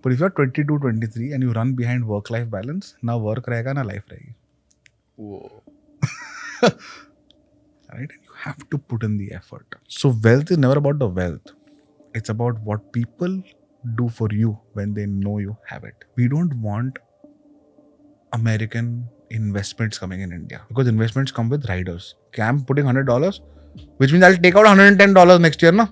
But if you're 22, 23 and you run behind work-life balance, ना work रहेगा ना life रहेगी. Whoa. Right? You have to put in the effort. So wealth is never about the wealth. It's about what people do for you when they know you have it. We don't want American investments coming in India because investments come with riders. Okay, I'm putting $100, which means I'll take out $110 next year, na?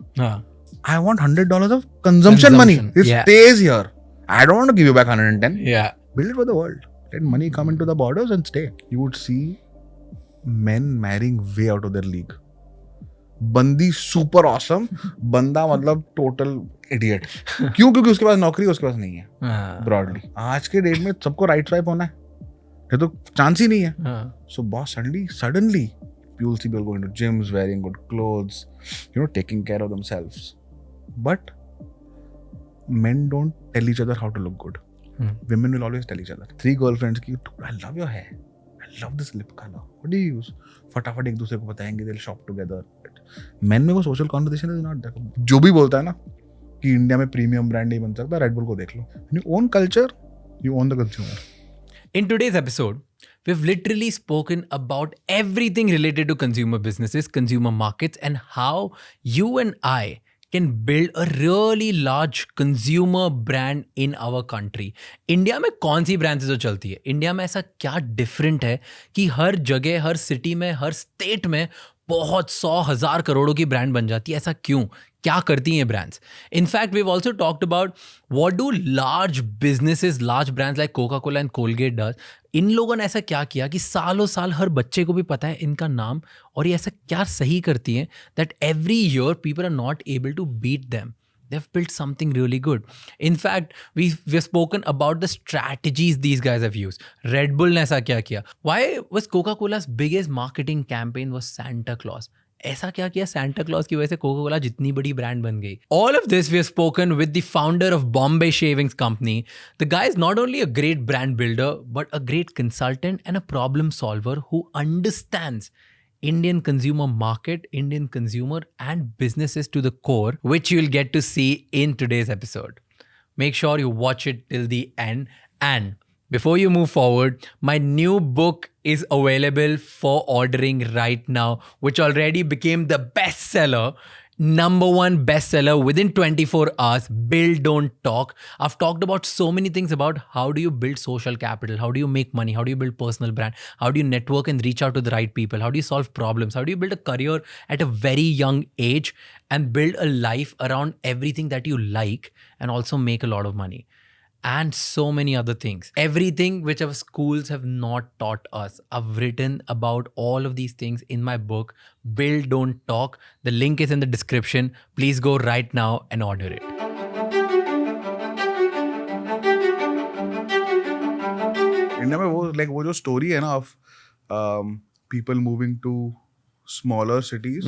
I want $100 of consumption money. It stays here. I don't want to give you back 110. Yeah. Build it for the world. Let money come into the borders and stay. You would see men marrying way out of their league. बंदी super awesome, बंदा मतलब total idiot. क्यों? क्योंकि उसके पास नौकरी उसके पास नहीं है. Broadly. आज के डेट में सबको right swipe होना है. ये तो चांस ही नहीं है. So boss suddenly you will see people going to gyms, wearing good clothes, taking care of themselves. But men don't tell each other how to look good. Women will always tell each other. 3 girlfriends ki, dude, I love your hair. I love this lip color. What do you use? फटाफट एक दूसरे को बताएंगे. They'll shop together. Men में वो social conversation is not there. जो भी बोलता है ना कि इंडिया में प्रीमियम ब्रांड नहीं बन सकता, रेड बुल को देख लो. When you own culture, you own the consumer. In today's episode, we've literally spoken about everything related to consumer businesses, consumer markets, and how you and I can build a really large consumer brand in our country. India में कौन सी brands जो चलती है? India में ऐसा क्या different है कि हर जगह, हर सिटी में, हर स्टेट में बहुत 100,000 करोड़ों की ब्रांड बन जाती है? ऐसा क्यों? क्या करती हैं brands? In fact we have also talked about what do large businesses, large brands like Coca Cola and Colgate does. इन लोगों ने ऐसा क्या किया कि सालों साल हर बच्चे को भी पता है इनका नाम, और ये ऐसा क्या सही करती हैं that every year people are not able to beat them. They've built something really good. In fact, we've spoken about the strategies these guys have used. Red Bull ने ऐसा क्या किया? Why was Coca-Cola's biggest marketing campaign was Santa Claus? ऐसा क्या किया Santa Claus की वजह से Coca-Cola जितनी बड़ी ब्रांड बन गई? All of this we have spoken with the founder of Bombay Shaving Company. The guy is not only a great brand builder, but a great consultant and a problem solver who understands Indian consumer market, Indian consumer and businesses to the core, which you'll get to see in today's episode. Make sure you watch it till the end. And before you move forward, my new book is available for ordering right now, which already became the bestseller. #1 bestseller within 24 hours. Build, don't talk. I've talked about so many things about how do you build social capital, how do you make money, how do you build personal brand, how do you network and reach out to the right people, how do you solve problems, how do you build a career at a very young age and build a life around everything that you like and also make a lot of money. And so many other things. Everything which our schools have not taught us. I've written about all of these things in my book, Build, Don't Talk. The link is in the description. Please go right now and order it. India में वो जो story है ना of people moving to smaller cities,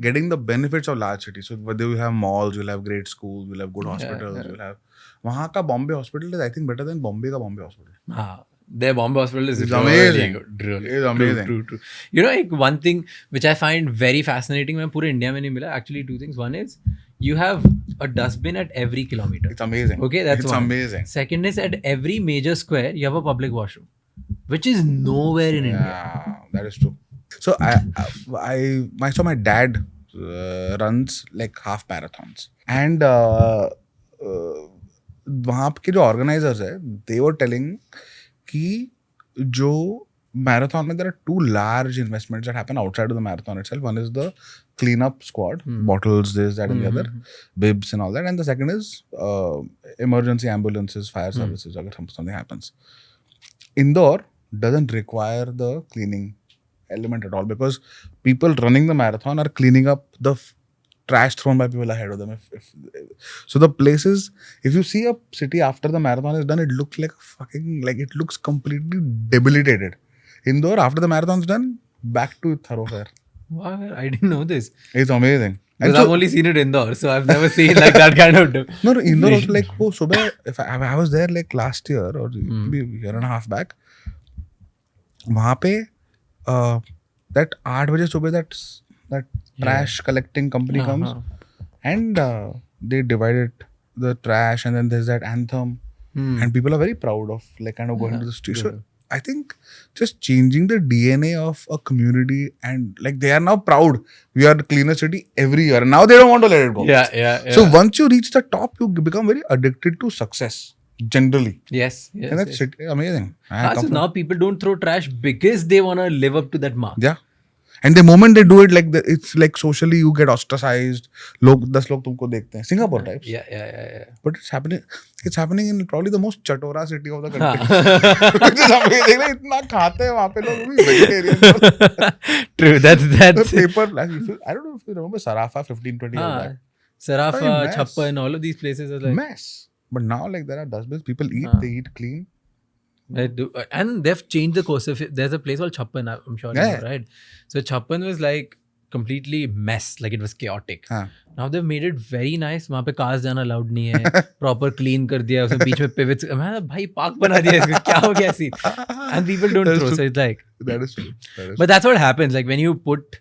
getting the benefits of large cities. So whether you have malls, you'll have great schools, you'll have good hospitals, you'll have वहाँ का Bombay hospital is I think better than Bombay का Bombay hospital. हाँ, their Bombay hospital is really amazing. good. Really. It's amazing. True. You know, like one thing which I find very fascinating, मैं पूरे India में नहीं मिला. Actually, 2 things. One is you have a dustbin at every kilometer. It's amazing. Okay, that's it's one. amazing. Second is at every major square you have a public washroom, which is nowhere in India. Yeah, that is true. So my dad runs like half marathons, and वहाँ के जो organizers है, they were telling कि जो marathon में there are 2 large investments that happen outside of the marathon itself. One is the cleanup squad, bottles, this, that, and the other, bibs and all that, and the second is emergency ambulances, fire services. Agar something happens, Indore doesn't require the cleaning element at all because people running the marathon are cleaning up the trash thrown by people ahead of them. So the places, if you see a city after the marathon is done, it looks like it looks completely debilitated. Indore, after the marathon is done, back to thoroughfare. Wow, I didn't know this. It's amazing. Because I've only seen it indoor, so I've never seen like that kind of. No, Indore also like subah. If I was there like last year or maybe a year and a half back, वहाँ पे that 8 बजे सुबह that trash collecting company comes and they divide it the trash, and then there's that anthem, and people are very proud of like kind of going to the street. So I think just changing the DNA of a community, and like they are now proud we are the cleanest city every year, and now they don't want to let it go. Yeah. So once you reach the top, you become very addicted to success generally, Yes. and that's amazing. So now people don't throw trash because they want to live up to that mark. Yeah. And the moment they do it, like it's like socially you get ostracized. लोग 10 लोग तुमको देखते हैं. Singapore types. Yeah. But it's happening. It's happening in probably the most chatora city of the country. Which is amazing. like, इतना खाते हैं वहाँ पे लोग भी vegetarian. True. That's The paper. Like, I don't know if you remember Sarafa 15-20 years back. Sarafa, Chappan, all of these places are like mess. But now like there are dustbins. People eat. They eat clean. They do, and they've changed the course. If there's a place called Chappan, I'm sure you know, right? So Chappan was like completely mess, like it was chaotic. Now they've made it very nice. वहाँ पे cars जाना allowed नहीं है, proper clean कर दिया, उसमें बीच में pivots. मैं भाई park बना दिया इसको, क्या हो गया ऐसी? And people don't throw, so it's like that is true. But that's what happens. Like when you put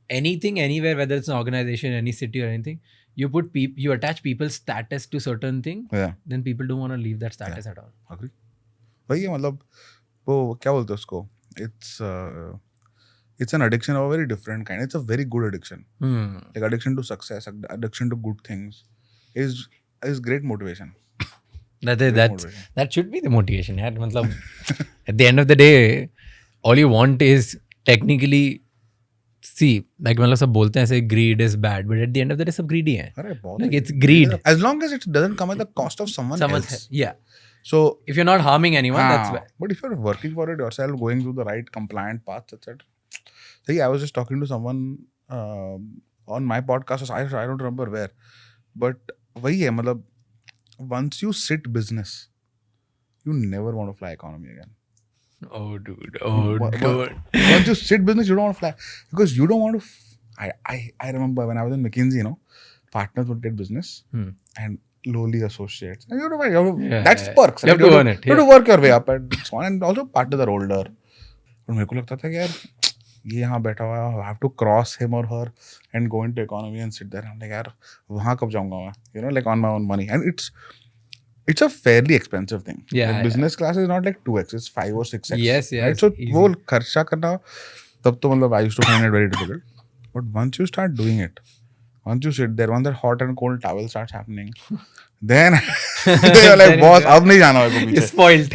anything anywhere, whether it's an organization, any city or anything, you attach people's status to certain thing. Then people don't want to leave that status at all. Agree. वही है मतलब वो क्या बोलते हैं उसको it's an addiction of a very different kind. It's a very good addiction. Like addiction to success, addiction to good things is great motivation. That should be the motivation. यार मतलब at the end of the day all you want is technically like मतलब सब बोलते हैं ऐसे greed is bad, but at the end of the day सब greedy हैं. Like it's greed. As long as it doesn't come at the cost of someone else. Yeah. So if you're not harming anyone, that's bad. But if you're working for it yourself, going through the right compliant paths, etc. See, I was just talking to someone on my podcast. I don't remember where, but वही है मतलब once you sit business, you never want to fly economy again. Oh dude. Once you sit business, you don't want to fly because you don't want to. I remember when I was in McKinsey, partners would get business and lowly associates. And that's perks. You have to earn it. You have to work your way up and so on. And also partners are older. और मेरे को लगता था कि यार ये यहाँ बैठा हुआ है, I have to cross him or her and go into economy and sit there. I'm like यार वहाँ कब जाऊँगा मैं? Like on my own money. And it's a fairly expensive thing. Yeah. Business class is not like 2x, it's 5 or 6x. Yes. Right? So वो खर्चा करना तब तो मतलब I used to find it very difficult. But once you start doing it, once you sit there, once that hot and cold towel starts happening, then you're like, boss, अब नहीं जाना है पीछे. It's spoiled.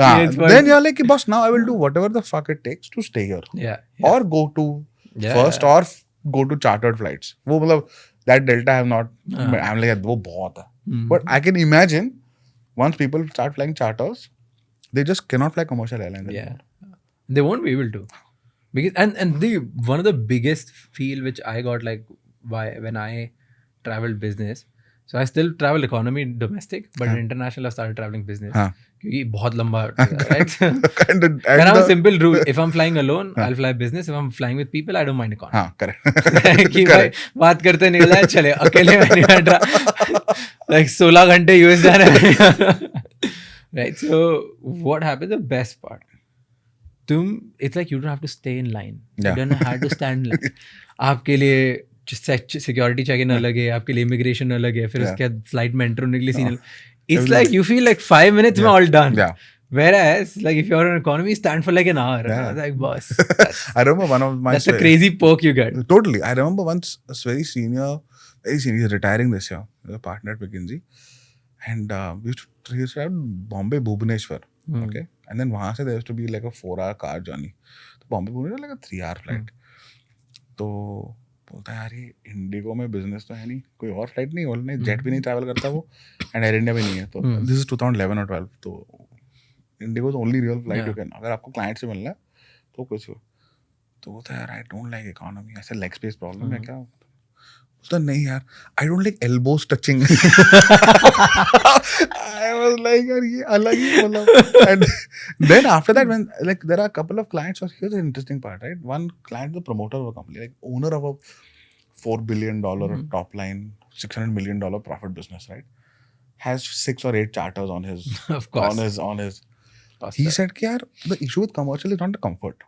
Then you're like, boss, now I will do whatever the fuck it takes to stay here. Yeah. Or go to first or go to chartered flights. वो मतलब that delta I have not. I'm like वो बहुत है. But I can imagine once people start flying charters, they just cannot fly commercial airlines. Yeah, they won't be able to. Because and the one of the biggest feel which I got like when I traveled business, so I still travel economy domestic, but in international I started traveling business. क्योंकि बहुत लंबा, right? And I have a simple rule: if I'm flying alone, I'll fly business. If I'm flying with people, I don't mind economy. हाँ, correct. कि भाई बात करते निकल जाए चले, अकेले में नहीं बैठ रहा. Like 16 घंटे US जाना है. Right. So what happens? The best part. It's like you don't have to stay in line. You don't have to stand in line. आपके लिए सिक्योरिटी चेक इन अलग है, आपके लिए इमिग्रेशन अलग है, फिर उसके बाद फ्लाइट में एंटर होने के लिए scene. It's like you feel like 5 minutes में all done. Whereas like if you're on economy, stand for like an hour. I was like, boss. I remember one of my. That's a crazy perk you get. Totally. I remember once a very senior, he's retiring this year. A partner at McKinsey, and we used to have Bombay Bhubaneswar. Okay, and then वहाँ से there used to be like a 4-hour car journey. तो Bombay Bhubaneswar like a 3-hour flight. तो बोलता है यार ये Indigo में business तो है नहीं, कोई और फ्लाइट नहीं, और नहीं जेट भी नहीं ट्रैवल करता वो, एंड एयर इंडिया भी नहीं है. तो दिस इज 2011 और 12. तो Indigo is only real flight you can, अगर आपको क्लाइंट से मिलना है तो कुछ हो. तो बोलता है यार आई डोंट लाइक इकोनॉमी, ऐसे लेग स्पेस प्रॉब्लम है क्या? बोलता नहीं यार I don't like elbows touching. I was like यार ये अलग ही मतलब. And then after that when like there are a couple of clients, so here's the interesting part, right? One client, the promoter of a company, like owner of a $4 billion top line, $600 million profit business, right? Has 6 or 8 charters on his of course on his he said कि यार the issue with commercial is not the comfort.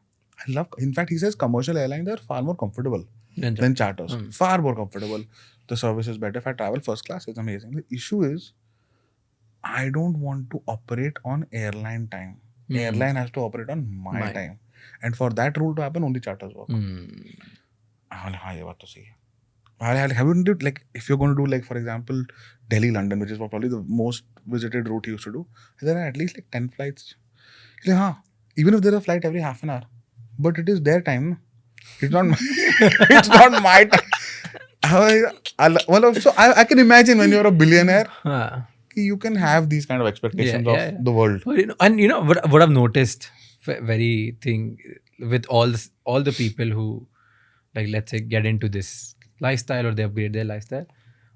In fact he says commercial airlines are far more comfortable than charters. Far more comfortable. The service is better. If I travel first class, it's amazing. The issue is I don't want to operate on airline time. Airline has to operate on my Mine. time. And for that rule to happen, only charters work. Hmm. हाँ ये बात तो सही है. Have you did like if you're going to do like for example Delhi London, which is probably the most visited route he used to do, there are at least like 10 flights. He's like, हाँ, even if there's a flight every half an hour, but it is their time. It's not my, it's not my time. So I can imagine when you're a billionaire, Huh. you can have these kind of expectations Yeah. of the world. But, and you know what I've noticed, very thing with all the people who, like, let's say, get into this lifestyle or they upgrade their lifestyle.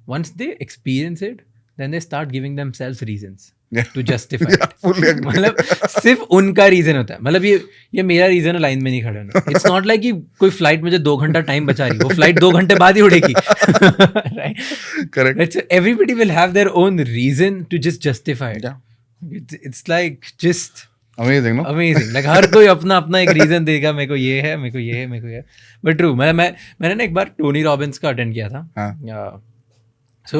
Once they experience it, then they start giving themselves reasons Yeah. to justify Yeah, it. fully agree. मतलब सिर्फ उनका reason होता है. मतलब ये मेरा reason है line में नहीं खड़ा होना. इट्स नॉट लाइक कि कोई फ्लाइट मुझे 2 घंटा टाइम बचा रही है. वो फ्लाइट 2 घंटे बाद ही उड़ेगी. Right? Correct. Right? So everybody will have their own reason to just justify it. Yeah. It's like just Amazing, no? amazing. Like हर कोई अपना अपना एक रीजन देगा. मेरे को ये है, मेरे को ये है, मेरे को ये है. But true. मैंने ना एक बार टोनी रॉबिन्स का अटेंड किया था. हाँ. So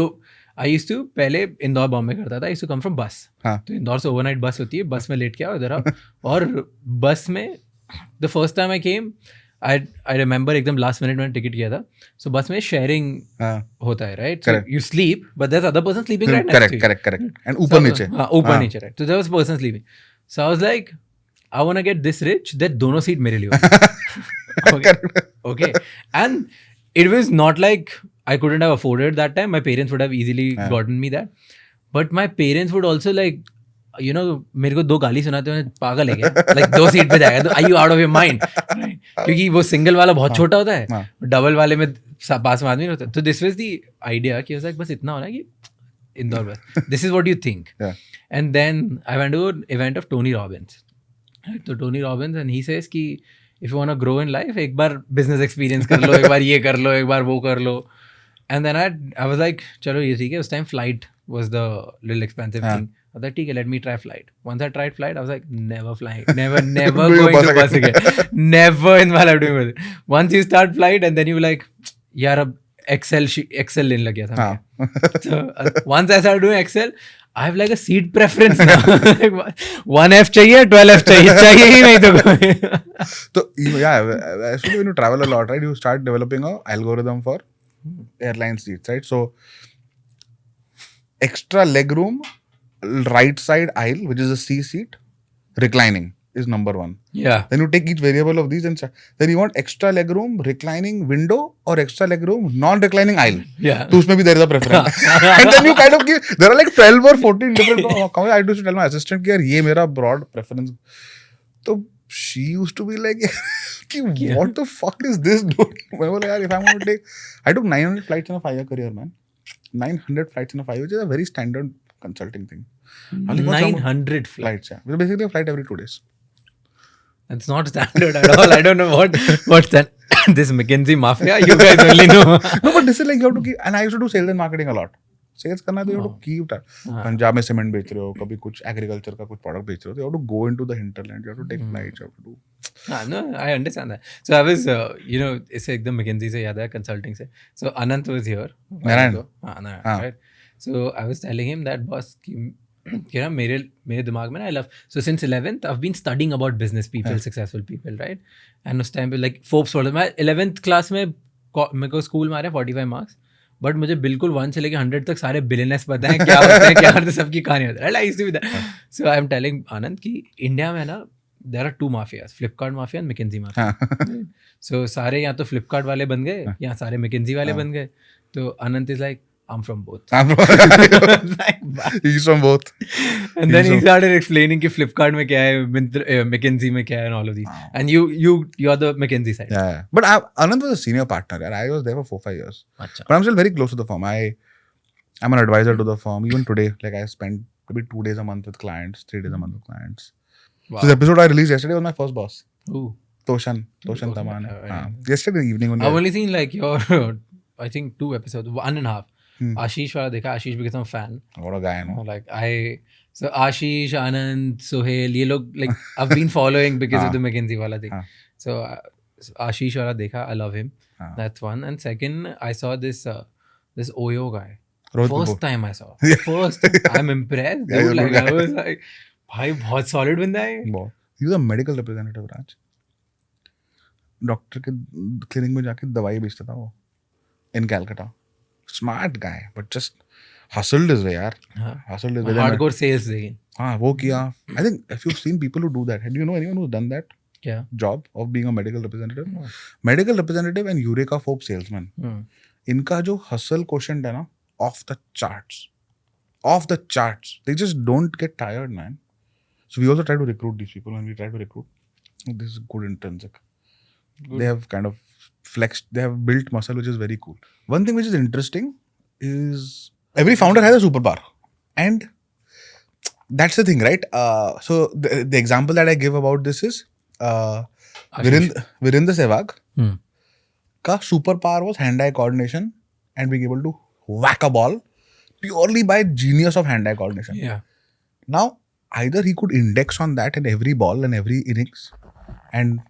I used to पहले इंदौर बॉम्बे करता था. I used to come from bus. हाँ. तो इंदौर से ओवरनाइट बस होती है. बस में लेट के आओ इधर आओ. और बस में the first time I came, I remember एकदम लास्ट मिनट मैंने टिकट किया था. सो बस में शेयरिंग होता है, right? So you sleep but there other person sleeping right next to you. Correct. And ऊपर नीचे. हाँ, ऊपर नीचे, राइट. तो there was person sleeping. So I was like, I want to get this rich that दोनों seat मेरे लिए हो. Okay. And it was not like I couldn't have afforded that time. My parents would have easily gotten me that. But my parents would also like, you know, मेरे को 2 गाली सुनाते हुए पागल है क्या? Like 2 सीट पे जाएगा तो are you out of your mind? Right? क्योंकि वो सिंगल वाला बहुत छोटा होता है, डबल वाले में पास में आदमी नहीं होता. तो this was the idea कि like बस इतना होना कि इंदौर बस. This is what you think. And then I went to an event of Tony Robbins. Right? तो Tony Robbins and he says कि if you want to grow in life, एक बार business experience कर लो, एक बार ये कर लो, एक बार वो कर लो. And then I was like, चलो ये ठीक है. उस time flight was the little expensive thing. I was like, ठीक है, let me try flight. Once I tried flight, I was like, never flying, never going to bus again. Never in my life doing it. Once you start flight and then you like, यार अब Excel लेने लग गया था मैं. So once I started doing Excel, I have like a seat preference now. 1F चाहिए, 12F चाहिए ही नहीं तो. So yeah, actually when you travel a lot, right, you start developing a algorithm for airline seats, right? So extra leg room, right side aisle, which is a C seat, reclining is number 1. Yeah. Then you take each variable of these and then you want extra leg room, reclining window, or extra leg room, non-reclining aisle. Yeah. So उसमें भी there is a preference. And then you kind of give, there are like 12 or 14 different. I used to tell my assistant कि यार ये मेरा broad preference. तो she used to be like, what the fuck is this, dude? मैं बोला यार, if I'm going to take, I took 900 flights in a 5-year career, man. 900 flights in a 5 year, which is a very standard consulting thing. 900 flights, yeah. Basically a flight every 2 days. It's not standard at all. I don't know what's that. This McKinsey mafia, you guys only know. No, but this is like you have to keep, and I used to do sales and marketing a lot. Sales करना है तो you have to keep that. Punjab में cement बेच रहे हो, कभी कुछ agriculture का कुछ प्रोडक्ट बेच रहे हो, तो you have to go into the hinterland, you have to take flights, you have to do. No, I understand that. So I was, you know, इसे एकदम McKinsey से याद है, consulting से. So Anant was here. Narayan. Right. So I was telling him that boss, you know, मेरे दिमाग में ना, I love, so since 11th I've been studying about business people, successful people, right? And उस time पे like Forbes पढ़ा. मैं 11th class में मेरे को स्कूल में आ रहे 45 marks, बट मुझे बिल्कुल 1 से लेके 100 तक सारे बिलियनर्स पता है, क्या होते हैं, क्या होते हैं, सबकी कहानी होती है. I used to be that. So I am telling Anand कि इंडिया में ना there are 2 mafias, Flipkart mafia and McKinsey mafia. So सारे या तो Flipkart वाले बन गए या सारे McKinsey वाले बन गए. तो Anand is like, I'm from both. He's from both. And then he started explaining कि Flipkart में क्या है, McKinsey में क्या है, and all of these. And you're the McKinsey side. Yeah. But Anand was a senior partner. And I was there for 4-5 years. Achha. But I'm still very close to the firm. I'm an advisor to the firm. Even today, like I spend maybe 2 days a month with clients, 3 days a month with clients. Wow. So the episode I released yesterday was my first boss. Ooh. Toshan Taman. Yesterday evening. I've only seen like your, I think 2 episodes, 1.5. Ashish वाला देखा. Ashish became a fan. What a guy, no? Like so Ashish, Anand, Sohail, ये लोग like I've been following because of the McKinsey वाला thing. So Ashish वाला देखा. I love him. That's one. And second, I saw this Oyo guy. Rohit First Kapoor. time I saw. First time. I'm impressed. Yeah, Dude, you're like good I guy. was like, भाई बहुत solid बंदा है. बहुत. He was a medical representative, Raj. Doctor के clinic में जाके दवाई बेचता था वो in Calcutta. Smart guy, but just hustled his way, यार. हाँ. Hustled his way. Then Hardcore sales लेकिन. हाँ वो किया. I think if you've seen people who do that, do you know anyone who's done that क्या? job of being a medical representative? No. Medical representative and Eureka Fob salesman. Hmm. इनका जो hustle quotient है ना, off the charts. Off the charts. They just don't get tired, man. So we also try to recruit these people. When we try to recruit, this is good intrinsic. Good. They have kind of flexed, they have built muscle, which is very cool. One thing which is interesting is every founder has a superpower. And that's the thing, right? So the example that I give about this is Virendra Sehwag Hmm. ka superpower was hand-eye coordination and being able to whack a ball purely by genius of hand-eye coordination. Yeah. Now, either he could index on that in every ball and every innings and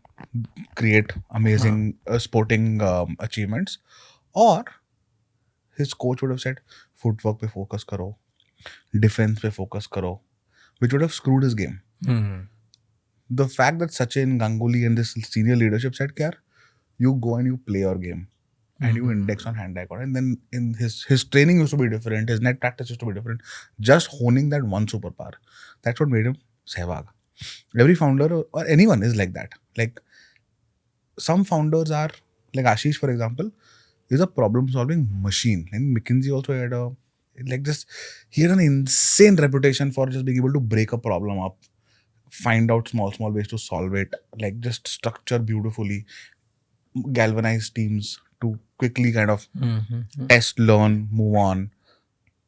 create amazing sporting achievements, or his coach would have said, footwork pe focus karo, defense pe focus karo, which would have screwed his game. Hmm. The fact that Sachin, Ganguly and this senior leadership said, "Kyar, you go and you play your game and you index on hand-eye coordination." And then in his training used to be different, his net practice used to be different. Just honing that one superpower, that's what made him Sehwag. Every founder or anyone is like that. Like some founders are, like Ashish, for example, is a problem-solving machine. And McKinsey also had he had an insane reputation for just being able to break a problem up, find out small ways to solve it, like just structure beautifully, galvanize teams to quickly kind of test, learn, move on.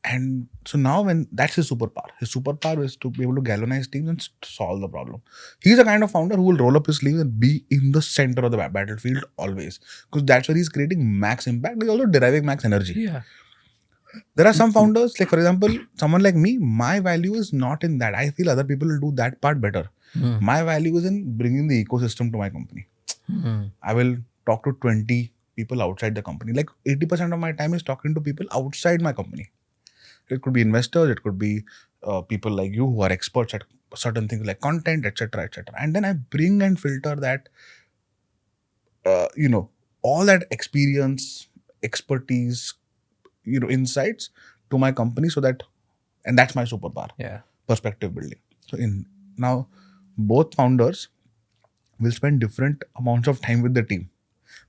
And so now when that's his superpower is to be able to galvanize teams and solve the problem. He's a kind of founder who will roll up his sleeves and be in the center of the battlefield always, because that's where he's creating max impact. He's also deriving max energy. Yeah. There are some founders, like for example, someone like me, my value is not in that. I feel other people will do that part better. My value is in bringing the ecosystem to my company. I will talk to 20 people outside the company. Like 80% of my time is talking to people outside my company. It could be investors, it could be people like you who are experts at certain things like content, etc., etc. And then I bring and filter that, all that experience, expertise, insights to my company, so that, and that's my superpower. Yeah. Perspective building. So now both founders will spend different amounts of time with the team.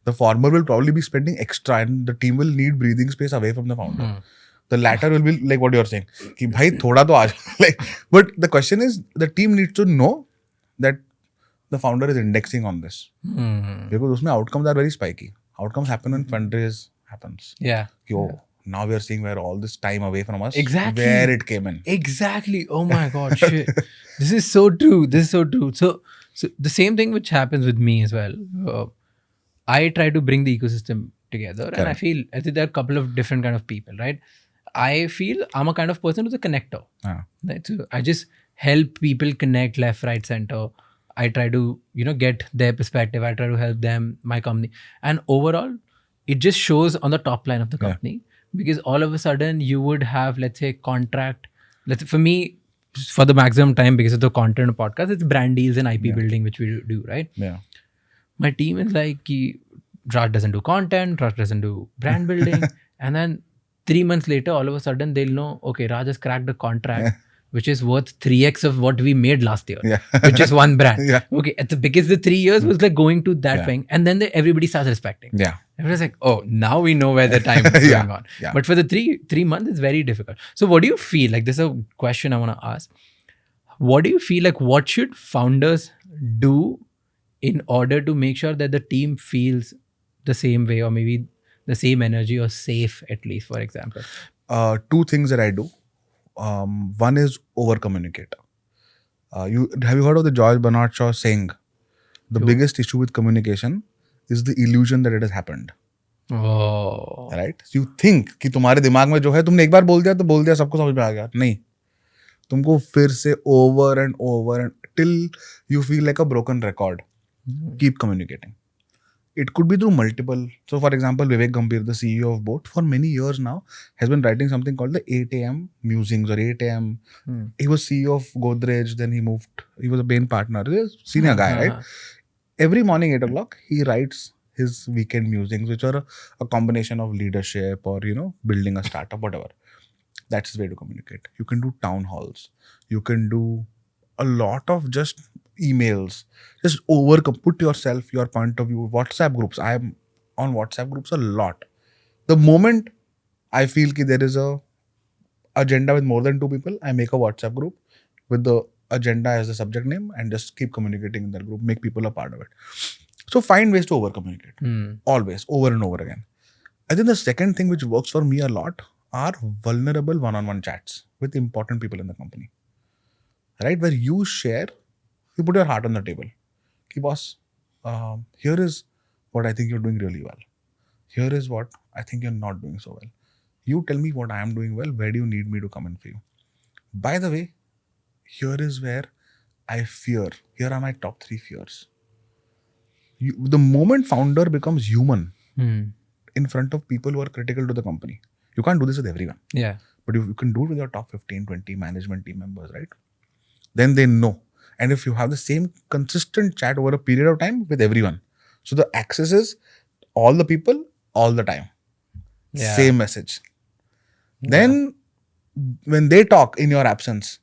The former will probably be spending extra and the team will need breathing space away from the founder. The latter will be like what you're saying, ki bhai thoda to aaj. Like, but the question is, the team needs to know that the founder is indexing on this, because usme outcomes are very spiky. Outcomes happen when fundraise happens. Yeah. Now we are seeing where all this time away from us, Exactly. where it came in. Exactly. Oh my God, shit. This is so true. So the same thing which happens with me as well. I try to bring the ecosystem together, and I think there are a couple of different kind of people, right? I feel I'm a kind of person who's a connector. Right? So I just help people connect left, right, center. I try to, get their perspective. I try to help them, my company. And overall, it just shows on the top line of the company, because all of a sudden you would have, let's say, contract. For me, for the maximum time, because of the content of podcast, it's brand deals and IP building, which we do, right? Yeah. My team is like, Raj doesn't do content, Raj doesn't do brand building. And then 3 months later, all of a sudden they'll know, okay, Raj has cracked a contract, which is worth 3x of what we made last year, which is one brand. Okay, because the 3 years was like going to that thing. And then everybody starts respecting. Yeah. Everybody's like, oh, now we know where the time is going on. But for the three months, it's very difficult. So what do you feel? Like, this is a question I want to ask. What do you feel like, what should founders do in order to make sure that the team feels the same way, or maybe the same energy, or safe at least, for example? 2 things that I do. One is over communicate. Have you heard of the George Bernard Shaw saying, the biggest issue with communication is the illusion that it has happened. Oh. Right? So you think कि तुम्हारे दिमाग में जो है, तुमने एक बार बोल दिया सबको समझ में आ गया. नहीं. तुमको फिर से over and till you feel like a broken record. Keep communicating. It could be through multiple. So, for example, Vivek Gambhir, the CEO of Boat, for many years now, has been writing something called the 8 a.m. musings or 8 a.m. He was CEO of Godrej, then he moved. He was a Bain partner, he's a senior guy, right? Every morning 8 o'clock, he writes his weekend musings, which are a combination of leadership or building a startup, whatever. That's his way to communicate. You can do town halls. You can do a lot of just emails. Just put yourself, your point of view. WhatsApp groups. I am on WhatsApp groups a lot. The moment I feel that there is a agenda with more than 2 people, I make a WhatsApp group with the agenda as the subject name and just keep communicating in that group, make people a part of it. So find ways to over communicate. Always, over and over again. I think the second thing which works for me a lot are vulnerable one-on-one chats with important people in the company. Right? Where you share, you put your heart on the table. Ki boss, here is what I think you're doing really well. Here is what I think you're not doing so well. You tell me what I am doing well. Where do you need me to come in for you? By the way, here is where I fear. Here are my top 3 fears. The moment founder becomes human in front of people who are critical to the company, you can't do this with everyone. Yeah. But you can do it with your top 15, 20 management team members, right? Then they know. And if you have the same consistent chat over a period of time with everyone, so the access is all the people, all the time. Yeah. Same message. Then when they talk in your absence,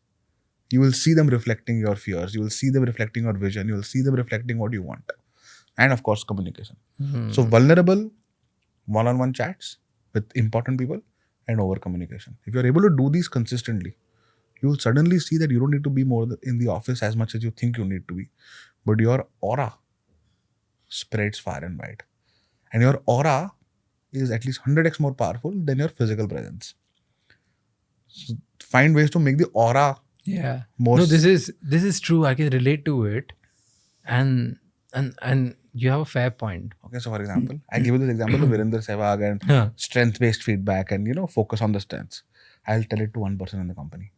you will see them reflecting your fears. You will see them reflecting your vision. You will see them reflecting what you want. And of course, communication. So vulnerable one-on-one chats with important people and over communication. If you're able to do these consistently, you will suddenly see that you don't need to be more in the office as much as you think you need to be. But your aura spreads far and wide. And your aura is at least 100x more powerful than your physical presence. So find ways to make the aura more... No, this is true. I can relate to it. And you have a fair point. Okay, so for example, I give you this example of Virender Sehwag and strength-based feedback and, focus on the strengths. I'll tell it to one person in the company.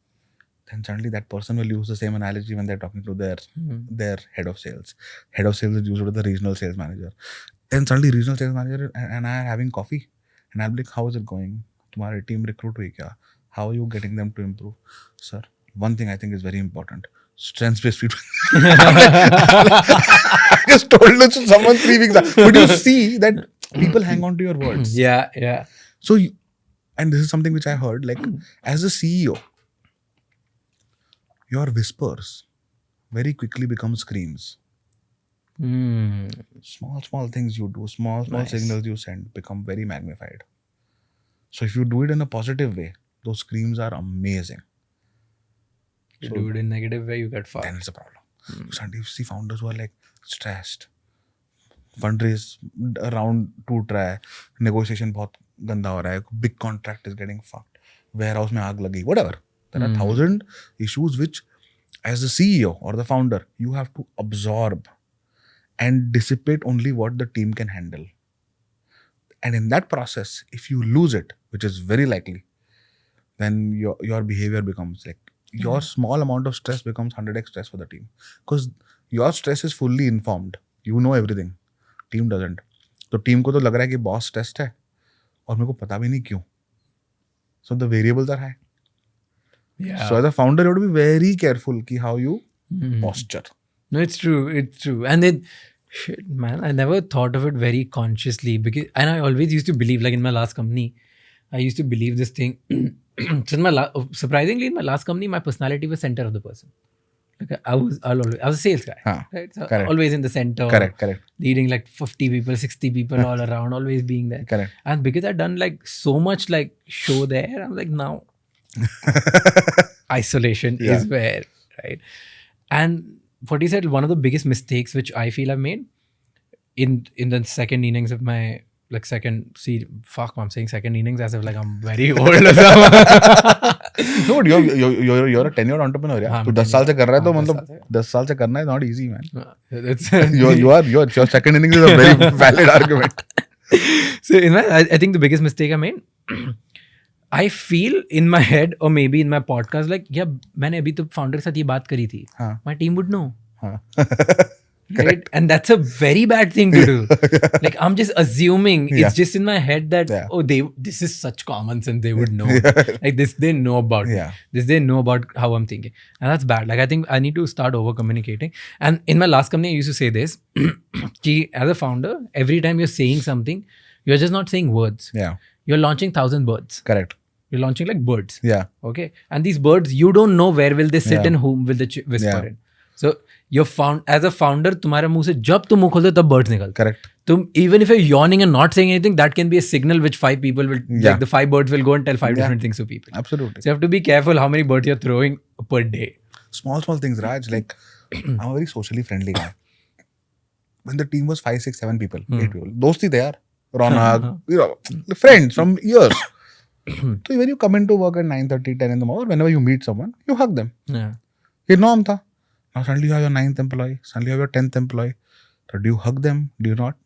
Then suddenly that person will use the same analogy when they're talking to their head of sales. Head of sales is used with the regional sales manager. Then suddenly regional sales manager and I are having coffee. And I'll be like, how is it going? Tumhare team recruit hui kya? How are you getting them to improve? Sir, one thing I think is very important. Strengths-based feedback. I just told it to someone 3 weeks ago. But you see that people hang on to your words. Yeah. So, and this is something which I heard, like as a CEO, your whispers very quickly become screams. Small things you do, small signals you send become very magnified. So if you do it in a positive way, those screams are amazing. You do it in negative way, you get fucked. Then it's a problem. Suddenly you see founders who are like stressed. Fundraise round 2 try, negotiation बहुत गंदा हो रहा है, big contract is getting fucked, warehouse में आग लगी, whatever. There are 1,000 issues which, as the CEO or the founder, you have to absorb and dissipate only what the team can handle. And in that process, if you lose it, which is very likely, then your behavior becomes like, your small amount of stress becomes 100x stress for the team. Because your stress is fully informed. You know everything. Team doesn't. तो team को तो लग रहा है कि boss stressed है और मेरे को पता भी नहीं क्यों. So the variables are high. Yeah. So as a founder, you have to be very careful ki how you posture. No, it's true. And then, shit, man, I never thought of it very consciously and I always used to believe, like in my last company, I used to believe this thing. So surprisingly, in my last company, my personality was center of the person. Like I was a sales guy, right? So always in the center. Correct. Leading like 50 people, 60 people all around, always being there. Correct. And because I'd done like so much like show there, I'm like, now isolation is where, right? And what he said, one of the biggest mistakes which I feel I've made in the second innings of my second innings as if like I'm very old or something. No, you're a tenured entrepreneur. Yeah. तो 10 साल से कर रहा है तो मतलब 10 साल से करना is not easy, man. Your second innings is a very valid argument. So I think the biggest mistake I made, I feel in my head or maybe in my podcast like, yeah, मैंने अभी तो founder के साथ ये बात करी थी. My team would know. right? And that's a very bad thing to do. Like I'm just assuming Yeah. it's just in my head that Yeah. this is such common sense, they would know. Yeah. Like this they know about me. Yeah. This they know about how I'm thinking, and that's bad. Like I think I need to start over communicating. And in my last company, I used to say this: ki as a founder, every time you're saying something, you're just not saying words. Yeah. You're launching 1,000 birds. Correct. You're launching like birds. Yeah. Okay. And these birds, you don't know where will they sit Yeah. and whom will they whisper Yeah. in. So you're as a founder, तुम्हारे मुंह से जब तुम मुंह खोलते हो तब birds निकलते. Correct. Even if you're yawning and not saying anything, that can be a signal which 5 people will, Yeah. like the 5 birds will go and tell 5 Yeah. different things to people. Absolutely. So you have to be careful how many birds you're throwing per day. Small things, Raj. Like, I'm a very socially friendly guy. When the team was 5, 6, 7 people, 8 people, dosti the yaar. Raunak, friends from years. So when you come into work at 9:30, 10 in the morning, whenever you meet someone, you hug them. Yeah. It norm tha. Now suddenly you have your 9th employee, suddenly you have your 10th employee. So do you hug them? Do you not?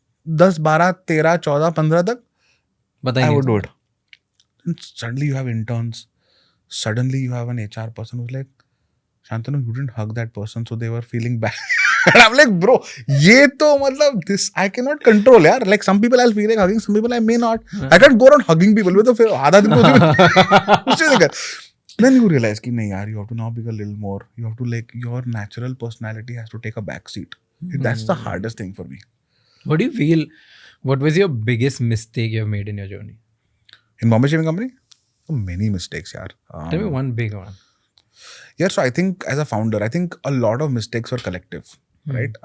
10, 12, 13, 14, 15 tak, I would do it. And suddenly you have interns. Suddenly you have an HR person who's like, Shantanu, you didn't hug that person, so they were feeling bad. And I'm like, bro, ye to matlab, this I cannot control, yaar. Like some people I'll feel like hugging, some people I may not. I can't go around hugging people. Then you realize ki nahi yaar, you have to now be a little more. You have to like, your natural personality has to take a back seat. That's the hardest thing for me. What do you feel? What was your biggest mistake you have made in your journey? In Bombay Shaving Company? So many mistakes, yaar. Tell me one big one. Yeah, so I think as a founder, I think a lot of mistakes were collective, right?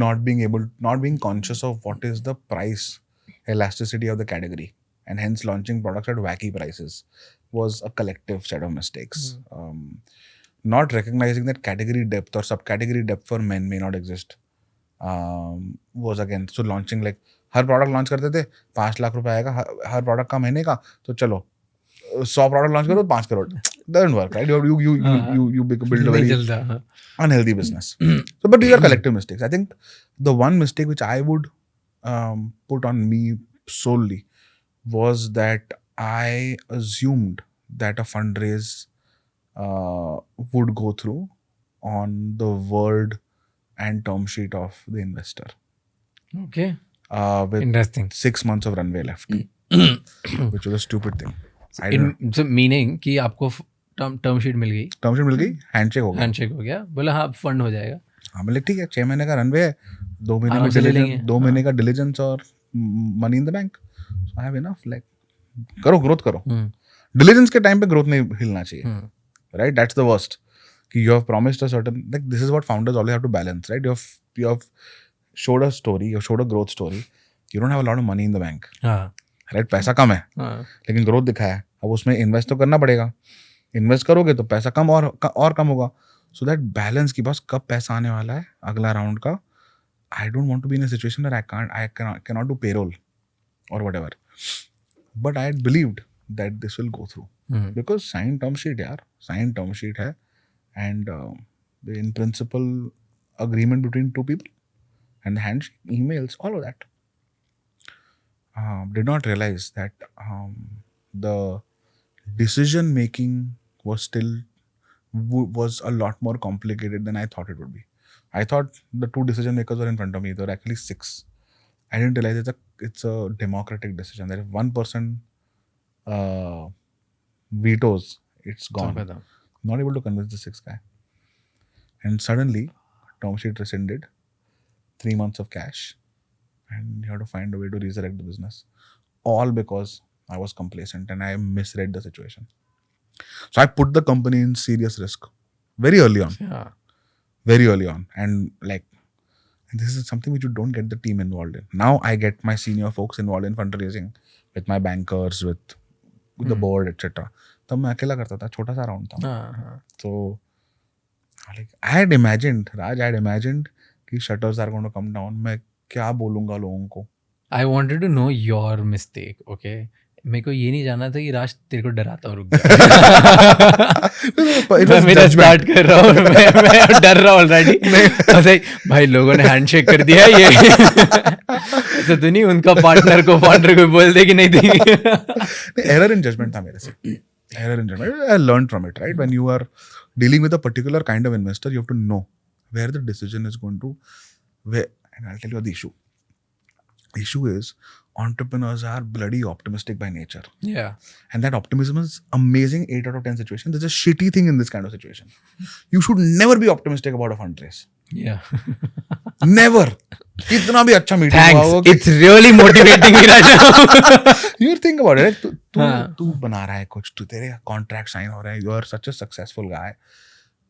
Not being conscious of what is the price elasticity of the category, and hence launching products at wacky prices was a collective set of mistakes. Not recognizing that category depth or subcategory depth for men may not exist was again, so launching like her product launch करते थे 5 लाख रुपए आएगा हर product का महीने का तो चलो 100 product launch करो 5 crore doesn't work, right? You build a very unhealthy business. So but these are collective mistakes. I think the one mistake which I would put on me solely was that I assumed that a fundraise would go through on the word and term sheet of the investor. Okay. With Interesting. 6 months of runway left, which was a stupid thing. So meaning कि आपको term sheet मिल गई, handshake हो गया, बोला हाँ fund हो जाएगा. हाँ मतलब ठीक है 6 महीने का रनवे है, 2 महीने का डिलीजेंस और money in the bank. I have enough, like करो ग्रोथ करो. डिलीजेंस के टाइम पे ग्रोथ नहीं हिलना चाहिए, राइट? दैट्स द वर्स्ट कि you have promised a certain, like this is what founders always have to balance, right? You have showed a story, you showed a growth story, you don't have a lot of money in the bank, right? पैसा कम है लेकिन growth दिखाया है, अब उसमें invest तो करना पड़ेगा. इन्वेस्ट करोगे तो पैसा कम और कम होगा. सो दैट बैलेंस की बस कब पैसा आने वाला है अगला राउंड का. I don't want to be in a situation where I cannot do payroll और whatever, but I had believed that this will go through because sign term sheet यार, साइन टर्म शीट है and in principle agreement between 2 people and the handshake, emails, all of that. Did not realize that the decision making was a lot more complicated than I thought it would be. I thought the 2 decision makers were in front of me. There were actually 6. I didn't realize it's a democratic decision. That if one person vetoes, it's gone. Not able to convince the 6th guy. And suddenly, term sheet rescinded, 3 months of cash, and you have to find a way to resurrect the business. All because I was complacent and I misread the situation. So I put the company in serious risk very early on. Yeah. Very early on. And like, this is something which you don't get the team involved in. Now I get my senior folks involved in fundraising with my bankers, with the board, etc. तब मैं अकेला करता था, छोटा सा round था. So like I had imagined कि shutters are going to come down. मैं क्या बोलूँगा लोगों को? I wanted to know your mistake, okay? मेरे को ये नहीं जानना था कि राज तेरे को डराता हूँ, रुक जा. मैं मेरा स्टार्ट कर रहा हूँ, मैं डर रहा हूँ ऑलरेडी. ऐसे भाई लोगों ने हैंडशेक कर दिया ये. ऐसा तो नहीं उनका पार्टनर को बोल दे कि नहीं दी. एरर इन जजमेंट था मेरे से. Error in judgment. I learned from it, right? When you are dealing with a particular kind of investor, you have to know where the decision is going to, where, and I'll tell you the issue. Issue is entrepreneurs are bloody optimistic by nature. Yeah. And that optimism is amazing 8 out of 10 situations. There's a shitty thing in this kind of situation. You should never be optimistic about a fundraise. Yeah. Never. कितना भी अच्छा meeting Thanks. हुआ हो It's really motivating me right now. You think about it. हाँ. तू बना रहा है कुछ, तू तेरे कॉन्ट्रैक्ट साइन हो रहा है, you are such a successful guy.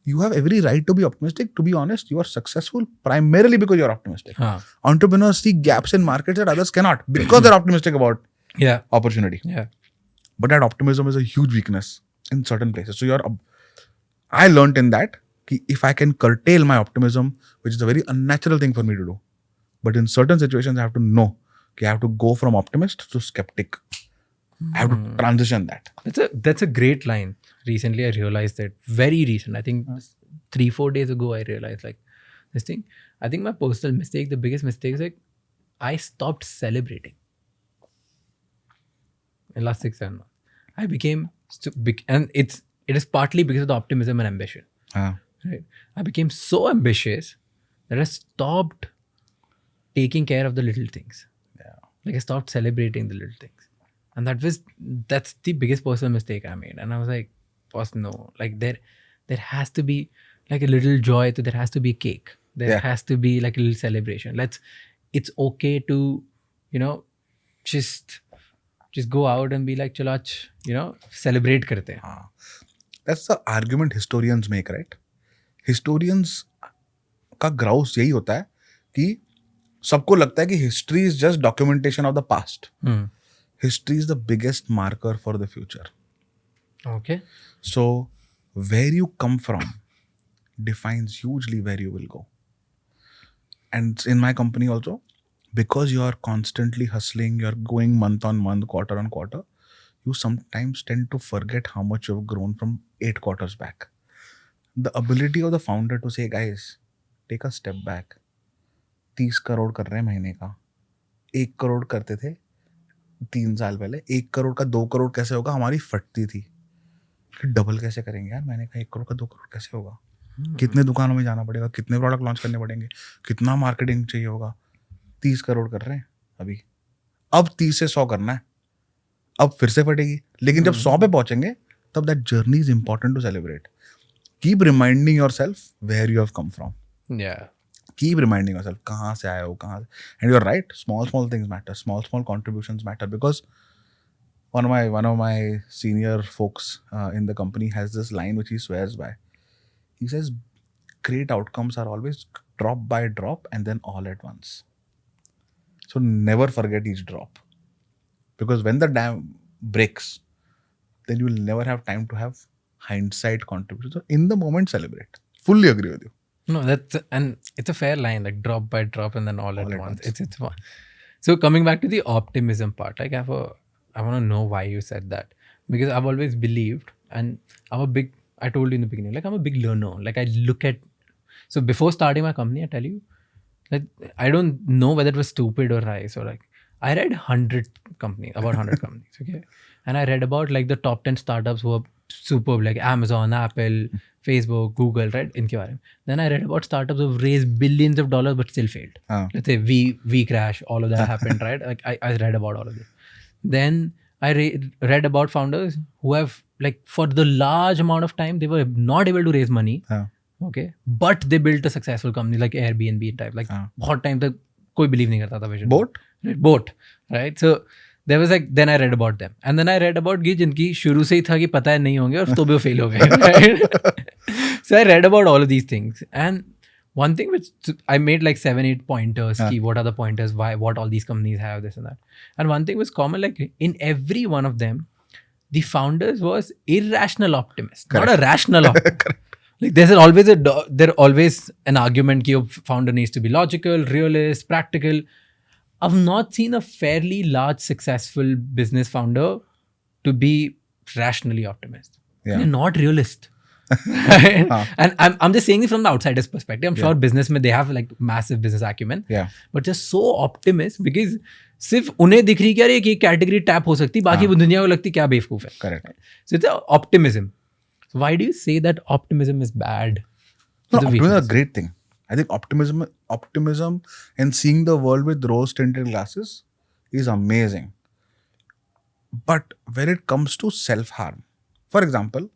You have every right to be optimistic. To be honest, you are successful primarily because you are optimistic. हाँ. Entrepreneurs see gaps in markets that others cannot because they're optimistic about Yeah. opportunity. Yeah. But that optimism is a huge weakness in certain places. So I learned in that if I can curtail my optimism, which is a very unnatural thing for me to do, but in certain situations I have to know I have to go from optimist to skeptic. I have to transition that. That's a great line. Recently, I realized that. Very recent. I think 3-4 days ago, I realized like this thing. I think my personal mistake, the biggest mistake is like I stopped celebrating. In the last 6-7 months, I became big, and it is partly because of the optimism and ambition. Right? I became so ambitious that I stopped taking care of the little things. Yeah. Like I stopped celebrating the little things. And that's the biggest personal mistake I made. And I was like, boss, no. Like there has to be like a little joy, there has to be cake. There has to be like a little celebration. It's okay to, just go out and be like, chalo, celebrate karte hain. That's the argument historians make, right? Historians का grouse यही होता है कि सबको लगता है कि history is just documentation of the past. History is the biggest marker for the future. Okay. So where you come from defines hugely where you will go. And in my company also, because you are constantly hustling, you're going month on month, quarter on quarter, you sometimes tend to forget how much you've grown from 8 quarters back. The ability of the founder to say, guys, take a step back. 30 crore कर रहे हैं महीने का. 1 करोड़ करते थे 3 साल पहले. 1 करोड़ का 2 करोड़ कैसे होगा? हमारी फटती थी. फिर डबल कैसे करेंगे यार? मैंने कहा 1 करोड़ का 2 करोड़ कैसे होगा? कितने दुकानों में जाना पड़ेगा? कितने प्रोडक्ट लॉन्च करने पड़ेंगे? कितना मार्केटिंग चाहिए होगा? 30 करोड़ कर रहे हैं अभी. अब 30 से 100 करना है. अब फिर से फटेगी. लेकिन जब 100 पे पहुंचेंगे तब that journey is important to celebrate. Keep reminding yourself where you have come from. Yeah. Keep reminding yourself कहाँ से आए हो, कहाँ से. And you're right, small things matter. Small contributions matter because one of my senior folks in the company has this line which he swears by. He says, great outcomes are always drop by drop and then all at once. So never forget each drop. Because when the dam breaks, then you will never have time to have hindsight contributions. So in the moment, celebrate. Fully agree with you. No, it's a fair line, like drop by drop and then all at once. It's fun. So coming back to the optimism part, like I want to know why you said that, because I've always believed, and I told you in the beginning, like I'm a big learner. Like I look at, so before starting my company, I tell you, like I don't know whether it was stupid or nice or like, I read 100 companies, okay? And I read about like the top 10 startups who are superb, like Amazon, Apple, Facebook, Google, right? इनके बारे में. Then I read about startups who have raised billions of dollars but still failed. Let's say V crash, all of that happened, right? Like I read about all of this. Then I read about founders who have, like, for the large amount of time, they were not able to raise money. Okay, but they built a successful company like Airbnb type. Like बहुत time तक कोई believe नहीं करता था vision. Boat, right? So there was like, then I read about them, and then I read about कि जिनकी शुरू से ही था कि पता है नहीं होंगे और तो भी वो fail हो गए. Right? So I read about all of these things, and one thing which I made like 7-8 pointers. Ki what are the pointers? Why? What all these companies have, this and that. And one thing was common, like in every one of them, the founders was irrational optimists, not a rational optimist. Like there's always an argument that a founder needs to be logical, realist, practical. I've not seen a fairly large successful business founder to be rationally optimist. They're not realist. Right? And I'm just saying this from the outsider's perspective. I'm sure business mein they have like massive business acumen. But just so optimist because सिर्फ उन्हें दिख रही क्या रे कि category tap हो सकती, बाकी वो दुनिया को लगती क्या बेवकूफ है. Correct. So it's optimism. So why do you say that optimism is bad? No, optimism is a great thing. I think optimism and seeing the world with rose-tinted glasses is amazing. But when it comes to self-harm, for example,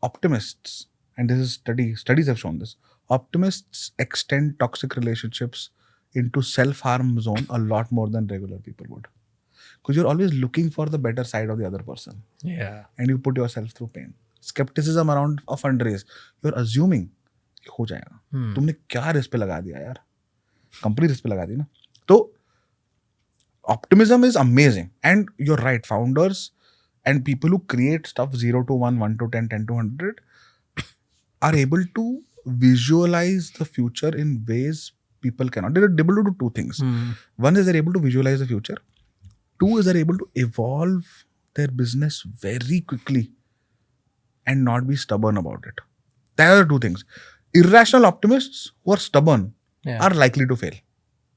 optimists, and this is studies have shown this, optimists extend toxic relationships into self-harm zone a lot more than regular people would. Because you're always looking for the better side of the other person. Yeah. And you put yourself through pain. Skepticism around a fundraise. You're assuming कि हो जाएगा. तुमने क्या risk पे लगा दिया यार? Company risk पे लगा दी ना. तो optimism is amazing. And you're right, founders and people who create stuff 0 to 1, 1 to 10, 10 to 100 are able to visualize the future in ways people cannot. They're able to do two things. One is they're able to visualize the future. Two is they're able to evolve their business very quickly and not be stubborn about it. There are the two things. Irrational optimists who are stubborn are likely to fail.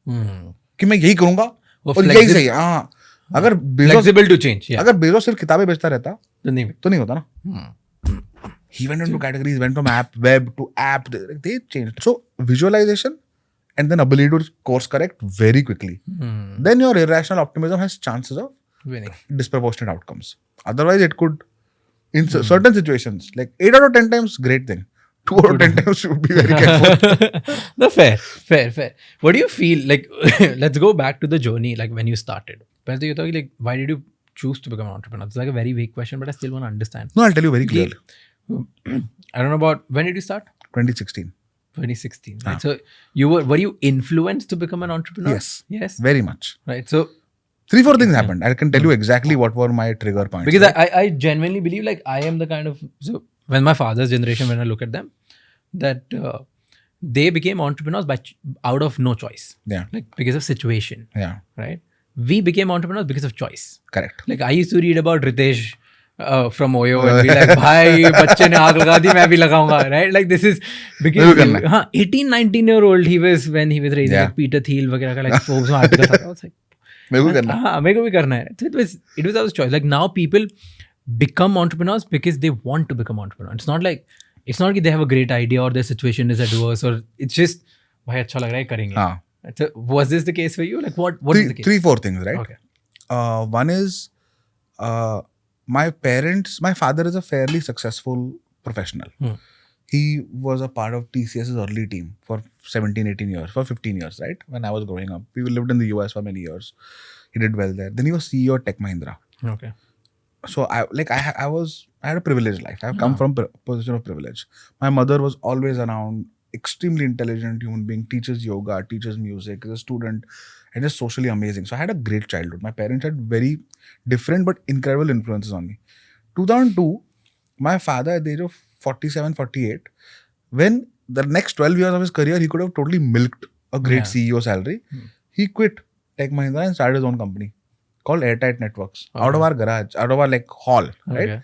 कि मैं यही करूंगा और यही सही है. हाँ, अगर flexible to change. Yeah. अगर बेजोस सिर्फ किताबें बेचता रहता तो नहीं होता ना. He went into categories, went from web to app. They changed. So visualization and then ability to course correct very quickly. Then your irrational optimism has chances of winning. Disproportionate outcomes. Otherwise, it could, in certain situations, like 8 out of 10 times, great thing. 2 out of 10 times, you would be very careful. No, fair. What do you feel like? Let's go back to the journey, like when you started. But you thought, like, why did you choose to become an entrepreneur? It's like a very vague question, but I still want to understand. No, I'll tell you very clearly. I don't know about when did you start? 2016. 2016. Right? So were you influenced to become an entrepreneur? Yes. Very much. Right. So 3-4 things happened. I can tell you exactly what were my trigger points. Because I genuinely believe like I am the kind of, so when my father's generation, when I look at them, that they became entrepreneurs out of no choice. Yeah. Like because of situation. Yeah. Right. We became entrepreneurs because of choice. Correct. Like I used to read about Ritesh from Oyo and be like, भाई बच्चे ने आग लगा दी मैं भी लगाऊंगा, right? Like this is because 18-19-year-old he was when he was raising like Peter Thiel वगैरह का like Forbes में article था. I was like, मेरे को करना. हाँ मेरे को भी करना है. So it was our choice. Like now people become entrepreneurs because they want to become entrepreneurs. It's not like they have a great idea or their situation is adverse or it's just भाई अच्छा लग रहा है करेंगे. हाँ. So was this the case for you? Like what is the case? 3-4 things, right? Okay. One is my father is a fairly successful professional. He was a part of TCS's early team for 17-18 years, for 15 years, right? When I was growing up. We lived in the US for many years. He did well there. Then he was CEO at Tech Mahindra. Okay. So I had a privileged life. I've come from a position of privilege. My mother was always around, extremely intelligent human being, teaches yoga, teaches music, is a student, and just socially amazing. So I had a great childhood. My parents had very different but incredible influences on me. 2002, my father at the age of 47, 48, when the next 12 years of his career, he could have totally milked a great CEO salary. He quit Tech Mahindra and started his own company called Airtight Networks out of our garage, out of our like hall, right?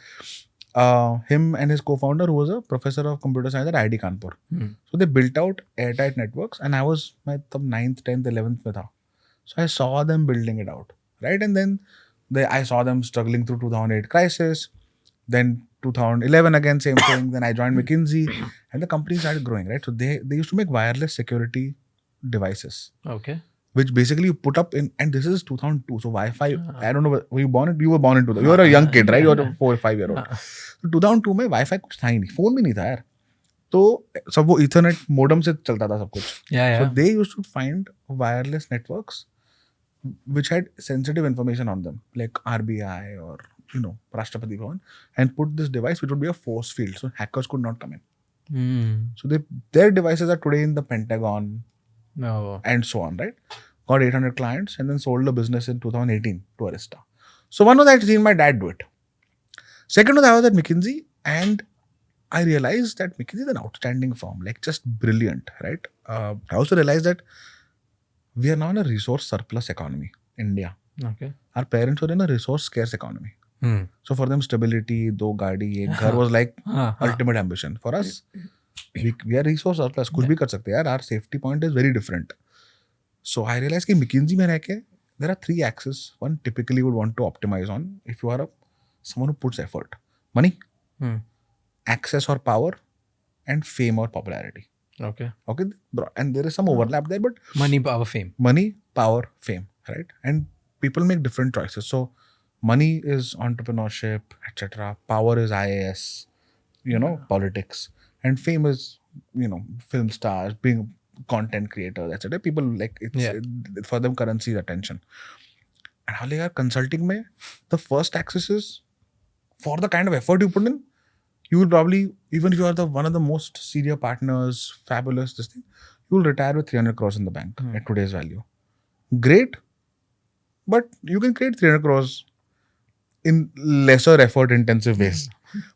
Him and his co-founder, who was a professor of computer science at IIT Kanpur. So they built out Airtight Networks, and I was my 9th, 10th, 11th mein tha. So I saw them building it out, right? And then I saw them struggling through 2008 crisis. Then 2011 again, same thing. Then I joined McKinsey, and the company started growing, right? So they used to make wireless security devices. Okay. Which basically you put up in, and this is 2002. So Wi-Fi, I don't know, were you born in? You were born in 2000. You were a young kid, right? You were a 4 or 5 year old. So 2002 में Wi-Fi कुछ था ही नहीं, phone भी नहीं था यार. तो सब वो Ethernet modem से चलता था सब कुछ. So they used to find wireless networks which had sensitive information on them, like RBI or Rashtrapati Bhavan, and put this device which would be a force field, so hackers could not come in. So their devices are today in the Pentagon and so on, right? Got 800 clients and then sold the business in 2018 to Arista. So one was I had seen my dad do it. Second was I was at McKinsey and I realized that McKinsey is an outstanding firm, like just brilliant, right? I also realized that we are now in a resource surplus economy, India. Okay. Our parents were in a resource scarce economy. So for them, stability, do gaadi, ek ghar was like ultimate ambition. For us, we are resource surplus. Kuch bhi kar sakte yaar. Our safety point is very different. So I realized that McKinsey mein reh ke, there are 3 axes one typically would want to optimize on if you are someone who puts effort. Money, access or power, and fame or popularity. Okay. Okay, and there is some overlap there, but Money, power, fame. money, power, fame, right? And people make different choices. So money is entrepreneurship, etc. Power is IAS, politics, and fame is film stars, being content creators, etc. People like for them currency is attention. And how like consulting mein, the first access is for the kind of effort you put in. You will probably, even if you are the one of the most senior partners, fabulous, this thing, you will retire with 300 crores in the bank at today's value. Great, but you can create 300 crores in lesser effort intensive ways.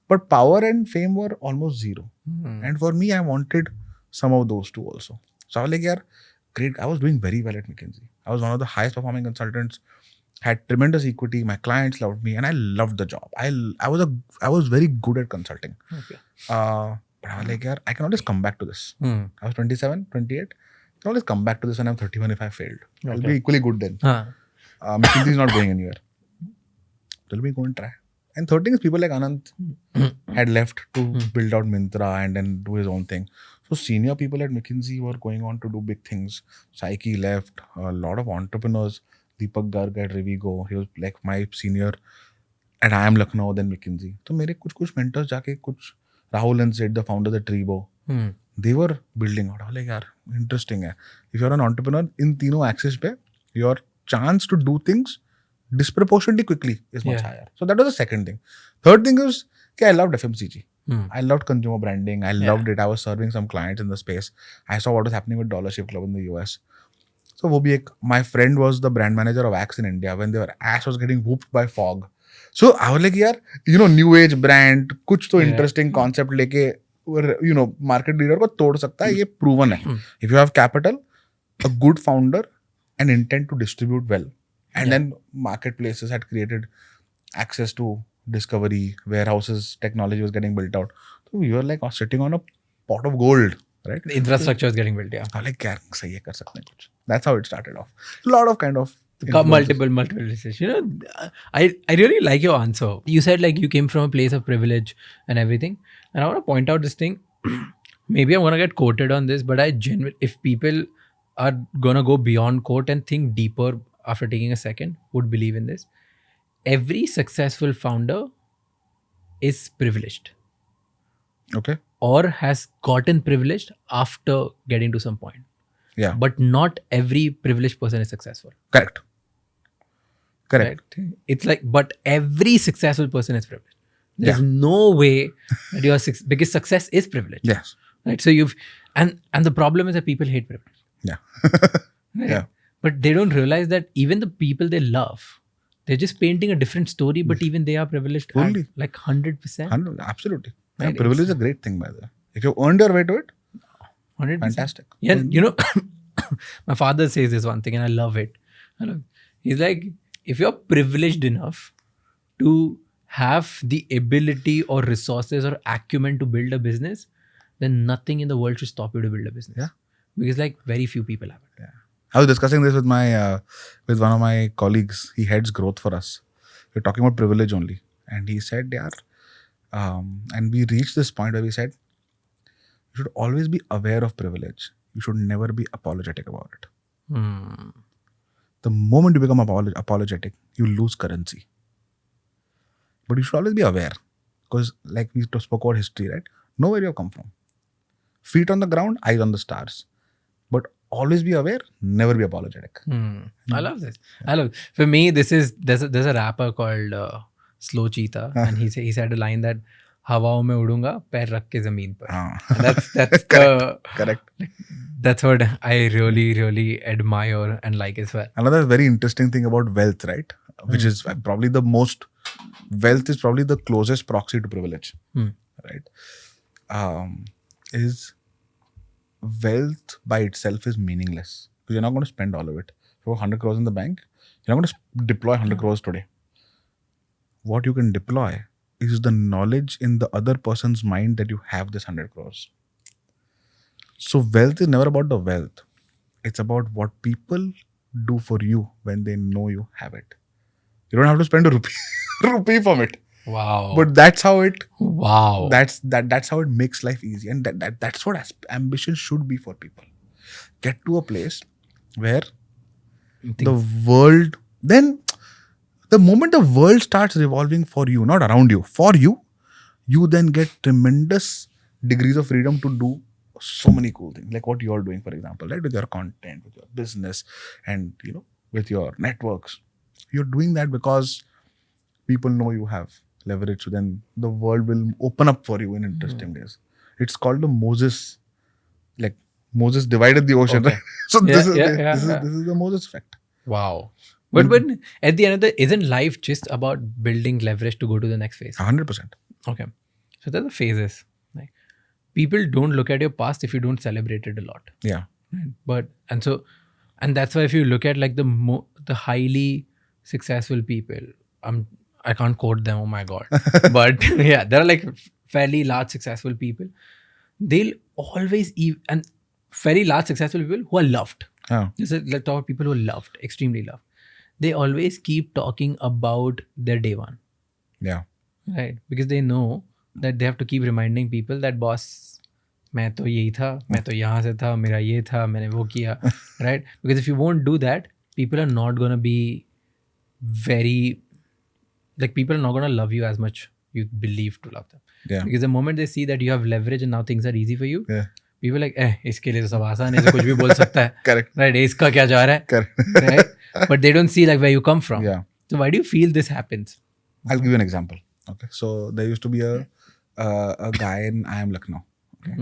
But power and fame were almost zero. And for me, I wanted some of those two also. So I was like, yeah, great. I was doing very well at McKinsey. I was one of the highest performing consultants, had tremendous equity. My clients loved me and I loved the job. I was very good at consulting. Okay. But I was like, yeah, I can always come back to this. Hmm. I was 27, 28. I can always come back to this when I'm 31 if I failed. I'll Okay. be equally good then. McKinsey is not going anywhere. Let me go and try. And third thing is people like Anant had left to build out Myntra and then do his own thing. So senior people at McKinsey were going on to do big things. Saiki left. A lot of entrepreneurs. Deepak Garg at Rivigo. He was like my senior at IIM Lucknow, then McKinsey. So मेरे कुछ mentors जाके कुछ Rahul and Sid, the founder of Tribo, they were building out. I was like, यार interesting है. If you're an entrepreneur, in तीनों axis पे, your chance to do things disproportionately quickly is much higher. So that was the second thing. Third thing is, I loved FMCG. I loved consumer branding. I loved it. I was serving some clients in the space. I saw what was happening with Dollar Shave Club in the US. So वो भी एक, my friend was the brand manager of Axe in India when their Axe was getting whooped by fog. So I was like, यार, new age brand, कुछ तो interesting concept लेके, market leader को तोड़ सकता है, ये proven है. If you have capital, a good founder, and intent to distribute well. And then marketplaces had created access to discovery, warehouses, technology was getting built out. So we were like sitting on a pot of gold, right? The infrastructure is getting built, yeah. I was like, यार सही है कर सकते हैं कुछ. That's how it started off. A lot of kind of multiple decisions. I really like your answer. You said like you came from a place of privilege and everything. And I want to point out this thing. Maybe I'm going to get quoted on this, but if people are going to go beyond quote and think deeper after taking a second, would believe in this. Every successful founder is privileged. Okay. Or has gotten privileged after getting to some point. Yeah. But not every privileged person is successful. Correct. Right? It's like, but every successful person is privileged. There's no way that your biggest success is privilege. Yes. Right. So and the problem is that people hate privilege. Yeah. Right? Yeah. But they don't realize that even the people they love, they're just painting a different story, but even they are privileged Fully. at like 100%. Absolutely. Right, Yeah, privilege is a great thing, by the way. If you earned your way to it, 100%. fantastic. Yeah, my father says this one thing and I love it. He's like, if you're privileged enough to have the ability or resources or acumen to build a business, then nothing in the world should stop you to build a business. Yeah. Because like very few people have it. Yeah. I was discussing this with with one of my colleagues. He heads growth for us. We're talking about privilege only. And he said, and we reached this point where we said, you should always be aware of privilege. You should never be apologetic about it. The moment you become apologetic, you lose currency. But you should always be aware. Because like we spoke about history, right? Know where you have come from. Feet on the ground, eyes on the stars. But always be aware, never be apologetic. I love this. For me, there's a rapper called Slow Cheetah, and he said a line that हवाओं में उड़ूंगा पैर रख के ज़मीन पर. Correct. That's what I really admire and like as well. Another very interesting thing about wealth, right? Which is probably wealth is probably the closest proxy to privilege, right? Is wealth by itself is meaningless because you're not going to spend all of it. If you have 100 crores in the bank, you're not going to deploy 100 crores today. What you can deploy is the knowledge in the other person's mind that you have this 100 crores. So wealth is never about the wealth. It's about what people do for you when they know you have it. You don't have to spend a rupee from it. Wow. But that's how it Wow. that's how it makes life easy, and that's what ambition should be for people. Get to a place where the world, then the moment the world starts revolving for you, not around you, for you, you then get tremendous degrees of freedom to do so many cool things, like what you're doing, for example, right? With your content, with your business, and with your networks. You're doing that because people know you have leverage, so then the world will open up for you in interesting ways. It's called the Moses, like Moses divided the ocean, Okay. right? So Yeah, this is the Moses effect. Wow. But at the end of the day, isn't life just about building leverage to go to the next phase? 100%. Okay. So that's the phases. Like people don't look at your past if you don't celebrate it a lot. Yeah. But and that's why if you look at like the highly successful people, I can't quote them, oh my god. But yeah, there are like fairly large successful people. They'll always and very large successful people who are loved. Yeah. This is like talk about people who are loved, extremely loved. They always keep talking about their day one. Yeah. Right? Because they know that they have to keep reminding people that boss, मैं तो यही था, मैं तो यहाँ से था, मेरा ये था, मैंने वो किया, right? Because if you won't do that, people are not gonna be people are not gonna love you as much you believe to love them. Yeah. Because the moment they see that you have leverage and now things are easy for you, Yeah. people are like, इसके लिए तो सब आसान है, कुछ भी बोल सकता है. Correct. Right? इसका क्या जा रहा है? Correct. Right? But they don't see like where you come from. Yeah. So why do you feel this happens? I'll give you an example. Okay. So there used to be a guy in I Am Lucknow. Okay.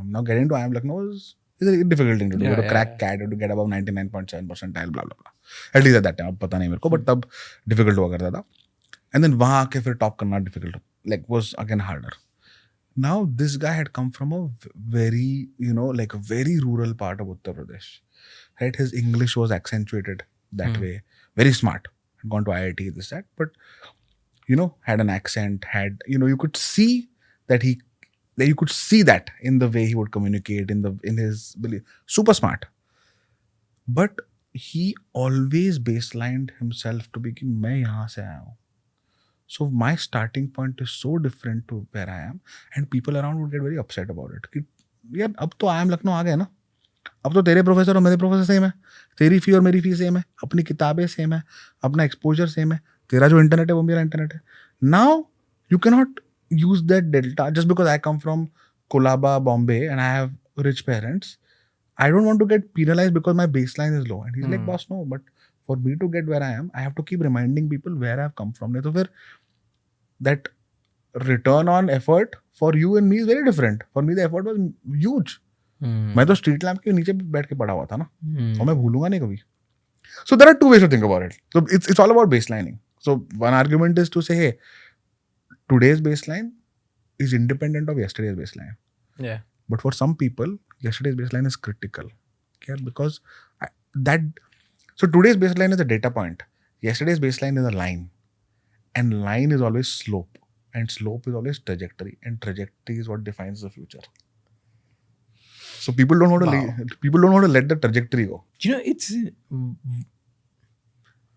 Now getting to I Am Lucknow is a difficult thing to do. To crack CAT, to get above 99.7 percentile, blah blah blah. At least at that time, अब पता नहीं मेरे को, but तब difficult हुआ करता था. And then वहाँ आके फिर top करना difficult, like was again harder. Now this guy had come from a very like a very rural part of Uttar Pradesh, right? His English was accentuated that way. Very smart. Had gone to IIT, this that, but had an accent. Had you could see that you could see that in the way he would communicate, in his belief. Super smart. But he always baselined himself to be कि मैं यहाँ से आया हूँ. So my starting point is so different to where I am, and people around would get very upset about it. कि यार अब तो I Am लखनऊ आ गए ना, अब तो तेरे प्रोफेसर और मेरे प्रोफेसर सेम है, तेरी फी और मेरी फी सेम है, अपनी किताबें सेम है, अपना एक्सपोजर सेम है, तेरा जो इंटरनेट है वो मेरा इंटरनेट है. Now you cannot use that delta just because I come from Kolaba, Bombay, and I have rich parents. I don't want to get penalized because my baseline is low. And he's like, boss, no, but for me to get where I am, I have to keep reminding people where I've come from. So that return on effort for you and me is very different. For me, the effort was huge. मैं तो street lamp के नीचे बैठ के पढ़ा हुआ था ना, और मैं भूलूंगा नहीं कभी. So there are two ways to think about it. So it's all about baselining. So one argument is to say, hey, today's baseline is independent of yesterday's baseline. Yeah. But for some people, yesterday's baseline is critical. Okay? Because so today's baseline is a data point. Yesterday's baseline is a line. And line is always slope. And slope is always trajectory. And trajectory is what defines the future. So people don't want to let the trajectory go.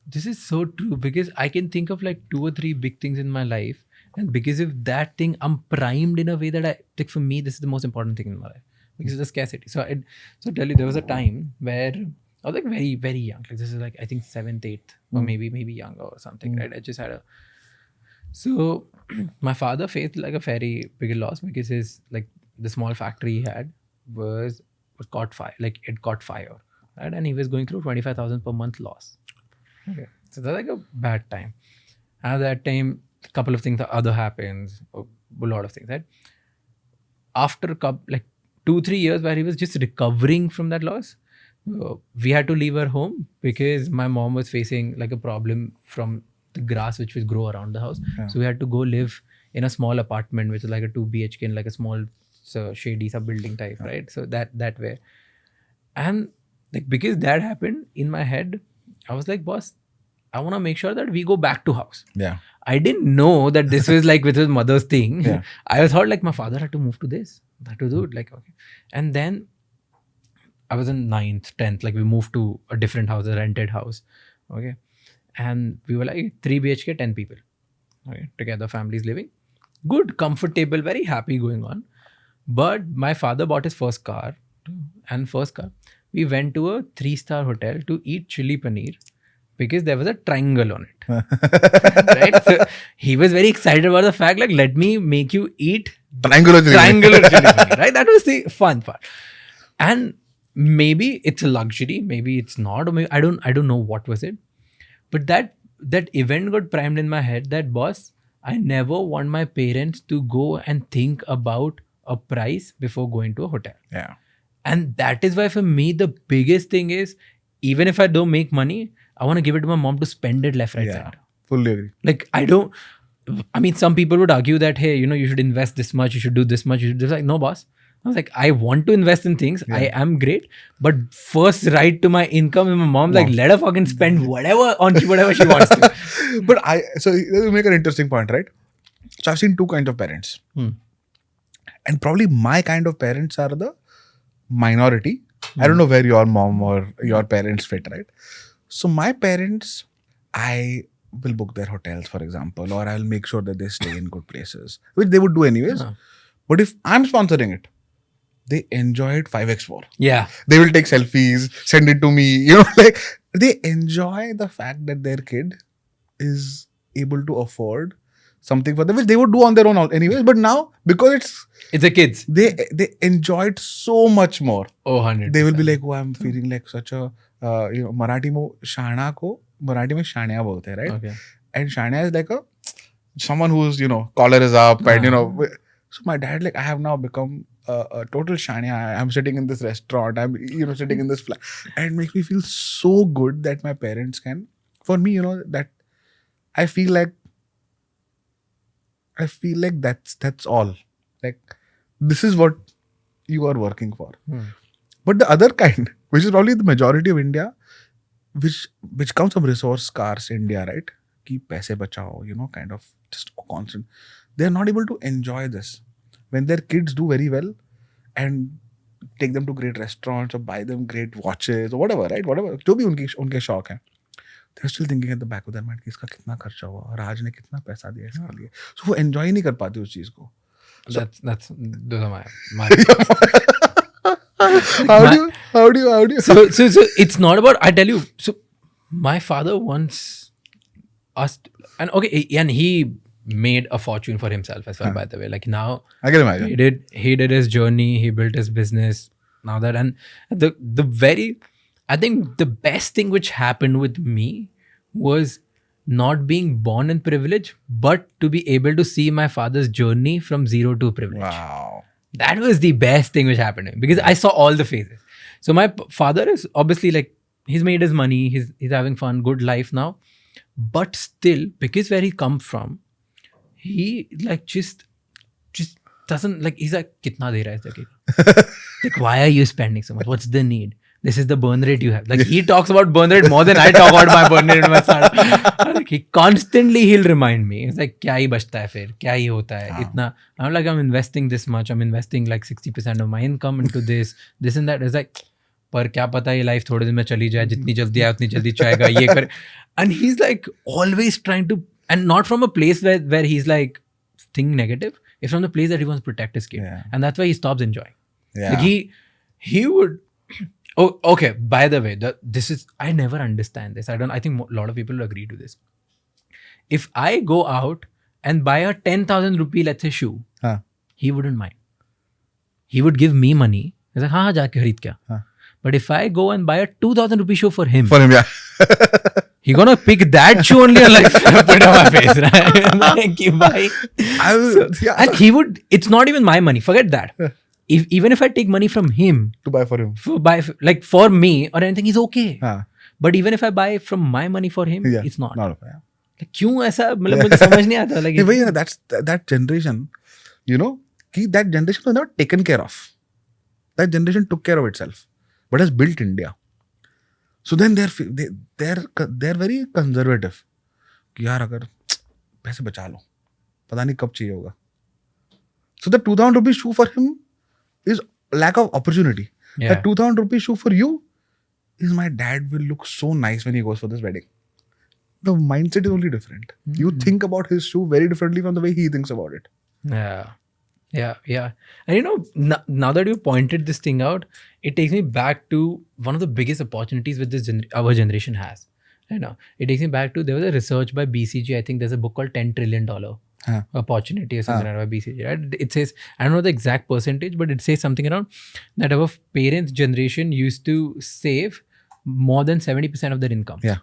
This is so true, because I can think of like 2 or 3 big things in my life, and because of that thing, I'm primed in a way that for me, this is the most important thing in my life, because of the scarcity. So tell you, there was a time where I was like very, very young. Like this is like, I think 7th, 8th, or maybe younger or something, right? I just had so my father faced like a very big loss, because the small factory he had was caught fire, like it caught fire, right? And he was going through 25,000 per month loss. Okay, so that's like a bad time. At that time, a couple of things other happens, a lot of things, right? After 2-3 years where he was just recovering from that loss, we had to leave our home because my mom was facing like a problem from the grass which would grow around the house. Yeah. So we had to go live in a small apartment, which is like a 2 BHK in like a small shady sub-building type, right? So that way. And like because that happened in my head, I was like, boss, I want to make sure that we go back to house. Yeah. I didn't know that this was like with his mother's thing. Yeah. I thought like my father had to move to this. I had to do it. Like, okay. And then I was in 9th, 10th. Like we moved to a different house, a rented house. Okay. And we were like 3 BHK, 10 people. Okay, together, families living. Good, comfortable, very happy going on. But my father bought his first car. And first car, we went to a 3-star hotel to eat chili paneer because there was a triangle on it. Right? So he was very excited about the fact, like, let me make you eat Triangular chili. triangular chili paneer. Right? That was the fun part. And maybe it's a luxury, maybe it's not, or maybe I don't know what was it. But that event got primed in my head that, boss, I never want my parents to go and think about a price before going to a hotel. Yeah. And that is why for me, the biggest thing is, even if I don't make money, I want to give it to my mom to spend it left, right, Yeah. center. Fully agree. Like, I mean, some people would argue that, hey, you should invest this much, you should do this much, you should do this. Like, no, boss. I was like, I want to invest in things. Yeah. I am great. But first right to my income, and my mom, like, let her fucking spend whatever she wants to. But so you make an interesting point, right? So I've seen two kinds of parents. And probably my kind of parents are the minority. I don't know where your mom or your parents fit, right? So my parents, I will book their hotels, for example, or I'll make sure that they stay in good places, which they would do anyways. But if I'm sponsoring it, they enjoy it 5x more. Yeah. They will take selfies, send it to me, like they enjoy the fact that their kid is able to afford something for them, which they would do on their own anyways. But now, because It's the kids. they enjoy it so much more. Oh, 100%. They will be like, oh, I'm feeling like such a, Marathi में शाना को मराठी में शान्या बोलते हैं, right? Okay. And shanya is like someone who's, collar is up and, so my dad, like, I have now become a total shanya. I'm sitting in this restaurant, I'm, sitting in this flat, and it makes me feel so good that my parents can, for me, that I feel like that's all. Like, this is what you are working for. But the other kind, which is probably the majority of India, which comes from resource scarce India, right? Keep paise bachao, kind of just constant. They're not able to enjoy this. When their kids do very well and take them to great restaurants or buy them great watches or whatever, right? Whatever, जो भी उनके शौक हैं. They're still thinking at the back of their mind कि इसका कितना खर्चा हुआ, राज ने कितना पैसा दिया इसके लिए. So वो enjoy नहीं कर पाते उस चीज को. Those are my How do you? So it's not about, I tell you, so my father once asked, and okay, and he made a fortune for himself as well, by the way. Like, now I can imagine. he did his journey, he built his business. Now that, and I think the best thing which happened with me was not being born in privilege, but to be able to see my father's journey from zero to privilege. Wow. That was the best thing which happened to him, because I saw all the phases. So my father is obviously, like, he's made his money, he's having fun, good life now. But still, because where he come from, he like just doesn't, like, he's like, kitna de raha hai is the like, why are you spending so much? What's the need? This is the burn rate you have. Like, he talks about burn rate more than I talk about my burn rate in my startup. Like, he'll remind me. It's like, kya hi bachta hai fir? Kya hi hota hai? Itna. I'm like, I'm investing this much. I'm investing like 60% of my income into this and that. It's like, पर क्या पता ये life थोड़े दिन में चली जाए, जितनी जल्दी आए उतनी जल्दी जाएगा, ये कर. And he's like always trying to, and not from a place where he's like thinking negative. It's from the place that he wants to protect his kid. Yeah. And that's why he stops enjoying. Yeah. Like, he would. Oh, okay. By the way, this is, I never understand this. I think a lot of people will agree to this. If I go out and buy a 10,000 rupee, let's say, shoe, he wouldn't mind. He would give me money. He's like, हाँ जाके खरीद क्या. But if I go and buy a 2,000 rupee shoe for him, yeah. he gonna pick that shoe only and like put it on my face, right? Like, you buy. And he would, it's not even my money. Forget that. Even if I take money from him to buy for him, for me or anything, he's okay. हाँ. But even if I buy from my money for him, it's not. Not okay. Like, क्यों ऐसा, मतलब मुझे समझ नहीं आता. Like, वही है, that generation, that generation was not taken care of. That generation took care of itself, but has built India. So then they're very conservative. कि यार अगर पैसे बचा लो, पता नहीं कब चाहिए होगा. So the 2,000 rupee shoe for him is lack of opportunity. Yeah. The 2,000 rupee shoe for you is my dad will look so nice when he goes for this wedding. the mindset is only different. You think about his shoe very differently from the way he thinks about it. Yeah. And you know, now that you pointed this thing out, it takes me back to one of the biggest opportunities with this our generation has. You know, it takes me back to, there was a research by BCG. I think there's a book called $10 trillion opportunity or something like that by BCG. Right? It says, I don't know the exact percentage, but it says something around that our parents' generation used to save more than 70% of their income. Yeah.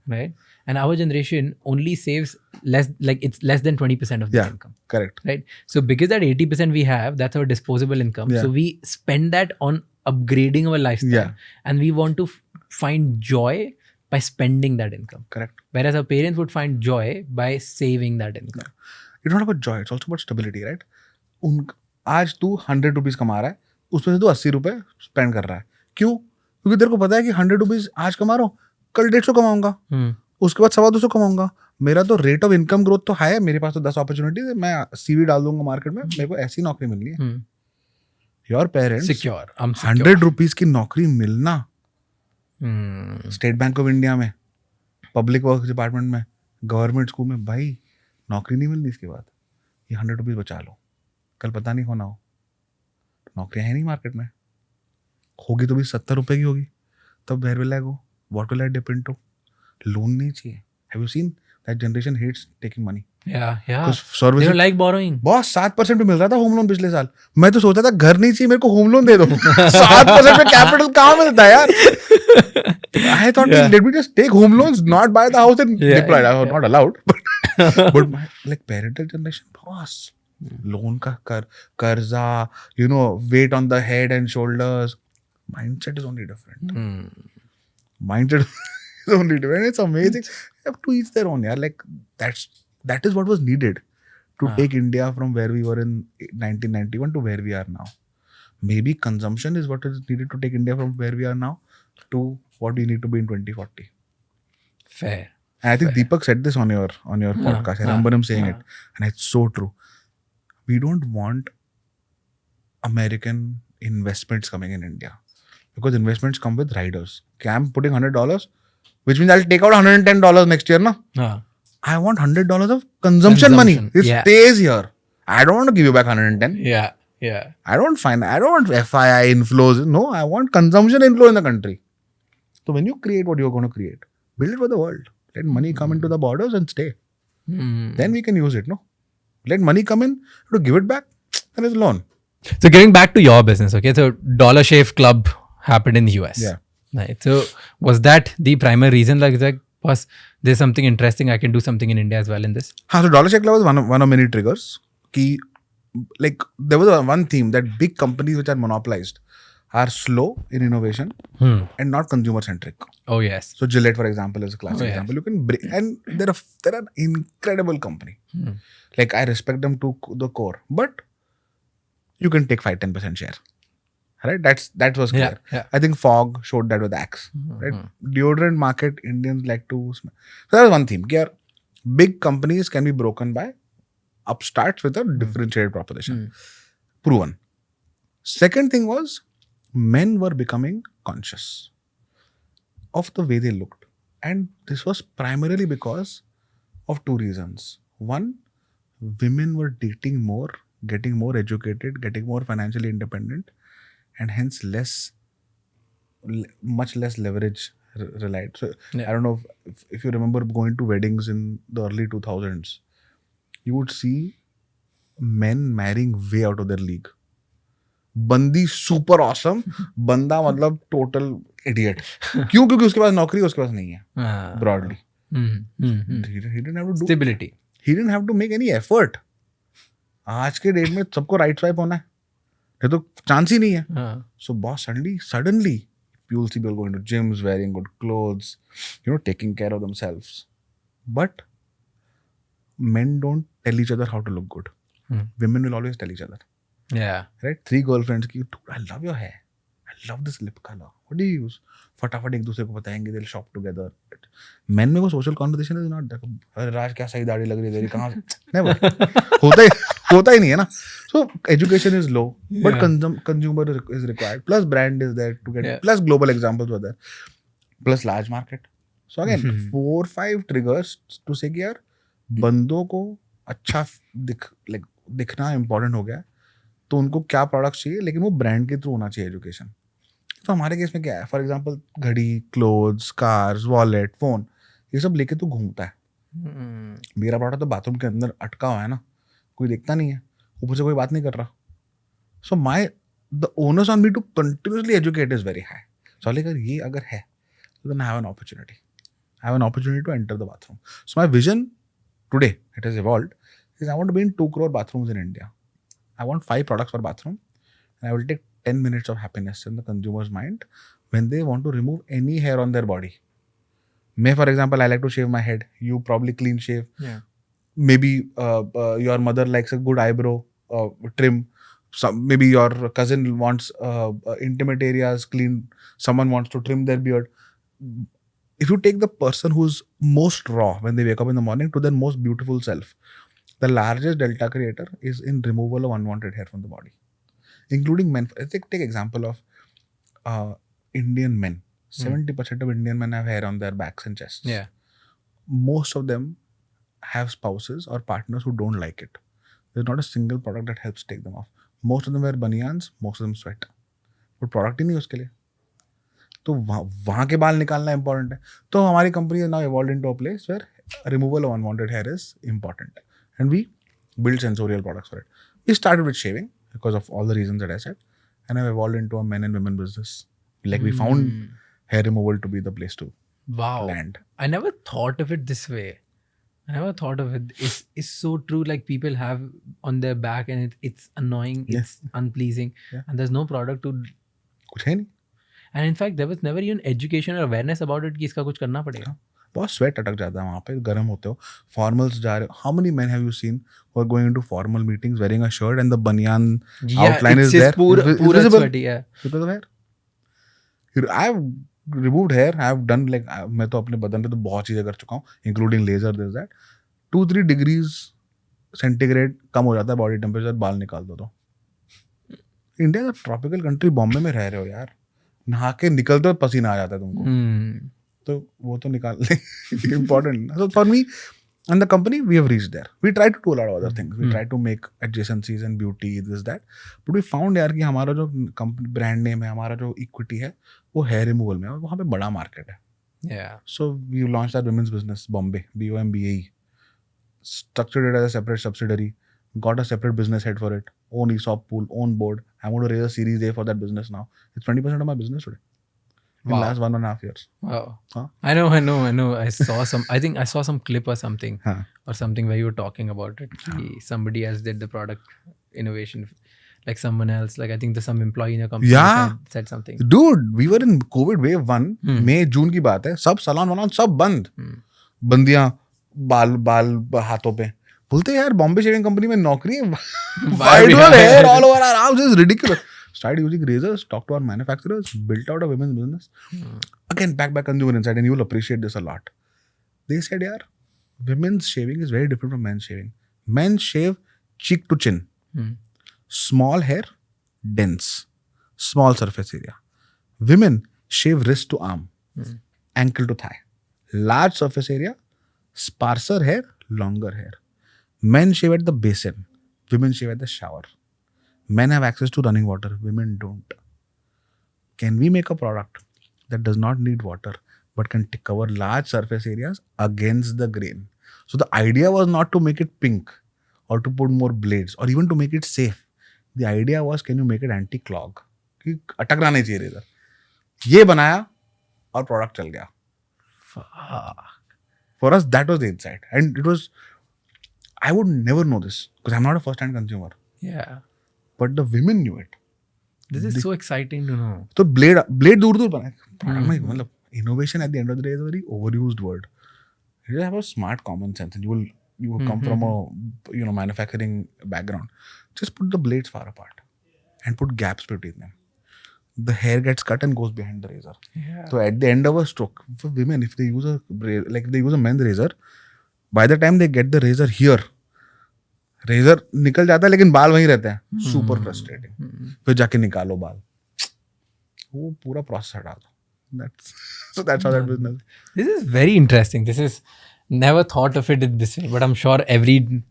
Right. And our generation only saves less, like it's less than 20% of their income. Correct. Right. So because that 80% we have, that's our disposable income. Yeah. So we spend that on upgrading our lifestyle. Yeah. And we want to find joy by spending that income. Correct. Whereas our parents would find joy by saving that income. Yeah. It's not about joy, it's also about stability, right? आज तू 100 rupees कमा रहा है, उसमें से तू 80 रुपए spend कर रहा है. क्यों? क्योंकि तेरे को पता है कि 100 रुपीज आज कमा रहा हूँ, कल 150 कमाऊंगा, उसके बाद 250 कमाऊंगा. मेरा तो रेट ऑफ इनकम ग्रोथ तो हाई है, मेरे पास तो 10 अपॉर्चुनिटीज है, मैं सीवी डाल दूंगा मार्केट में, मेरे को ऐसी नौकरी मिलनी है. योर पेरेंट्स सिक्योर, 100 रुपीज की नौकरी मिलना स्टेट बैंक ऑफ इंडिया में, पब्लिक वर्क डिपार्टमेंट में, गवर्नमेंट स्कूल में, भाई नौकरी नहीं मिलनी. इसके बाद ये 100 रुपीज बचा लो, कल पता नहीं होना हो. नौकरियां है नहीं मार्केट में, होगी तो भी 70 रुपए की होगी. तब where will I go, what will I dip into? Loan नहीं चाहिए. Have you seen that generation hates taking money? They don't like borrowing. Boss 7% पे मिल रहा था होम लोन पिछले साल. मैं तो सोचा था घर नहीं चाहिए, मेरे को होम लोन दे दो. 7% पे कैपिटल कहाँ मिलता है यार? I thought, let me just take home loans, not buy the house and deploy. Not allowed. But my, like parental generation, boss, loan का कर्जा, you know, weight on the head and shoulders. Mindset is only different. Mindset is only different. It's amazing. You have to each their own. Yeah, like that is what was needed to take India from where we were in 1991 to where we are now. Maybe consumption is what is needed to take India from where we are now to what we need to be in 2040. Fair. And I think Deepak said this on your podcast. I remember him saying it, and it's so true. We don't want American investments coming in India because investments come with riders. Okay, I'm putting $100, which means I'll take out $110 next year, na? I want $100 of consumption money. It stays here. I don't want to give you back 110. Yeah. I don't want FII inflows. No, I want consumption inflow in the country. So when you create what you're going to create, build it for the world. Let money come into the borders and stay. Then we can use it, no? Let money come in, to give it back, then it's a loan. So getting back to your business, okay? So Dollar Shave Club happened in the US. Yeah. Right. So was that the primary reason? Like was there's something interesting, I can do something in India as well in this? So Dollar Shave Club was one of many triggers. Like there was one theme that big companies which are monopolized are slow in innovation and not consumer centric. Oh yes. So Gillette, for example, is a classic example. You can bring, and they're an incredible company. Like I respect them to the core, but you can take 5-10% share. Right? That was clear. Yeah. I think Fog showed that with Axe. Right? Deodorant market, Indians like to smell. So that was one theme. Here, big companies can be broken by upstarts with a differentiated proposition. Proven. Second thing was, men were becoming conscious of the way they looked. And this was primarily because of two reasons. One, women were dating more, getting more educated, getting more financially independent, and hence much less leverage relied. So I don't know if you remember going to weddings in the early 2000s, you would see men marrying way out of their league. बंदी super awesome, बंदा मतलब total idiot. क्यों? क्योंकि उसके पास नौकरी, उसके पास नहीं है. Broadly he didn't have to do stability. He didn't have to make any effort. आज के डेट में सबको राइट स्वाइप होना है, ये तो चांस ही नहीं है. So boss, suddenly you'll see people going to gyms, wearing good clothes, taking care of themselves. But men don't tell each other how to look good. Women will always tell each other. Yeah. Right? 3 girlfriends की, dude, I love your hair. I love this lip color. What do you use? फटाफट एक दूसरे को बताएंगे, they'll shop together. Men में वो social conversation is not that. अरे राज क्या सही दाढ़ी लग रही है तेरी, कहाँ से? Never. होता ही नहीं है ना. So education is low, but consumer is required. Plus brand is there to get. Plus global examples were there. Plus large market. So again, 4-5 triggers to say कि यार बंदों को अच्छा दिखना इम्पोर्टेंट हो गया है, तो उनको क्या प्रोडक्ट चाहिए, लेकिन वो ब्रांड के थ्रू होना चाहिए एजुकेशन. तो हमारे केस में क्या है, फॉर एग्जांपल घड़ी, क्लोथ्स, कार्स, वॉलेट, फोन, ये सब लेके तू घूमता है. मेरा प्रोडक्ट तो बाथरूम के अंदर अटका हुआ है ना, कोई देखता नहीं है, ऊपर से कोई बात नहीं कर रहा. So the onus on me to continuously educate is very high. So ये अगर है तो then I have an opportunity to enter the bathroom. So my vision today, it has evolved, is I want to be in 2 crore bathrooms in India. I want 5 products per bathroom, and I will take 10 minutes of happiness in the consumer's mind when they want to remove any hair on their body. Me, for example, I like to shave my head. You probably clean shave. Yeah. Maybe your mother likes a good eyebrow trim. Maybe your cousin wants intimate areas clean. Someone wants to trim their beard. If you take the person who's most raw when they wake up in the morning to their most beautiful self, the largest delta creator is in removal of unwanted hair from the body, including men. Take example of Indian men. 70% of Indian men have hair on their backs and chests. Yeah. Most of them have spouses or partners who don't like it. There's not a single product that helps take them off. Most of them wear banians, most of them sweat. But product ही नहीं उसके लिए. तो वहाँ के बाल निकालना important है. तो हमारी company has now evolved into a place where removal of unwanted hair is important. And we build sensorial products for it. We started with shaving because of all the reasons that I said, and I've evolved into a men and women business. We found hair removal to be the place to land. I never thought of it this way. I never thought of it. It's so true. Like people have on their back and it's annoying. Yes. It's unpleasing. Yeah. And there's no product to. कुछ है नहीं. And in fact, there was never even education or awareness about it कि इसका कुछ करना पड़ेगा. बहुत sweat अटक जाता है वहाँ पे, गर्म होते हो, फॉर्मल्स जा रहे हो. How many men have you seen who are going into formal meetings wearing a shirt and the बनियान आउटलाइन इज देयर, पूरा sweaty है. Because of hair. I have removed hair, I have done मैं तो अपने बदन पे तो बहुत चीजें कर चुका हूँ, including laser, this that. 2-3 degrees centigrade कम हो जाता है बॉडी टेम्परेचर, बाल निकाल दो. तो इंडिया का ट्रॉपिकल कंट्री, बॉम्बे में रह रहे हो यार, नहा के निकलते हो पसीना आ जाता है तुमको. तो वो तो निकाल important. So for me and the company, we have reached there. We try to do a lot of other things. We try to make adjacencies and beauty, this, that. But we found यार कि हमारा जो company brand name है, हमारा जो equity है, वो hair removal में है, और वहाँ पे बड़ा market है. Yeah. So we launched our women's business, Bombay, BOMBAE. Structured it as a separate subsidiary. Got a separate business head for it. Own ESOP pool, own board. I'm going to raise a Series A for that business now. It's 20% of my business today. In the last 1.5 years. Wow. Huh? I know. I saw some. I think I saw some clip or something, or something where you were talking about it. Somebody else did the product innovation, like someone else. Like I think there's some employee in a company said something. Dude, we were in COVID wave 1. May June की बात है. सब salon सब बंद. बंदियां बाल हाथों पे. बोलते यार बॉम्बे शेविंग कंपनी में नौकरी है. Why do you have hair all over our arms? This is ridiculous. Started using razors, talked to our manufacturers, built out a women's business. Again, back by consumer insight, and you will appreciate this a lot. They said, yaar, women's shaving is very different from men's shaving. Men shave cheek to chin. Small hair, dense. Small surface area. Women shave wrist to arm, ankle to thigh. Large surface area, sparser hair, longer hair. Men shave at the basin. Women shave at the shower. Men have access to running water, women don't. Can we make a product that does not need water but can cover large surface areas against the grain? So the idea was not to make it pink or to put more blades or even to make it safe. The idea was, can you make it anti-clog? कि अटकना नहीं चाहिए razor. ये बनाया और product चल गया. For us, that was the insight. And it was, I would never know this because I'm not a first-hand consumer. Yeah. But the women knew it. This is so exciting to know. तो blade दूर बनाए. Product में मतलब innovation at the end of the day is a very overused word. You have a smart common sense, and you will come from a manufacturing background. Just put the blades far apart and put gaps between them. The hair gets cut and goes behind the razor. Yeah. So at the end of a stroke, for women, if they use a men's razor, by the time they get the razor here, razor निकल जाता है लेकिन बाल वहीं रहते हैं. Super frustrating. फिर जाके निकालो बाल, वो पूरा प्रोसेस हटा दो. That's how that business. This is very interesting. This is never thought of it in this way, but I'm sure every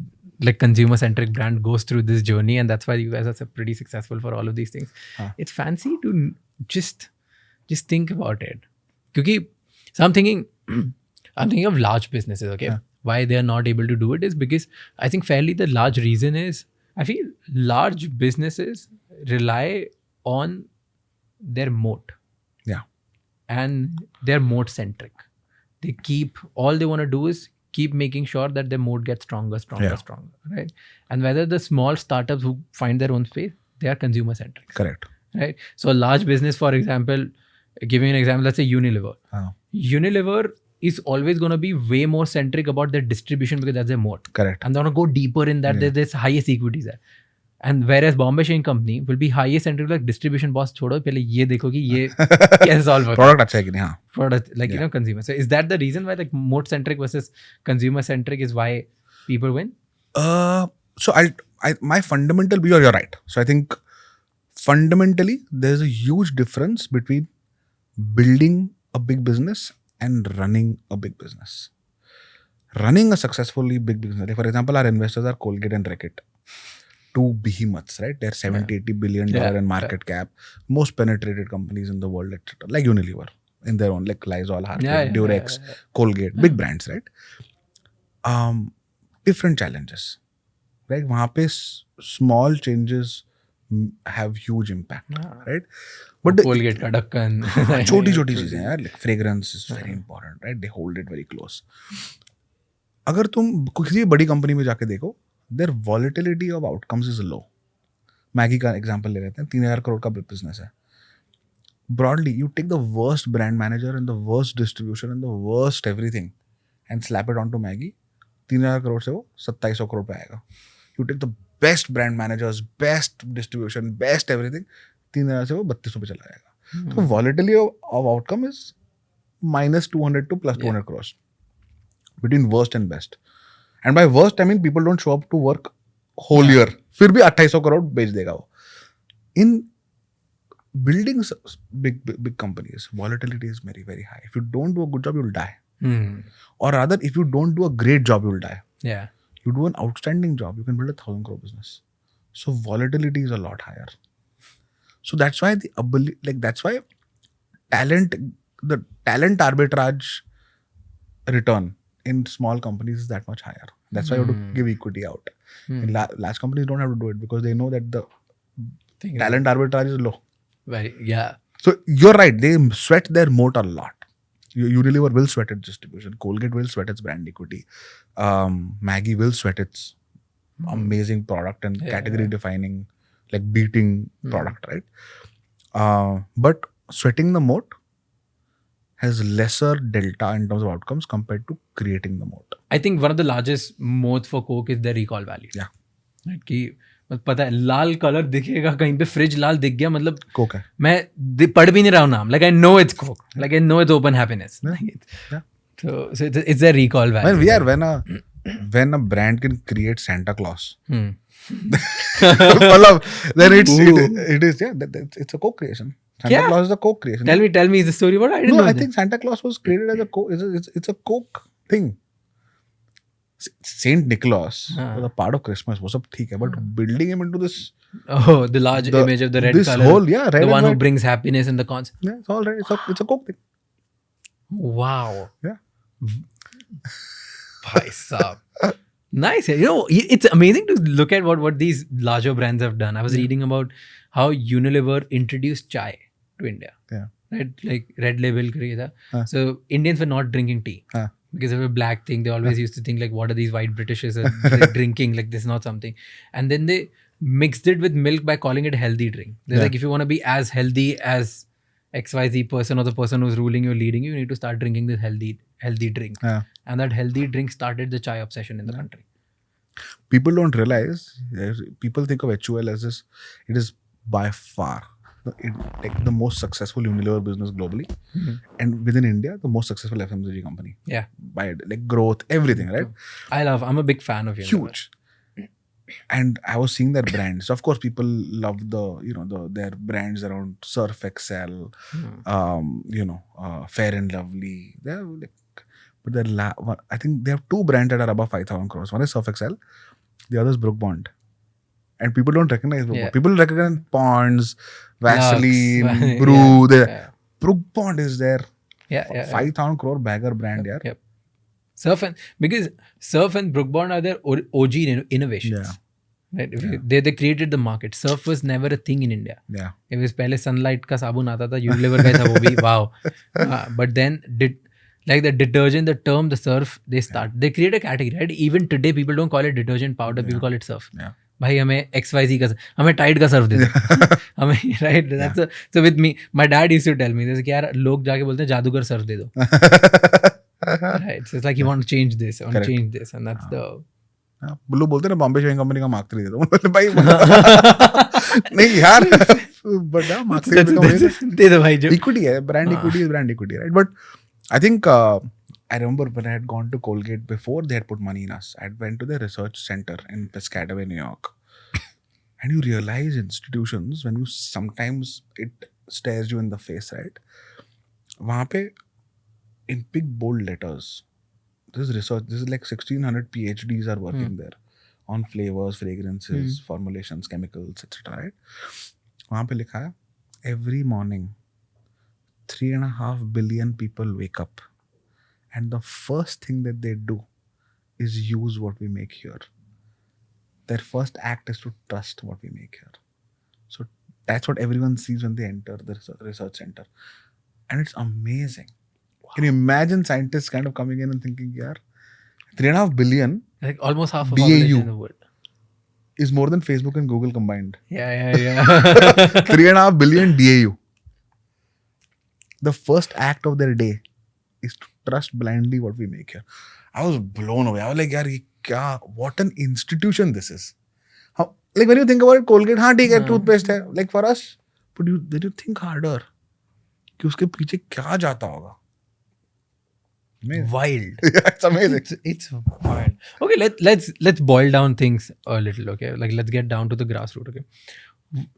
like consumer centric brand goes through this journey, and that's why you guys are so pretty successful for all of these things. It's fancy to just think about it. Because so I'm thinking of large businesses. Okay, why they are not able to do it is because I think fairly the large reason is I feel large businesses rely on their moat. Yeah. And they're moat centric. They all they want to do is keep making sure that their moat gets stronger, right? And whether the small startups who find their own space, they are consumer centric. Correct. Right. So a large business, for example, giving an example, let's say Unilever. Unilever is always going to be way more centric about their distribution because that's their moat. Correct. And they want to go deeper in that. There's highest equities there. And whereas Bombay Shaving Company will be highest centric like distribution boss छोड़ो पहले ये देखो कि ये कैसे solve होता है. Product अच्छा है कि नहीं हाँ. Product like consumer. So is that the reason why like moat centric versus consumer centric is why people win? So my fundamental view, you're right. So I think fundamentally there's a huge difference between building a big business and running a big business. Running a successfully big business, like for example, our investors are Colgate and Reckitt. Two behemoths, right? They're $70-80 billion in market cap, most penetrated companies in the world, etc. Like Unilever in their own, like Lysol, Harpic, Durex, Colgate, big brands, right? Different challenges, right? वहाँ पे small changes have huge impact, right? But Colgate का ढक्कन, छोटी-छोटी चीजें हैं यार, like fragrance is very important, right? They hold it very close. अगर तुम किसी बड़ी कंपनी में जाके देखो, their volatility of outcomes is low. Maggi का एग्जांपल ले लेते हैं, 3,000 करोड़ का business है. Broadly, you take the worst brand manager and the worst distribution and the worst everything and slap it onto Maggi, 3,000 crore से वो 2,700 करोड़ पे आएगा. You take the best brand managers, best distribution, best everything, 3,000 से वो 3,200 पे चला जाएगा. So volatility of outcome is -200 to +200 crores between worst and best. And by worst, I mean people don't show up to work whole year. फिर भी 2,800 करोड़ बेच देगा वो. In building big companies, volatility is very, very high. If you don't do a good job, you'll die. Or rather, if you don't do a great job, you'll die. Yeah. You do an outstanding job, you can build a 1,000 crore business. So volatility is a lot higher. So that's why that's why the talent arbitrage return in small companies is that much higher. That's why you have to give equity out. In large companies don't have to do it because they know that the talent arbitrage is low. Right. Yeah. So you're right. They sweat their moat a lot. Unilever will sweat its distribution. Colgate will sweat its brand equity. Maggi will sweat its amazing product and category defining, like beating product, right? But sweating the moat has lesser delta in terms of outcomes compared to creating the moat. I think one of the largest moats for Coke is their recall value. Yeah. Right? कि पता है लाल colour दिखेगा कहीं पे fridge लाल दिख गया मतलब Coke है. मैं पढ़ भी नहीं रहा हूँ नाम. Like I know it's Coke. Like I know it's Open Happiness. Yeah. So it's their recall value. When a brand can create Santa Claus, then it's a co-creation. Santa Claus is a Coke creation. Tell me the story about it. I didn't know. I think Santa Claus was created as a Coke. It's a Coke thing. Saint Nicholas was a part of Christmas. Was up ठीक है, but building him into this. Oh, the large image of the red this color. Whole, red the one white. Who brings happiness in the cons. Yeah, it's all right. It's a Coke thing. Wow. Yeah. Bhai sahab. Nice. You know, it's amazing to look at what these larger brands have done. I was reading about how Unilever introduced chai to India. Yeah. Right? Like red label kriya tha. So Indians were not drinking tea. Because of a black thing. They always used to think like, what are these white Britishers drinking? Like this is not something. And then they mixed it with milk by calling it a healthy drink. They're like, if you want to be as healthy as XYZ person or the person who's ruling you or leading you need to start drinking this healthy drink. And that healthy drink started the chai obsession in the country. People don't realize, people think of HUL as this, it is by far the most successful Unilever business globally. And within India, the most successful FMCG company. Yeah. By like growth, everything, right? I'm a big fan of Unilever. Huge. and I was seeing their brands. Of course, people love their brands around Surf Excel, Fair and Lovely. They're like, but I think they have two brands that are above 5,000 crores. One is Surf Excel, the other is Brook Bond. And people don't recognize Brook Yeah. Bond. People recognize Ponds, Vaseline, Lux, Brew. yeah. Brook Bond is there. Yeah. 5,000 crore bagger brand, yeah. Yep. Because Surf and Brook Bond are their OG innovations. Yeah. Right? They created the market. Surf was never a thing in India. Yeah. It was पहले Sunlight का साबुन आता था, Unilever का था वो भी, wow. But then like the detergent, the term, the surf, they create a category, right? Even today, people don't call it detergent powder, people call it surf. Yeah. भाई हमें XYZ का, हमें Tide का Surf दे दो, हमें, right? That's so with me, my dad used to tell me, जैसे कि यार लोग जाके बोलते हैं जादूगर सर्फ दे दो, right? So it's like you want to change this, I want to change this, and that's the. बुल्लू बोलते ना बॉम्बे शेविंग कंपनी का मार्क 3 दे दो भाई नहीं यार बट मार्क 3 दे दो भाई जो इक्विटी है brand equity right but I think I remember when I had gone to Colgate before they had put money in us. I went to the research center in Piscataway, New York. And you realize institutions, when you sometimes it stares you in the face, right? वहाँ पे in big bold letters, this is research, this is like 1,600 PhDs are working there on flavors, fragrances, formulations, chemicals, etc. Right? वहाँ पे लिखा है every morning 3.5 billion people wake up and the first thing that they do is use what we make here. Their first act is to trust what we make here. So that's what everyone sees when they enter the research center. And it's amazing. Wow. Can you imagine scientists kind of coming in and thinking, yeah, 3.5 billion, like almost half of DAU population in the world, is more than Facebook and Google combined. Yeah. 3.5 billion DAU. The first act of their day is to trust blindly what we make here. I was blown away. I was like, yaar, what an institution this is. How, like when you think about it, Colgate, हाँ ठीक है, toothpaste है. Like for us, but did you think harder? कि उसके पीछे क्या जाता होगा? Amazing. Wild. Yeah, it's amazing. It's wild. Okay, let's boil down things a little. Okay, like let's get down to the grassroots. Okay,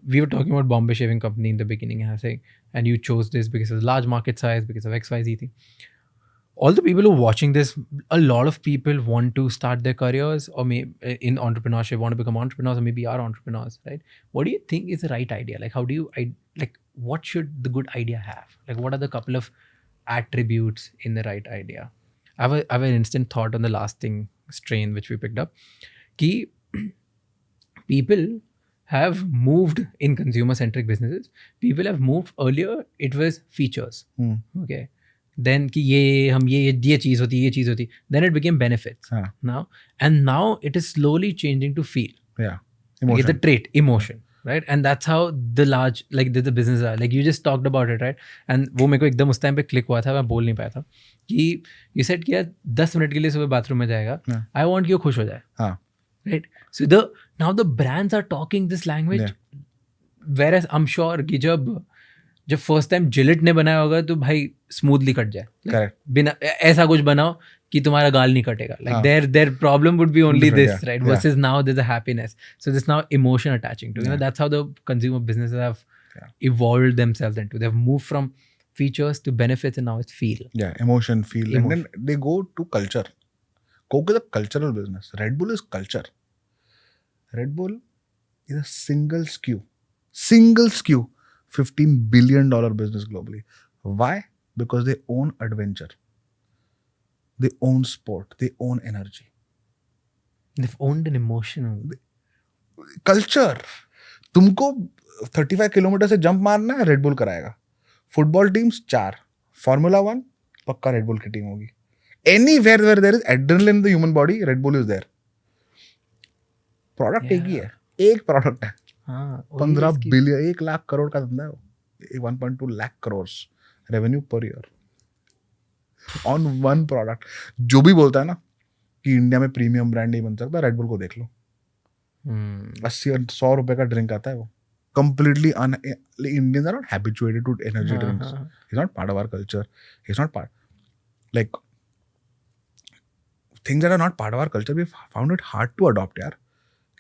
we were talking about Bombay Shaving Company in the beginning, and you chose this because of large market size, because of XYZ thing. All the people who are watching this, a lot of people want to start their careers or maybe in entrepreneurship, want to become entrepreneurs or maybe are entrepreneurs, right? What do you think is the right idea? Like, how do you, what should the good idea have? Like, what are the couple of attributes in the right idea? I have an instant thought on the last strain which we picked up. Ki people have moved in consumer-centric businesses. People have moved earlier. It was features. Okay. Then कि ये हम ये चीज़ होती. Then it became benefits. Now it is slowly changing to feel. Yeah. Emotion. The trait, emotion. Right? And that's how the large, like the business are. Like you just talked about it, right? And वो मेरे को एकदम उस time पे click हुआ था, मैं बोल नहीं पाया था कि you said कि यार 10 मिनट के लिए सुबह बाथरूम में जाएगा. I want कि वो खुश हो जाए. Right? So now the brands are talking this language. Yeah. Whereas I'm sure कि जब फर्स्ट टाइम जिलेट ने बनाया होगा तो भाई स्मूथली कट जाए. बिना ऐसा कुछ बनाओ कि तुम्हारा गाल नहीं कटेगा. Like their problem would be only this, yeah. Right? Versus now there's a happiness. So there's now emotion attaching to. That's how the consumer businesses have evolved themselves into. They've moved from features to benefits and now it's feel. Yeah, emotion, feel. And then they go to culture. Coke is a cultural business. Red Bull is culture. Red Bull is a single SKU. $15 billion business globally. Why? Because they own adventure. They own sport. They own energy. They've owned an emotion. Culture. तुमको 35 kilometre से jump मारना है, red bull कराएगा. Football teams 4. Formula 1 पक्का red bull की team होगी. Anywhere where there is adrenaline in the human body, Red Bull is there. Product एक ही है. एक प्रोडक्ट है. 15 बिलियन 1 लाख करोड़ का धंधा है. 1.2 lakh crores revenue per year on one product. जो भी बोलता है ना कि इंडिया में प्रीमियम ब्रांड नहीं बन सकता, रेड बुल को देख लो. 80 और 100 रुपए का ड्रिंक आता है वो. Completely Indians are not habituated to energy drinks. It's not part of our culture. It's not part, like things that are not part of our culture. We found it hard to adopt, yaar.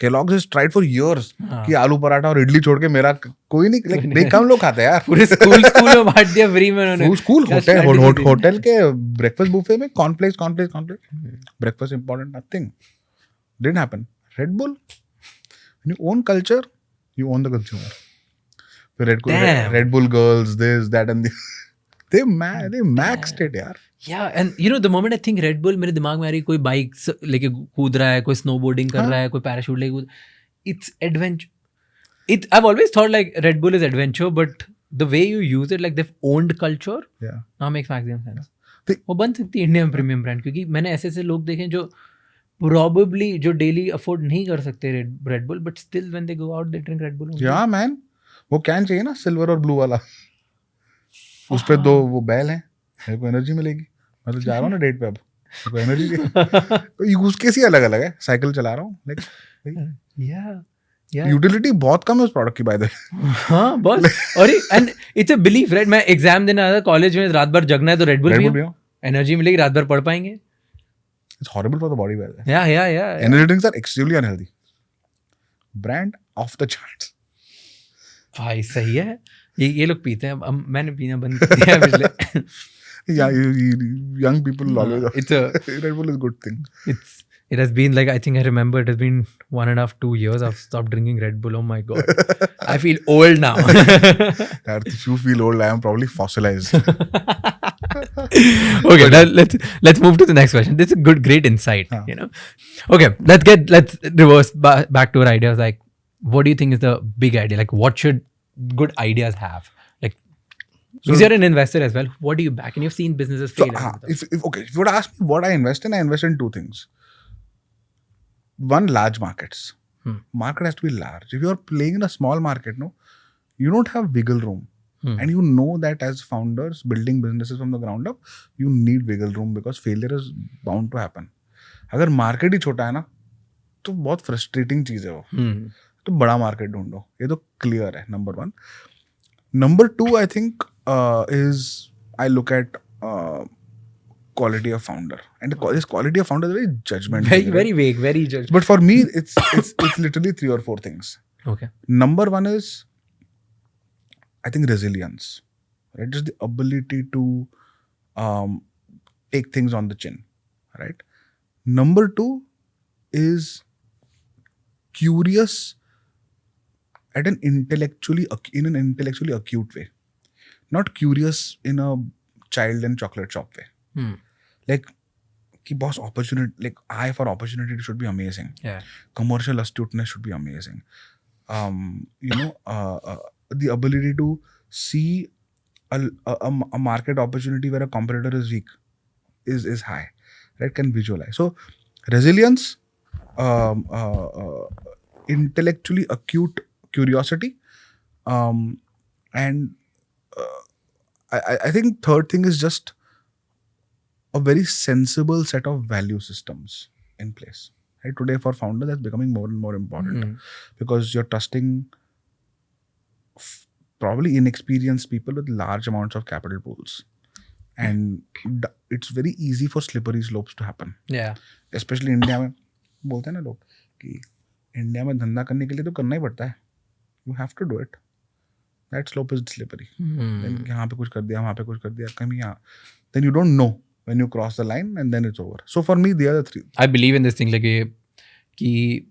Kellogg's has tried for years हाँ. कि आलू पराठा और इडली छोड़ के मेरा कोई नहीं, like, नहीं कम लोग खाते हैं यार. पूरे स्कूल में बांट दिया फ्री में उन्होंने. स्कूल होटल के ब्रेकफास्ट बुफे में cornflakes breakfast important, nothing didn't happen. Red Bull, when you own culture, you own the consumer. The Red Bull girls, this, that, and this. they maxed it, यार. Yeah, and you know the moment I think Red Bull, मेरे दिमाग में आ रही कोई bike लेके कूद रहा है, कोई snowboarding कर रहा है, कोई पैराशूट लेके कूद. It's adventure. I've always thought like Red Bull is adventure, but the way you use it, like they've owned culture. Yeah. Now makes maximum sense. वो बन सकती है इंडियन प्रीमियम ब्रांड, क्योंकि मैंने ऐसे लोग देखे जो probably जो डेली अफोर्ड नहीं कर सकते red bull, but still when they go out they drink red bull. या मैन, वो कैन चाहिए ना सिल्वर और ब्लू वाला, उस पे 2 वो बैल हैं, मेरे को एनर्जी मिलेगी. मैं तो जा रहा हूँ ना डेट पे, अब मेरे को एनर्जी यूज केस ही अलग अलग है. साइकिल चला रहा हूँ, लाइक यूटिलिटी बहुत कम है उस प्रोडक्ट की, बाय द वे. हाँ बस. और and it's a belief, right? मैं एग्जाम देने आया था कॉलेज में, रात भर जगना है तो रेड बुल पियो, एनर्जी मिलेगी, रात भर पढ़ पाएंगे. It's horrible for the body, by the way. Yeah. Energy drinks are extremely unhealthy. Brand off the charts. भाई सही है. ये लोग पीते हैं, अब मैंने पीना बंद कर दिया पिछले. Yeah, young people always. It's a Red Bull is a good thing. It has been like, I think I remember it has been 1.5-2 years I've stopped drinking Red Bull. Oh my god, I feel old now. If you feel old, I am probably fossilized. Okay, let's move to the next question. This is great insight. You know, okay, let's reverse back to our ideas. Like, what do you think is the big idea? Like, what should good ideas have? Like, because you're an investor as well, what do you back? And you've seen businesses fail. If you would ask me what I invest in 2 things. One, large markets. Market has to be large. If you're playing in a small market, no, you don't have wiggle room. And you know that as founders building businesses from the ground up, you need wiggle room because failure is bound to happen. अगर market ही छोटा है ना तो बहुत frustrating चीज है वो. तो बड़ा मार्केट ढूंढो, ये तो क्लियर है. Number 1. Number 2, I think is I look at quality of founder, and this quality of founder is very judgmental. Very vague, very judgmental. But for me, it's literally 3 or 4 things. Okay. Number 1 is, I think, resilience, right? Just the ability to take things on the chin, right? Number 2 is curious in an intellectually acute way, not curious in a child and chocolate shop way. Like, ki boss, opportunity, like eye for opportunity should be amazing. Yeah. Commercial astuteness should be amazing. The ability to see a market opportunity where a competitor is weak is high, right? Can visualize. So resilience, intellectually acute curiosity, and I think third thing is just a very sensible set of value systems in place. Right? Today for founders, that's becoming more and more important because you're trusting probably inexperienced people with large amounts of capital pools. And it's very easy for slippery slopes to happen. Yeah. Especially India में बोलते हैं ना लोग कि India में धंधा करने के लिए तो करना ही पड़ता है. You have to do it. That slope is slippery. Then यहाँ पे कुछ कर दिया, वहाँ पे कुछ कर दिया, कहीं यहाँ. Then you don't know when you cross the line, and then it's over. So for me, the other 3. I believe in this thing, like कि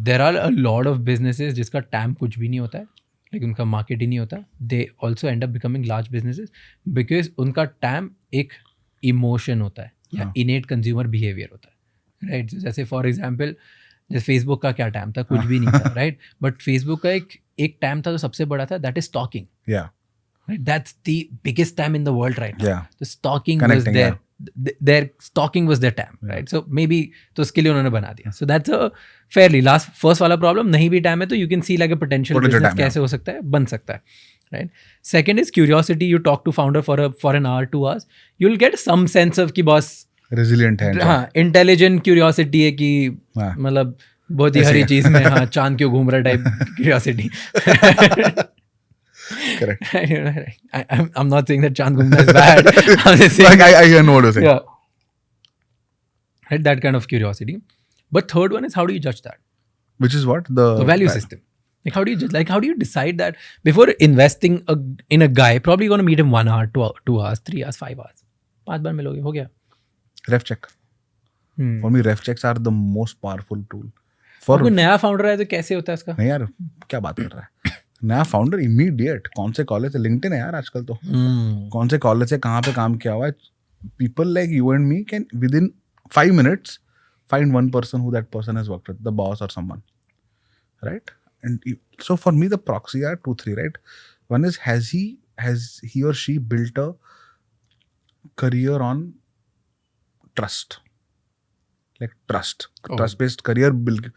there are a lot of businesses जिसका TAM कुछ भी नहीं होता है, like उनका market ही नहीं होता. They also end up becoming large businesses because उनका TAM एक emotion होता है या innate consumer behavior होता है, right? So, जैसे for example, जैसे Facebook का क्या TAM था, कुछ भी नहीं था, right? But Facebook का एक TAM था जो सबसे बड़ा था, that is stalking. Yeah. Right? That's the biggest TAM in the world right now. Yeah. The stalking was there. Their stalking was their TAM, right? So maybe तो उसके लिए उन्होंने बना दिया. So that's a fairly first वाला problem. नहीं भी TAM है तो you can see like a potential business कैसे हो सकता है, बन सकता है, right? Second is curiosity. You talk to founder for an hour, 2 hours. You'll get some sense of कि boss resilient है. हाँ, intelligent curiosity है कि मतलब बहुत ही हरी चीज में हाँ चांद क्यों घूम रहा type curiosity. Correct. I'm not saying that Chand Ghumna is bad. I'm just saying I know what you're saying. Yeah. Right, that kind of curiosity. But third one is, how do you judge that? which is what the value system. Like how do you just how do you decide that before investing in a guy? Probably going to meet him 1 hour, 2 hours, 3 hours, 5 hours. 5 बार मिलोगे, हो गया. ref check. For me, ref checks are the most powerful tool. For कोई नया founder है तो कैसे होता है इसका? नहीं यार, क्या बात कर रहा है? नया फाउंडर इमीडिएट कौन से कॉलेज से, लिंक्डइन है यार आजकल तो. कौन से कॉलेज से कहाँ पे काम किया हुआ है. People like you and me can within 5 minutes find one person who that person has worked with, the boss or someone, right? And so for me the proxy are 2-3, right? One is has he or she built a career on trust, like trust based career build.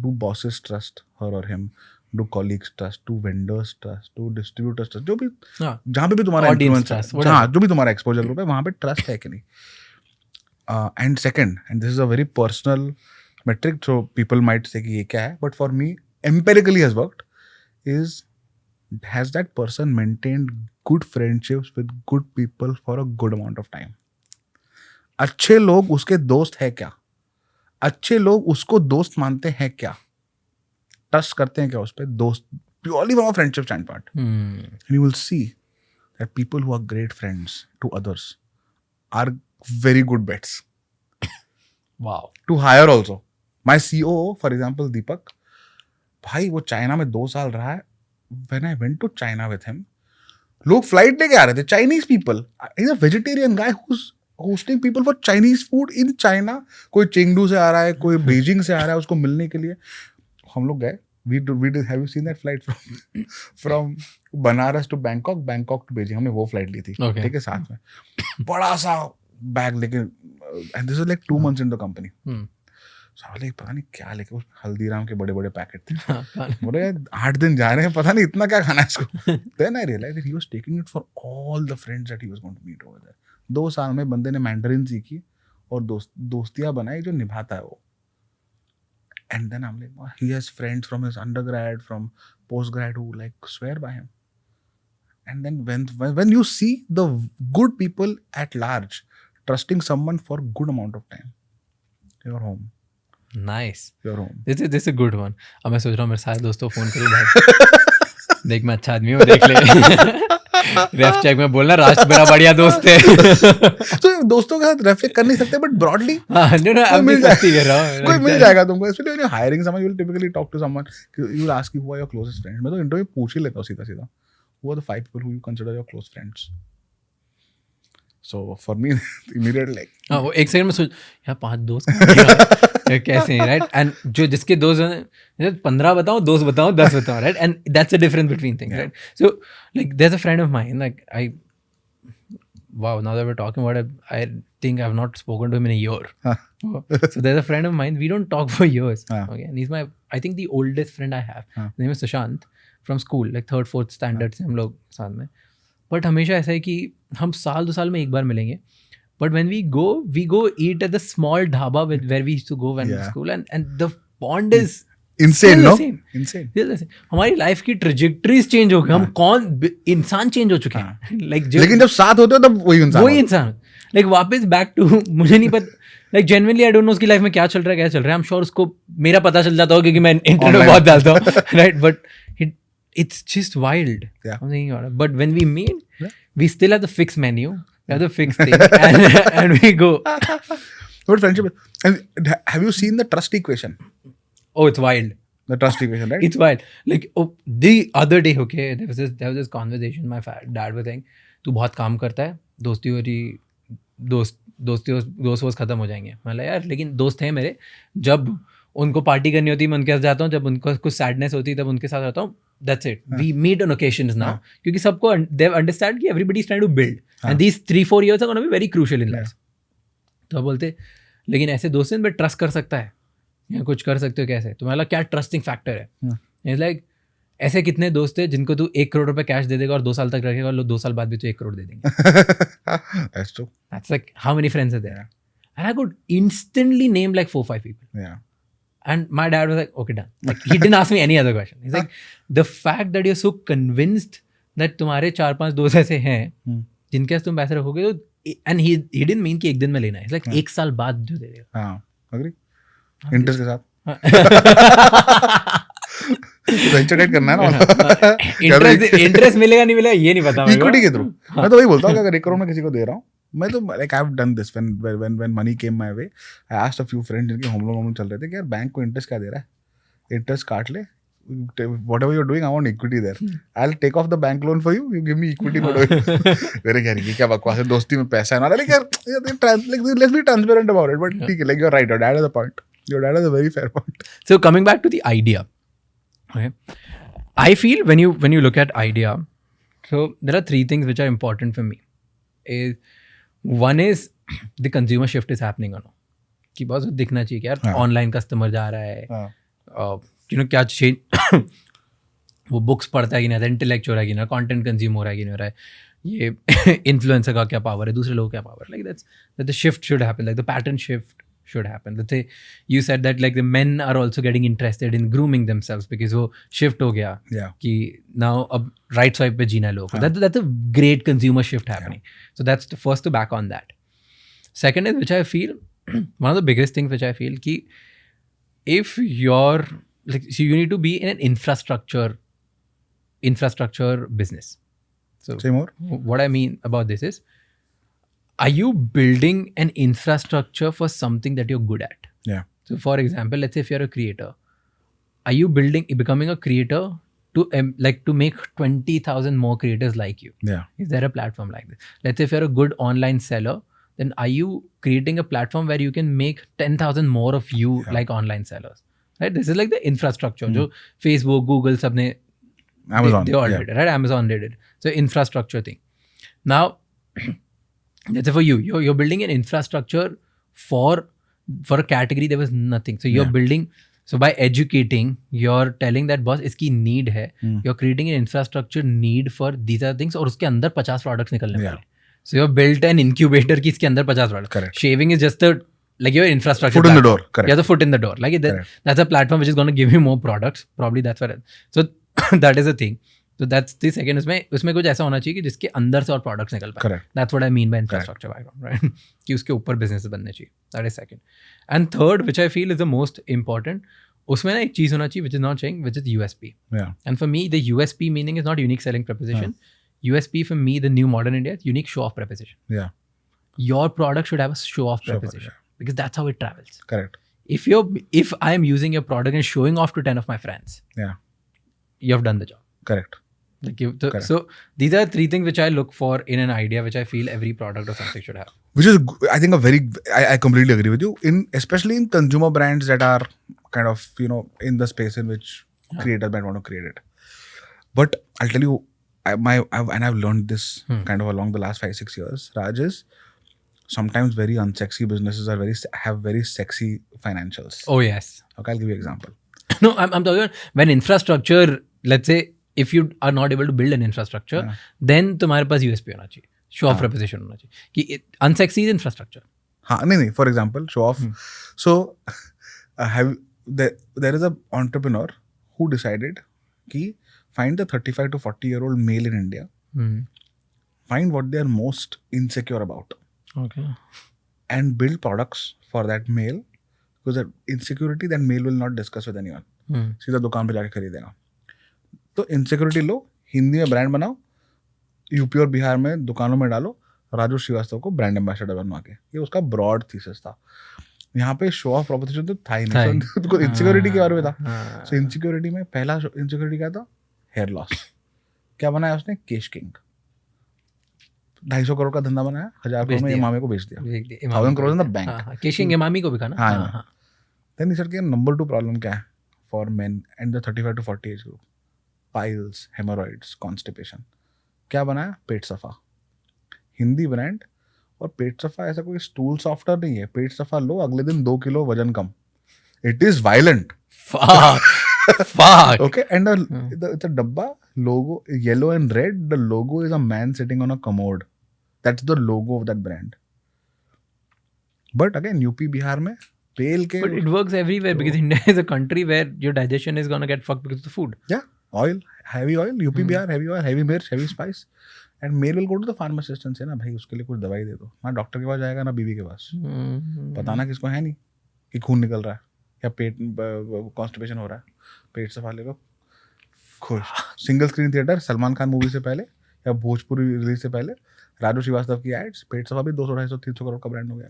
Do bosses trust her or him? Do colleagues trust? Do vendors trust? Do distributors trust? जो भी जहाँ पे भी तुम्हारा influence है, जहाँ जो भी तुम्हारा exposure group है, वहाँ पे trust है कि नहीं. And second, and this is a very personal metric, so people might say कि ये क्या है, but for me empirically has worked, is has that person maintained good friendships with good people for a good amount of time. अच्छे लोग उसके दोस्त है क्या? अच्छे लोग उसको दोस्त मानते हैं क्या? ट्रस्ट करते हैं क्या उस पर? दोस्त purely from a friendship standpoint. And you will see that people who are great friends to others are very good bets. Wow. To hire also. My CEO, for example Deepak, भाई वो China में 2 साल रहा है. When I went to China with him, लोग flight लेके आ रहे थे, Chinese people. Is a vegetarian guy who hosting people for Chinese food in China. कोई चेंगडू से आ रहा है, कोई बीजिंग से आ रहा है उसको मिलने के लिए. हम लोग गए. We did have you seen that flight from Banaras to Bangkok, Bangkok to Beijing? हमने वो फ्लाइट ली थी, ठीक है, साथ में बड़ा सा बैग लेके. And this is like 2 months in the company. साले पता नहीं क्या लेके, उस हल्दीराम के बड़े बड़े पैकेट थे. बोले 8 दिन जा रहे हैं, पता नहीं इतना क्या खाना है इसको. Then I realized that he was taking it for all the friends that he was going to meet over there. 2 साल में बंदे ने मैंडरिन सीखी और दोस्तियां बनाई जो निभाता है वो. And then I'm like, he has friends from his undergrad, from postgrad who like swear by him. And then when you see the good people at large trusting someone for good amount of time, you're home. Nice. You're home. This is a good one. अब मैं सोच रहा हूँ मेरे सारे दोस्तों को phone करूँ भाई. देख मैं अच्छा आदमी हूँ, देख ले. रेफ चेक में बोलना राष्ट्र मेरा बढ़िया दोस्त है. तो दोस्तों के साथ रेफ चेक कर नहीं सकते, बट ब्रॉडली कोई मिल जाएगा तुमको. Especially when you're hiring someone, you will typically talk to someone. You will ask you who are your closest friends. मैं तो इंटरव्यू पूछ ही लेता हूँ सीधा सीधा. Who are the 5 people who you consider your close friends? So for me, immediately like. हाँ, वो एक सेकंड में सोच यार 5 दोस्त कैसे हैं, राइट? एंड जो जिसके दोस्त हैं 15 बताऊँ, दोस्त बताऊँ, 10 बताऊँ, right? And that's the difference between things, right? So like there is a friend of mine, like I wow, now that we're talking about it, I think I've not spoken to him in a year. So there's a friend of mine, we don't talk for years. Okay, and he's my, I think the oldest friend I have. His name is Sushant, from school, like 3rd 4th standard से हम लोग साथ में. But हमेशा ऐसा है कि हम साल 2 साल में एक बार मिलेंगे. But when we go eat at the small dhaba where we used to go when we were in school, and the bond is insane, no? Insane. हमारी लाइफ की ट्रेजेक्टरीज चेंज हो गई. हम कौन इंसान चेंज हो चुके हैं. लेकिन जब साथ होते हो तब वही इंसान लाइक वापस बैक टू, मुझे नहीं पता, like genuinely I don't know उसकी लाइफ में क्या चल रहा है, क्या चल रहा है. आई एम श्योर उसको मेरा पता चल जाता हो क्योंकि मैं इंटरनेट में बहुत डालता हूँ, right? But it's just wild. I'm thinking about it. But when we meet, we still have the fixed menu, we have the fixed thing, and we go. What friendship? And have you seen the trust equation? Oh, it's wild. The trust equation, right? It's wild. Like the other day, okay, there was this conversation. My dad was saying, "तू बहुत काम करता है, दोस्ती हो रही, दोस्त खत्म हो जाएंगे." मैं बोला यार, लेकिन दोस्त हैं मेरे. जब उनको पार्टी करनी होती है मैं उनके साथ जाता हूँ, जब उनको कुछ सैडनेस होती है तब उनके साथ रहता हूँ. That's it. We meet on occasions now. क्योंकि सबको they understand कि everybody is trying to build. And these 3-4 years are going to be very crucial in life. तो बोलते लेकिन ऐसे दोस्त हैं, ट्रस्ट कर सकता है या कुछ कर सकते हो कैसे? तो मतलब क्या ट्रस्टिंग फैक्टर है? It's like ऐसे कितने दोस्त हैं जिनको तू 1 करोड़ रुपए कैश दे देगा और 2 साल तक रखेगा और लोग 2 साल बाद भी तो 1 करोड़ दे देंगे. That's true. That's like how many friends are there? And I could instantly name like 4-5 people. Yeah. And my dad was like, okay, done. Like, he didn't ask me any other question. He's like, the fact that you're so convinced that तुम्हारे 4-5 दोस्त ऐसे हैं जिनके साथ तुम पैसे रखोगे, तो and he didn't mean कि एक दिन में लेना है. It's like 1 साल बाद जो दे देगा. हाँ, agree. Interest के साथ. वेंचर डेट करना है ना, इंटरेस्ट मिलेगा नहीं मिलेगा ये नहीं पता मेरे को। इक्विटी के थ्रू। मैं तो वही बोलता हूँ कि अगर 1 करोड़ में किसी को दे रहा हूँ, मैं तो like I have done this when money came my way, I asked a few friends जिनके होम लोन चल रहे थे कि यार बैंक को इंटरेस्ट क्या दे रहा है, इंटरेस्ट काट ले, whatever you're doing I want equity there, I'll take off the bank loan for you, you give me equity for doing मेरे कह रही है क्या बकवास है, दोस्ती में पैसा है ना, like यार let's be transparent about it, but ठीक है, like you're right, your dad has a point, your dad has a very fair point. So coming back to the idea, okay, I feel when you look at idea, so there are 3 things which are important for me. One is the consumer shift is happening or no, कि बहुत दिखना चाहिए कि यार online customer जा रहा है, क्या चेंज वो बुक्स पढ़ता है कि नहीं, इंटेलेक्ट हो रहा है कि ना, कंटेंट कंज्यूम हो रहा है कि नहीं हो रहा है, ये इन्फ्लुएंसर का क्या पावर है, दूसरे लोगों का क्या power, like that's the shift should happen, like the pattern shift should happen. Let's say you said that like the men are also getting interested in grooming themselves because वो shift हो गया कि now अब right swipe पे जीना है लोगों को. That's a great consumer shift happening. So that's the first to back on that. Second is which I feel one of the biggest things which I feel कि if you're like, so you need to be in an infrastructure business. So say more. What I mean about this is, are you building an infrastructure for something that you're good at? Yeah. So for example, let's say if you're a creator, are you becoming a creator to to make 20,000 more creators like you? Yeah. Is there a platform like this? Let's say if you're a good online seller, then are you creating a platform where you can make 10,000 more of you like online sellers? Right? This is like the infrastructure. जो Facebook, Google, सबने Amazon, they all did it, right? Amazon did it. So infrastructure thing. Now, let's say for you're building an infrastructure for a category there was nothing. So you're building, so by educating, you're telling that boss इसकी need है, you're creating an infrastructure need for these are things, और उसके अंदर 50 products निकलने वाले. So you've built an incubator की इसके अंदर 50 products. Correct. Shaving is just like your infrastructure. Foot in the door. Correct. Yeah, the foot in the door. Like that's a platform which is going to give you more products. Probably that's what. So that is a thing. So that's the second. उसमें कुछ ऐसा होना चाहिए कि जिसके अंदर से और products निकल पाए. Correct. That's what I mean by infrastructure background, right? कि उसके ऊपर business बनने चाहिए. That is second. And third, which I feel is the most important, उसमें ना एक चीज़ होना चाहिए which is not saying, which is USP. Yeah. And for me, the USP meaning is not unique selling proposition. USP for me, the new modern India, is unique show off proposition. Yeah. Your product should have a show off proposition because that's how it travels. Correct. If I am using your product and showing off to 10 of my friends, Yeah. you have done the job. Correct. Like so these are 3 things which I look for in an idea, which I feel every product or something should have. Which is, I think, I completely agree with you. Especially in consumer brands that are kind of, in the space in which creators might want to create it. But I'll tell you, I've learned this kind of along the last 5-6 years, Raj, is sometimes very unsexy businesses have very sexy financials. Oh yes. Okay, I'll give you an example. No, I'm talking about when infrastructure, let's say, if you are not able to build an infrastructure, then तुम्हारे पास USP होना चाहिए, show off proposition होना चाहिए कि unsexy is infrastructure. हाँ, नहीं, for example, show off. So, there is a entrepreneur who decided कि find the 35 to 40-year-old male in India, find what they are most insecure about, okay, and build products for that male, because that insecurity that male will not discuss with anyone. सीधा दुकान पे जाके खरीदेगा. तो insecurity low, Hindi में brand बनाओ, UP और बिहार में दुकानों में डालो, राजू श्रीवास्तव को ब्रांड एम्बेसडर बनवा के. ये उसका ब्रॉड थीसिस था. यहाँ पे शो ऑफ प्रोपोजिशन तो था ही नहीं, तो इनसिक्योरिटी के बारे में था. सो इनसिक्योरिटी में पहला इनसिक्योरिटी क्या था? Hair loss. क्या बनाया उसने? केश किंग. 250 करोड़ का धंधा बनाया, 1000 करोड़ में इमामी को बेच दिया. 1000 crore in the bank. Cash king Emami को भी खाना. हाँ. देन सर के नंबर 2 प्रॉब्लम क्या है for men and the 35 to 40 age group? Piles, haemorrhoids, constipation. क्या बनाया? पेट सफा. हिंदी ब्रांड. और पेट सफा ऐसा कोई स्टूल सॉफ्टवेयर नहीं है. पेट सफा लो, अगले दिन 2 किलो वजन कम. It is violent. Okay, and it's a dabba logo, yellow and red. The logo is a man sitting on a commode. That's the logo of that brand. But again, UP, Bihar में पेल के. But it works everywhere because India is a country where your digestion is gonna get fucked because of the food. Yeah, oil, heavy oil. UP, Bihar, heavy oil, heavy mirch, heavy spice. And male will go to the pharmacist and say ना भाई उसके लिए कुछ दवाई दे दो. ना doctor के पास जाएगा, ना बीवी के पास. पता ना किसको है नहीं कि खून निकल रहा है. या पेट कॉन्स्टिपेशन हो रहा है, पेट सफा ले लो, खुश। Single screen theatre, Salman Khan movie से पहले या भोजपुरी रिलीज से पहले राजू श्रीवास्तव की एड्स, पेट सफा भी 200, 250, 300 करोड़ का ब्रांड हो गया।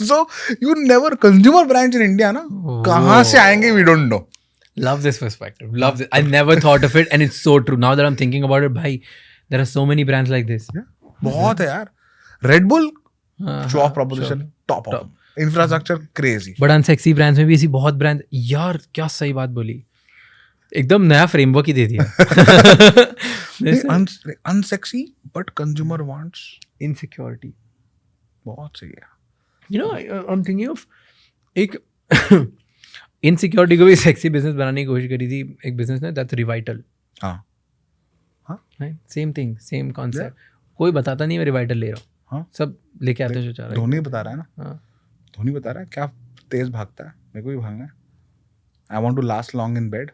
So you never, consumer brands in India ना कहाँ से आएंगे we don't know. Love this perspective. Love this. I never thought of it, and it's so true. Now that I'm thinking about it, bhai, there are so many brands like this. बहुत है यार। Red Bull show of proposition top of, infrastructure crazy. But unsexy brands में भी ऐसी बहुत brand, यार क्या सही बात बोली, एकदम नया फ्रेमवर्क ही दे दिया। Unsexy but consumer wants insecurity, बहुत सही है। You know I am thinking of एक इनसिक्योरिटी को भी सेक्सी बिजनेस बनाने की कोशिश करी थी एक बिजनेस ने, दैट्स रिवाइटल। हाँ सेम थिंग, सेम कॉन्सेप्ट, कोई बताता नहीं मैं रिवाइटल ले रहा हूँ, हाँ सब लेके आते हैं। धोनी बता रहा है ना, हाँ धोनी बता रहा है क्या तेज भागता है, मेरे को भी भागना है। I want to last long in bed.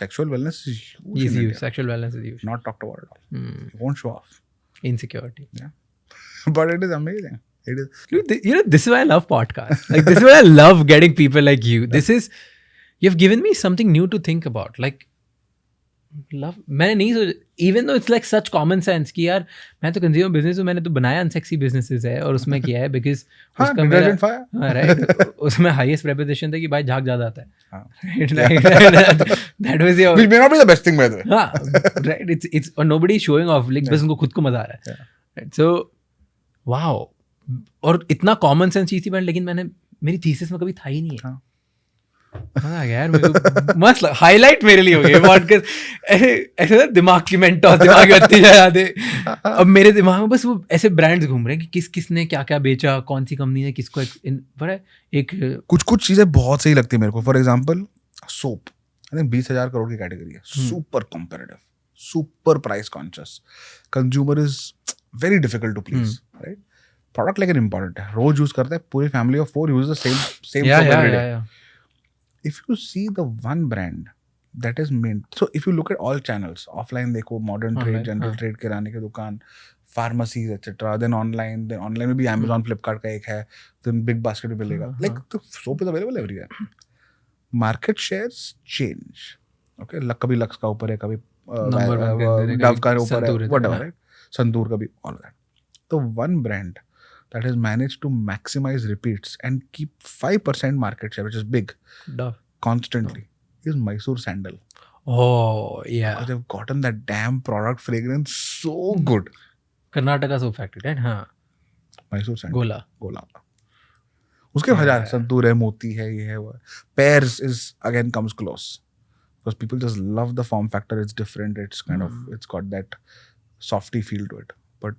Sexual wellness is huge. Is huge. Sexual wellness is huge. Not talked about at all. You won't show off. Insecurity. Yeah. But it is amazing. It is. You know, this is why I love podcasts. Like, this is why I love getting people like you. This is, you've given me something new to think about. Like, love. मैंने नहीं सोचा, even though it's like such common sense कि यार मैं तो consumer business हूँ, मैंने तो बनाया अनसेक्सी बिजनेसेस है और उसमें किया है बिकॉज उसका मेरा राइट, उसमें हाईएस्ट रेपुटेशन था कि भाई झाग ज्यादा आता है। That was your, which may not be the best thing by the way. हाँ right, it's और nobody is showing off, like बस उनको खुद को मजा आ रहा है, right? So wow, और इतना कॉमन सेंस चीज थी, लेकिन मैंने मेरी थीसिस में कभी था ही नहीं है। मजा आ गया यार, मेरे को मस्त हाईलाइट मेरे लिए हो गया पॉडकास्ट। ऐसे ना दिमाग की मेंटोस, दिमाग में अच्छी जाते। अब मेरे दिमाग में बस वो ऐसे ब्रांड्स घूम रहे हैं कि किसने क्या क्या बेचा, कौन सी कंपनी ने किसको एक कुछ चीजें बहुत सही लगती है मेरे को। For example soap, I think 20,000 crore की कैटेगरी है, super competitive, super price conscious, consumer is very difficult to please, right? Product लेकिन इंपॉर्टेंट है, रोज यूज करते हैं, पूरी family of 4 use the same soap every day. If you see the one brand that is meant, so if you look at all channels, offline देखो, modern trade, general trade, किराने की दुकान, pharmacies etc. then online में भी Amazon, Flipkart का एक है, then big basket भी मिलेगा, like the soap is available everywhere. Market shares change, okay, कभी Lux का ऊपर है, कभी Dove का ऊपर है, whatever, right? संतूर का भी, all that. So one brand that has managed to maximize repeats and keep 5% market share, which is big, constantly, is Mysore Sandal. Oh, yeah. Because they've gotten that damn product fragrance so good. Karnataka soap factory, right? हाँ. Mysore Sandal. गोला. उसके हजार संतूर है, मोती है, ये है वो है. Pears is again comes close because people just love the form factor. It's different. It's kind of, it's got that softy feel to it. But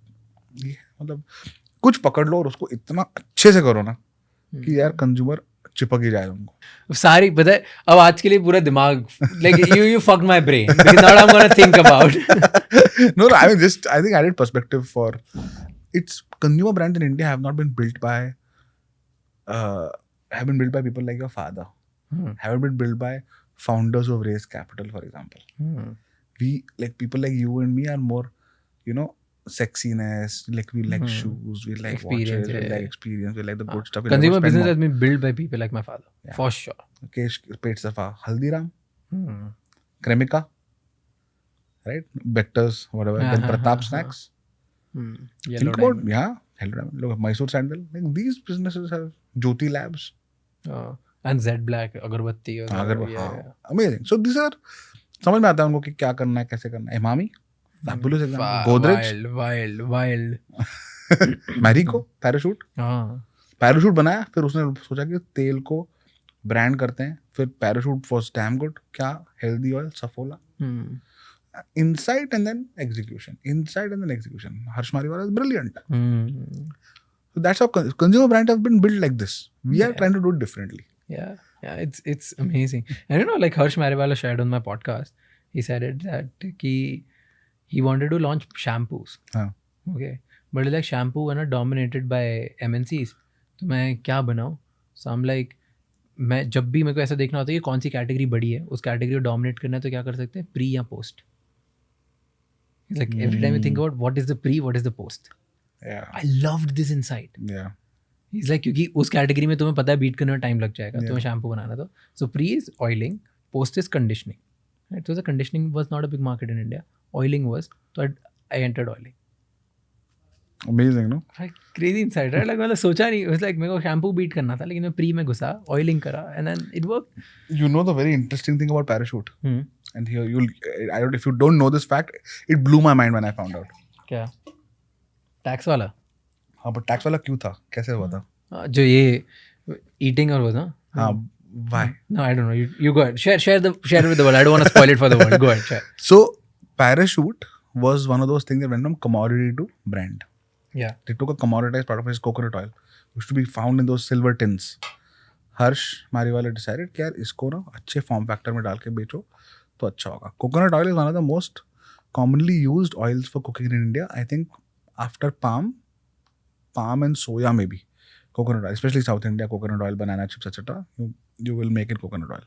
ये मतलब कुछ पकड़ लो और उसको इतना अच्छे से करो ना कि यार कंज्यूमर चिपक ही जाए उनको। सारी पता है, अब आज के लिए पूरा दिमाग, like you fucked my brain because now I'm gonna think about. No, I mean just, I think added perspective for its consumer brands in India have not been built by people like your father. Haven't been built by founders who have raised capital, for example. We, like people like you and me, are more, you know, sexiness, like we like shoes, we like experience, watches, we like experience, we like the good stuff. Consumer business has been built by people like my father, for sure. Okay, Pet Safa, Haldiram, Cremica, right? Vectors, whatever. Then Pratap Snacks. Think about, look, Mysore Sandal. Like these businesses have Jyoti Labs. And Z Black, Agarbatti. Amazing. So these are, समझ में आता है उनको कि क्या करना है, कैसे करना है. Emami. Fabulous example. Godrej. Wild. Marico, parachute. Parachute बनाया, फिर उसने सोचा कि तेल को ब्रांड करते हैं, फिर पैराशूट वाज डैम गुड. क्या healthy oil, Saffola. Insight and then execution. Harsh Mariwala is brilliant. So that's how consumer brands have been built like this. We are trying to do it differently. Yeah, it's amazing. And you know, like Harsh Mariwala shared on my podcast, he said it that he wanted to launch shampoos. Okay, but like shampoo are not dominated by MNCs. तो मैं क्या बनाऊँ? So I'm like, मैं जब भी मेरे को ऐसा देखना होता है कि कौन सी कैटेगरी बड़ी है, उस कैटेगरी को डोमिनेट करना है, तो क्या कर सकते हैं? प्री या post. Like every time you think about what is the pre, what is the post. Yeah. I loved this insight. Yeah. He's like, क्योंकि उस कैटेगरी में तुम्हें पता है बीट करने में टाइम लग जाएगा, तुम्हें शैम्पू बनाना तो. So pre is oiling, post is conditioning. Right? So the conditioning was not a big market in India. Oiling was. So I entered oiling. Amazing, no? Like crazy insight, right? Like मैंने सोचा नहीं. It was like मेरे को shampoo beat करना था, लेकिन मैं pre में घुसा, oiling करा, and then it worked. You know the very interesting thing about parachute. Hmm. And here I don't. If you don't know this fact, it blew my mind when I found out. क्या? Tax वाला? हाँ, but tax वाला क्यों था? कैसे हुआ था? जो ये eating और वो था? हाँ, why? No, I don't know. You go ahead. Share it with the world. I don't want to spoil it for the world. Go ahead, share. So parachute was one of those things that went from commodity to brand. Yeah. They took a commoditized product, which is coconut oil, used to be found in those silver tins. Harsh Mariwala decided कि यार इसको ना अच्छे form factor में डाल के बेचो तो अच्छा होगा. Coconut oil is one of the most commonly used oils for cooking in India. I think after palm and soya maybe. Coconut oil, especially South India, coconut oil, banana chips, etc. You will make it coconut oil.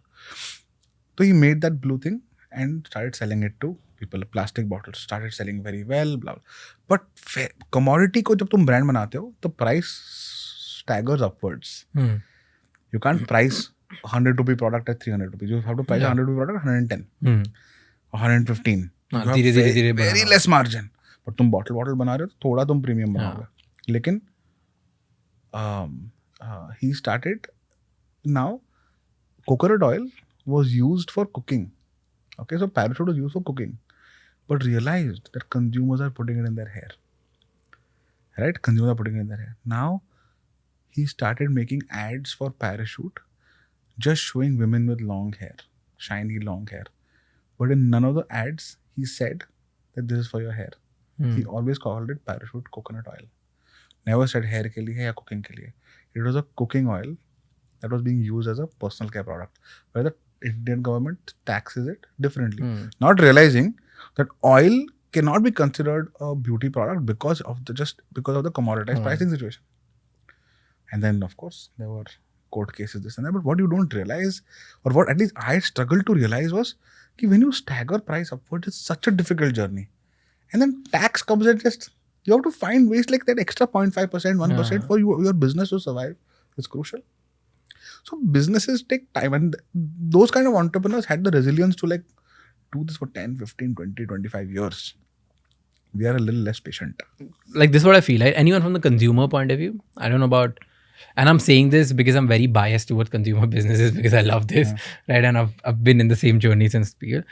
So he made that blue thing and started selling it to people. Plastic bottles started selling very well, blah blah. But commodity को जब तुम brand बनाते हो, तो price staggers upwards. You can't price 100 rupee product at 300 rupees. You have to price 100 rupee product 110 or 115. You have very less margin. But तुम bottle बना रहे हो, तो थोड़ा तुम premium बनाओगे. लेकिन he started, now coconut oil was used for cooking. Okay, so parachute was used for cooking, but realized that consumers are putting it in their hair. Right? Consumers are putting it in their hair. Now he started making ads for parachute, just showing women with long hair, shiny long hair. But in none of the ads he said that this is for your hair. He always called it parachute coconut oil. Never said hair ke liye ya cooking ke liye. It was a cooking oil that was being used as a personal care product, where the Indian government taxes it differently. Not realizing that oil cannot be considered a beauty product because of the commoditized pricing situation. And then of course there were court cases, this and that. But what you don't realize, or what at least I struggled to realize, was that when you stagger price upwards, it's such a difficult journey. And then tax comes and just, you have to find ways like that extra 0.5%, 1% for your business to survive. It's crucial. So businesses take time, and those kind of entrepreneurs had the resilience to like do this for 10, 15, 20, 25 years. We are a little less patient. Like this is what I feel. Like anyone from the consumer point of view, I don't know about, and I'm saying this because I'm very biased towards consumer businesses because I love this, right? And I've been in the same journey since people.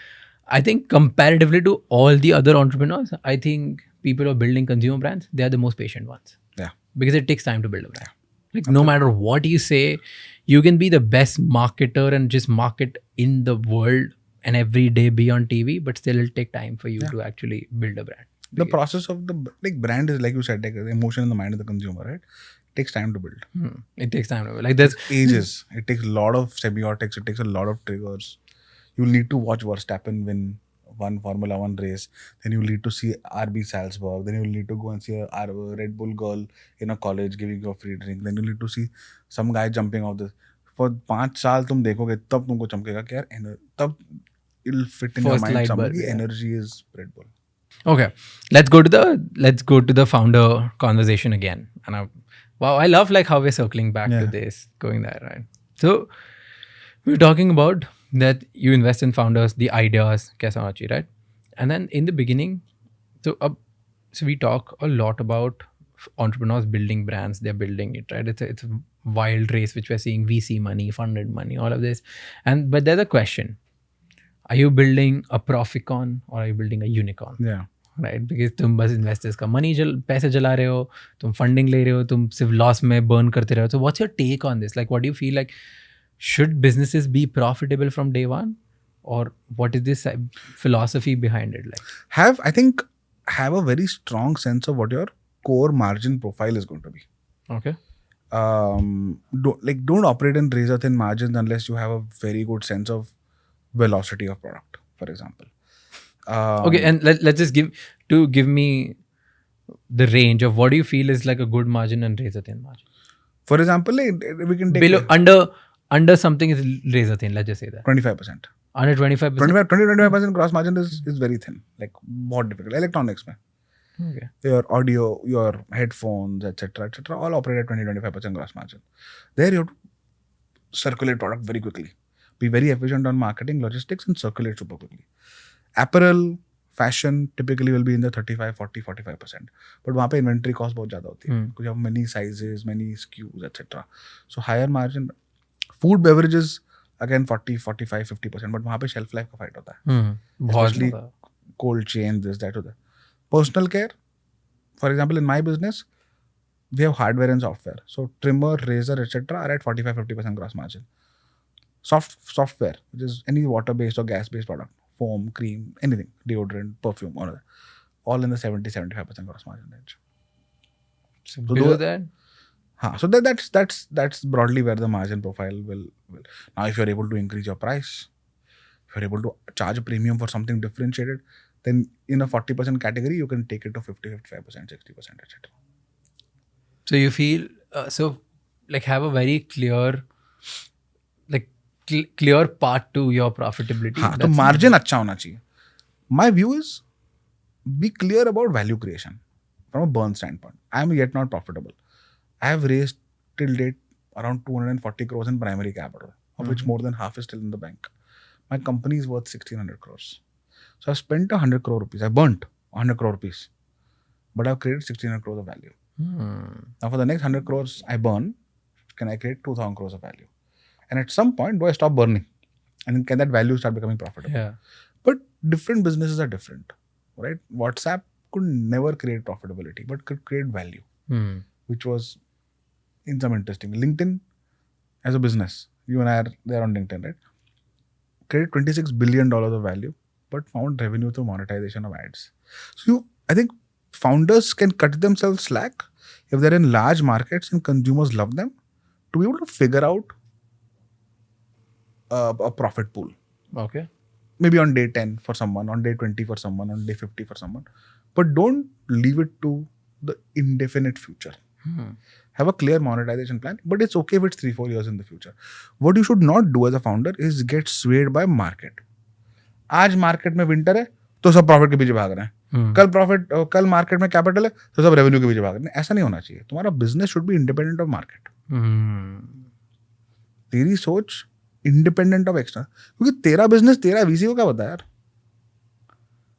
I think comparatively to all the other entrepreneurs, I think people who are building consumer brands, they are the most patient ones. Yeah. Because it takes time to build a brand. Like no matter what you say, you can be the best marketer and just market in the world and every day be on TV, but still it'll take time for you to actually build a brand. The process of the brand is, like you said, like the emotion in the mind of the consumer, right? It takes time to build. It takes time to build. Like there's ages. It takes a lot of semiotics. It takes a lot of triggers. You'll need to watch Verstappen win one Formula 1 race. Then you'll need to see RB Salzburg. Then you'll need to go and see a Red Bull girl in a college giving you a free drink. Then you'll need to see some guy jumping off this. For 5 साल तुम देखोगे तब तुमको चमकेगा कि यार तब it'll fit in your mind somebody. Energy is Red Bull. Okay, let's go to the founder conversation again. And I love like how we're circling back to this, going there, right? So we're talking about that you invest in founders, the ideas, kaisa hona chahiye, right? And then in the beginning, so we talk a lot about entrepreneurs building brands. They're building it, right? It's a wild race which we're seeing, VC money, funded money, all of this. But there's a question: are you building a Proficon or are you building a unicorn? Yeah. Right? Because तुम बस investors का money पैसे जला रहे हो, तुम funding ले रहे हो, तुम सिर्फ loss में burn करते रहो. So what's your take on this? Like, what do you feel like? Should businesses be profitable from day one, or what is this philosophy behind it? Like, have a very strong sense of what your core margin profile is going to be. Okay. Don't operate in razor thin margins unless you have a very good sense of velocity of product, for example. Okay, and let's just give me the range of what do you feel is like a good margin and razor thin margin. For example, we can take below under something is razor thin. Let's just say that 25%. Under 25%. 25% gross margin is very thin. Like बहुत difficult. Electronics में. Okay. Your audio, your headphones, etc., all operate at 20-25% gross margin. There you have to circulate product very quickly, be very efficient on marketing, logistics, and circulate super quickly. Apparel, fashion typically will be in the 35, 40, 45%. But वहाँ पे inventory cost बहुत ज़्यादा होती है because you have many sizes, many SKUs, etc. So higher margin. Food beverages again 40, 45, 50%. But वहाँ पे shelf life का fight होता है. Especially cold chain, this, that, or that. Personal care, for example, in my business, we have hardware and software. So trimmer, razor, etc. are at 45-50% gross margin. Software, which is any water-based or gas-based product, foam, cream, anything, deodorant, perfume, all of that, all in the 70-75% gross margin range. So below that? So that's broadly where the margin profile will. Now, if you're able to increase your price, if you're able to charge a premium for something differentiated, then in a 40% category, you can take it to 50, 55%, 60%, etc. So you feel, have a very clear, clear path to your profitability. हाँ, तो margin अच्छा होना चाहिए. My view is, be clear about value creation from a burn standpoint. I am yet not profitable. I have raised till date around 240 crores in primary capital, of which more than half is still in the bank. My company is worth 1,600 crores. So I've spent 100 crore rupees. I burnt 100 crore rupees, but I've created 1,600 crores of value. Now for the next 100 crores I burn, can I create 2,000 crores of value? And at some point, do I stop burning? And then can that value start becoming profitable? Yeah. But different businesses are different, right? WhatsApp could never create profitability, but could create value, which was in some interesting. LinkedIn as a business, you and I are there on LinkedIn, right? Created $26 billion of value, but found revenue through monetization of ads. So I think founders can cut themselves slack if they're in large markets and consumers love them, to be able to figure out a profit pool. Okay. Maybe on day 10 for someone, on day 20 for someone, on day 50 for someone. But don't leave it to the indefinite future. Have a clear monetization plan, but it's okay if it's 3-4 years in the future. What you should not do as a founder is get swayed by market. आज market में winter है तो सब profit के पीछे भाग रहे हैं. कल मार्केट में कैपिटल है तो सब रेवेन्यू के पीछे भाग रहे हैं. ऐसा नहीं होना चाहिए. तुम्हारा business should be independent of market. तेरी सोच इंडिपेंडेंट ऑफ एक्सटर्नल, क्योंकि तेरा बिजनेस तेरा वीसी को क्या पता यार.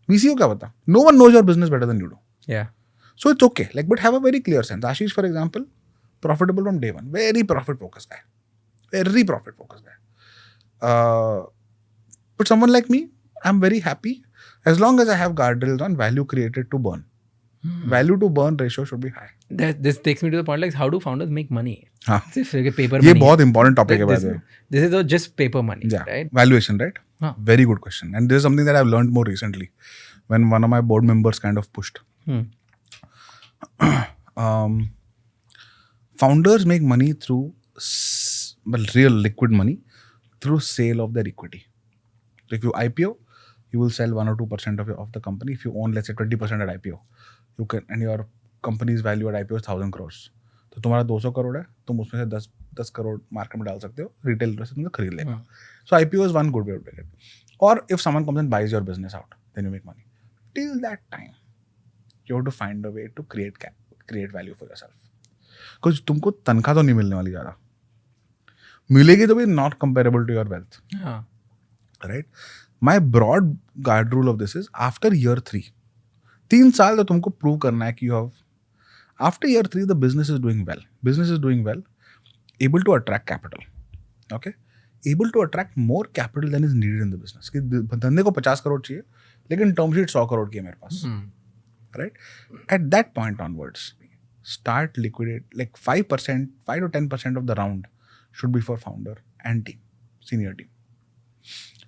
वीसी को क्या पता. No one knows your business better than you do. So it's okay, but have a very clear sense. Ashish, for example, profitable from day one. Very profit focused guy. Very profit focused guy. But someone like me, I'm very happy as long as I have guardrails on value created to burn. Value to burn ratio should be high. This takes me to the point, how do founders make money? Paper money. ये बहुत important topic है by the way. This is just paper money, right? Valuation, right? Very good question. And this is something that I've learned more recently when one of my board members kind of pushed. Founders make money through real liquid money through sale of their equity. So if you IPO, you will sell 1 or 2% of the company. If you own, let's say 20% at IPO, you can, and your company's value at IPO is 1,000 crores. तो तुम्हारा 200 करोड़ है, तुम उसमें से 10 crore market में डाल सकते हो, रिटेल से तुमने खरीद लेगा. So IPO is one good way to do it. Or if someone comes and buys your business out, then you make money. Till that time, you have to find a way to create value for yourself. Because तुमको तनख्वाह तो नहीं मिलने वाली ज़्यादा. मिलेगी तो भी not comparable to your wealth. Right? My broad guard rule of this is after year 3, 3 साल तो तुमको prove करना है कि you have. After year 3, the business is doing well. Business is doing well, able to attract capital. Okay? Able to attract more capital than is needed in the business. कि धंधे को 50 करोड़ चाहिए, लेकिन term sheet 100 करोड़ की है मेरे पास. Right? At that point onwards, start liquidate, 5%, 5 to 10% of the round should be for founder and team, senior team.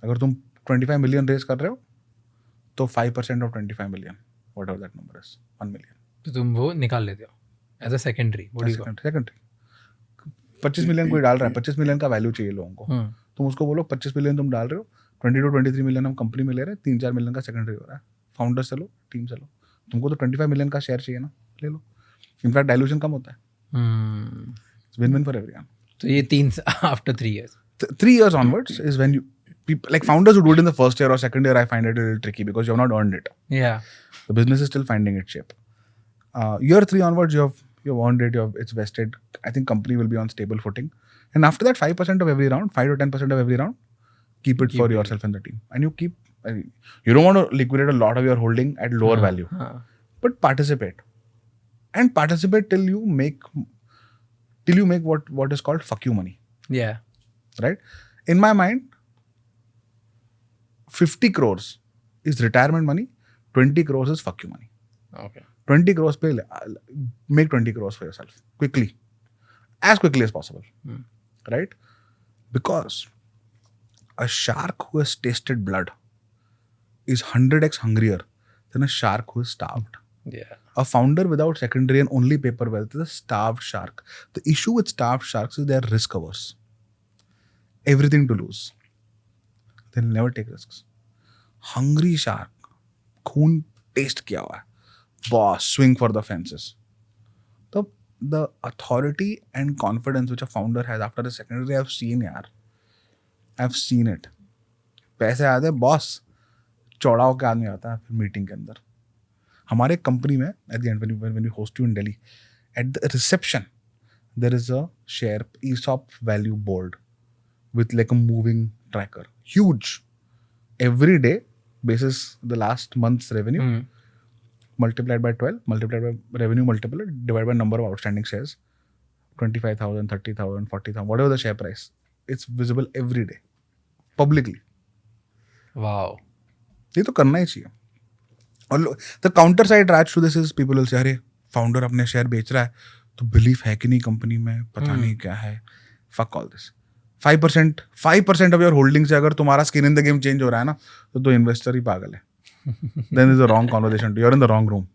अगर तुम 25 million raise कर रहे हो, तो 5% of 25 million, whatever that number is, 1 million. तो तुम वो निकाल लेते हो as a secondary. What do you call? Secondary. 25 million कोई डाल रहा है, 25 million का वैल्यू चाहिए लोगों को. तुम उसको बोलो 25 million तुम डाल रहे हो, 20 to 23 million हम कंपनी में ले रहे हैं, 3-4 million का सेकेंडरी हो रहा है. फाउंडर से लो, टीम से लो. तुमको तो 25 million का शेयर चाहिए ना, ले लो. इनफैक्ट डाइल्यूशन कम होता है. Win-win for everyone. So ये 3 after 3 years. 3 years onwards is when you people founders who do it in the first year or second year, I find it a little tricky because you have not earned it. Yeah. The business is still finding its shape. Year 3 onwards, you've earned it, it's vested. I think company will be on stable footing. And after that, 5% of every round, 5 to 10% of every round, keep it for yourself and the team. And you don't want to liquidate a lot of your holding at lower value, but participate. And participate till you make what is called fuck you money. Yeah. Right? In my mind, 50 crores is retirement money, 20 crores is fuck you money. Okay. 20 crores pay, make 20 crores for yourself quickly, as quickly as possible. Right? Because a shark who has tasted blood is 100x hungrier than a shark who is starved. Yeah. A founder without secondary and only paper wealth is a starved shark. The issue with starved sharks is they are risk averse. Everything to lose. They'll never take risks. Hungry shark, खून taste किया हुआ है. Boss, swing for the fences. The authority and confidence which a founder has after the secondary, I've seen yaar. I've seen it. पैसे आते हैं, boss चौड़ा होकर आदमी आता है फिर मीटिंग के अंदर. हमारे कंपनी में at the end when we host you in Delhi, at the reception there is a share ESOP value board with like a moving tracker, huge. Every day basis the last month's revenue multiplied by 12, multiplied by revenue multiplier, divided by number of outstanding shares, 25,000, 30,000, 40,000, whatever the share price, it's visible every day publicly. Wow. ये तो करना ही चाहिए. और the counter side Raj to this is people will say अरे founder अपने share बेच रहा है तो बिलीफ है कि नहीं कंपनी में, पता नहीं क्या है. Fuck all this. 5% of your holding से अगर तुम्हारा skin in the game change हो रहा है ना तो इन्वेस्टर ही पागल है. Then it's the wrong conversation. You're in the wrong room.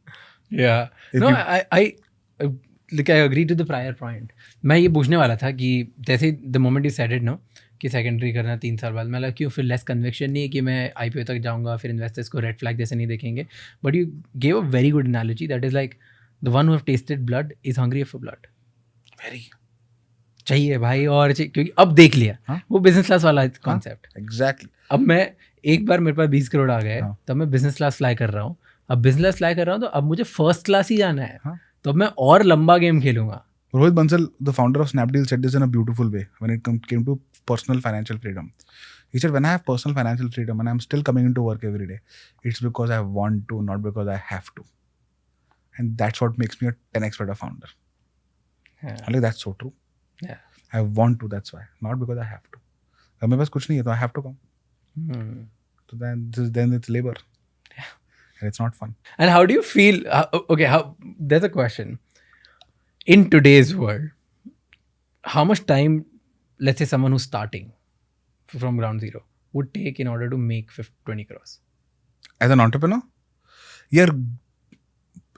Yeah. No, I agree to the prior point. मैं ये पूछने वाला था कि जैसे the moment you said it no कि सेकेंडरी करना 3 साल बाद, मैं लगा क्यों फिर लेस कन्विक्शन नहीं है कि मैं IPO तक जाऊंगा फिर इन्वेस्टर्स को रेड फ्लैग जैसे नहीं देखेंगे. But you gave a very good analogy that is like the one who have tested blood is hungry for blood. Very. चाहिए भाई और क्योंकि अब देख लिया वो बिजनेस क्लास वाला कॉन्सेप्ट. Exactly. अब मैं एक बार मेरे पास 20 करोड़ आ गए तब मैं बिजनेस क्लास फ्लाई कर रहा हूँ. अब बिजनेस क्लास फ्लाई कर रहा हूँ तो अब मुझे फर्स्ट क्लास ही जाना है. तो अब मैं और लंबा गेम खेलूंगा. Rohit Bansal, the founder of Snapdeal, said this in a beautiful way when it came to personal financial freedom. He said, when I have personal financial freedom and I'm still coming into work every day, it's because I want to, not because I have to. And that's what makes me a 10x better founder. Yeah. Like, that's so true. Yeah. I want to, that's why. Not because I have to. अब मेरे पास कुछ नहीं है तो I have to come. So then it's labor. Yeah. And it's not fun. And how do you feel? There's a question. In today's world, how much time, let's say someone who's starting from ground zero, would take in order to make 20 crores? As an entrepreneur, you're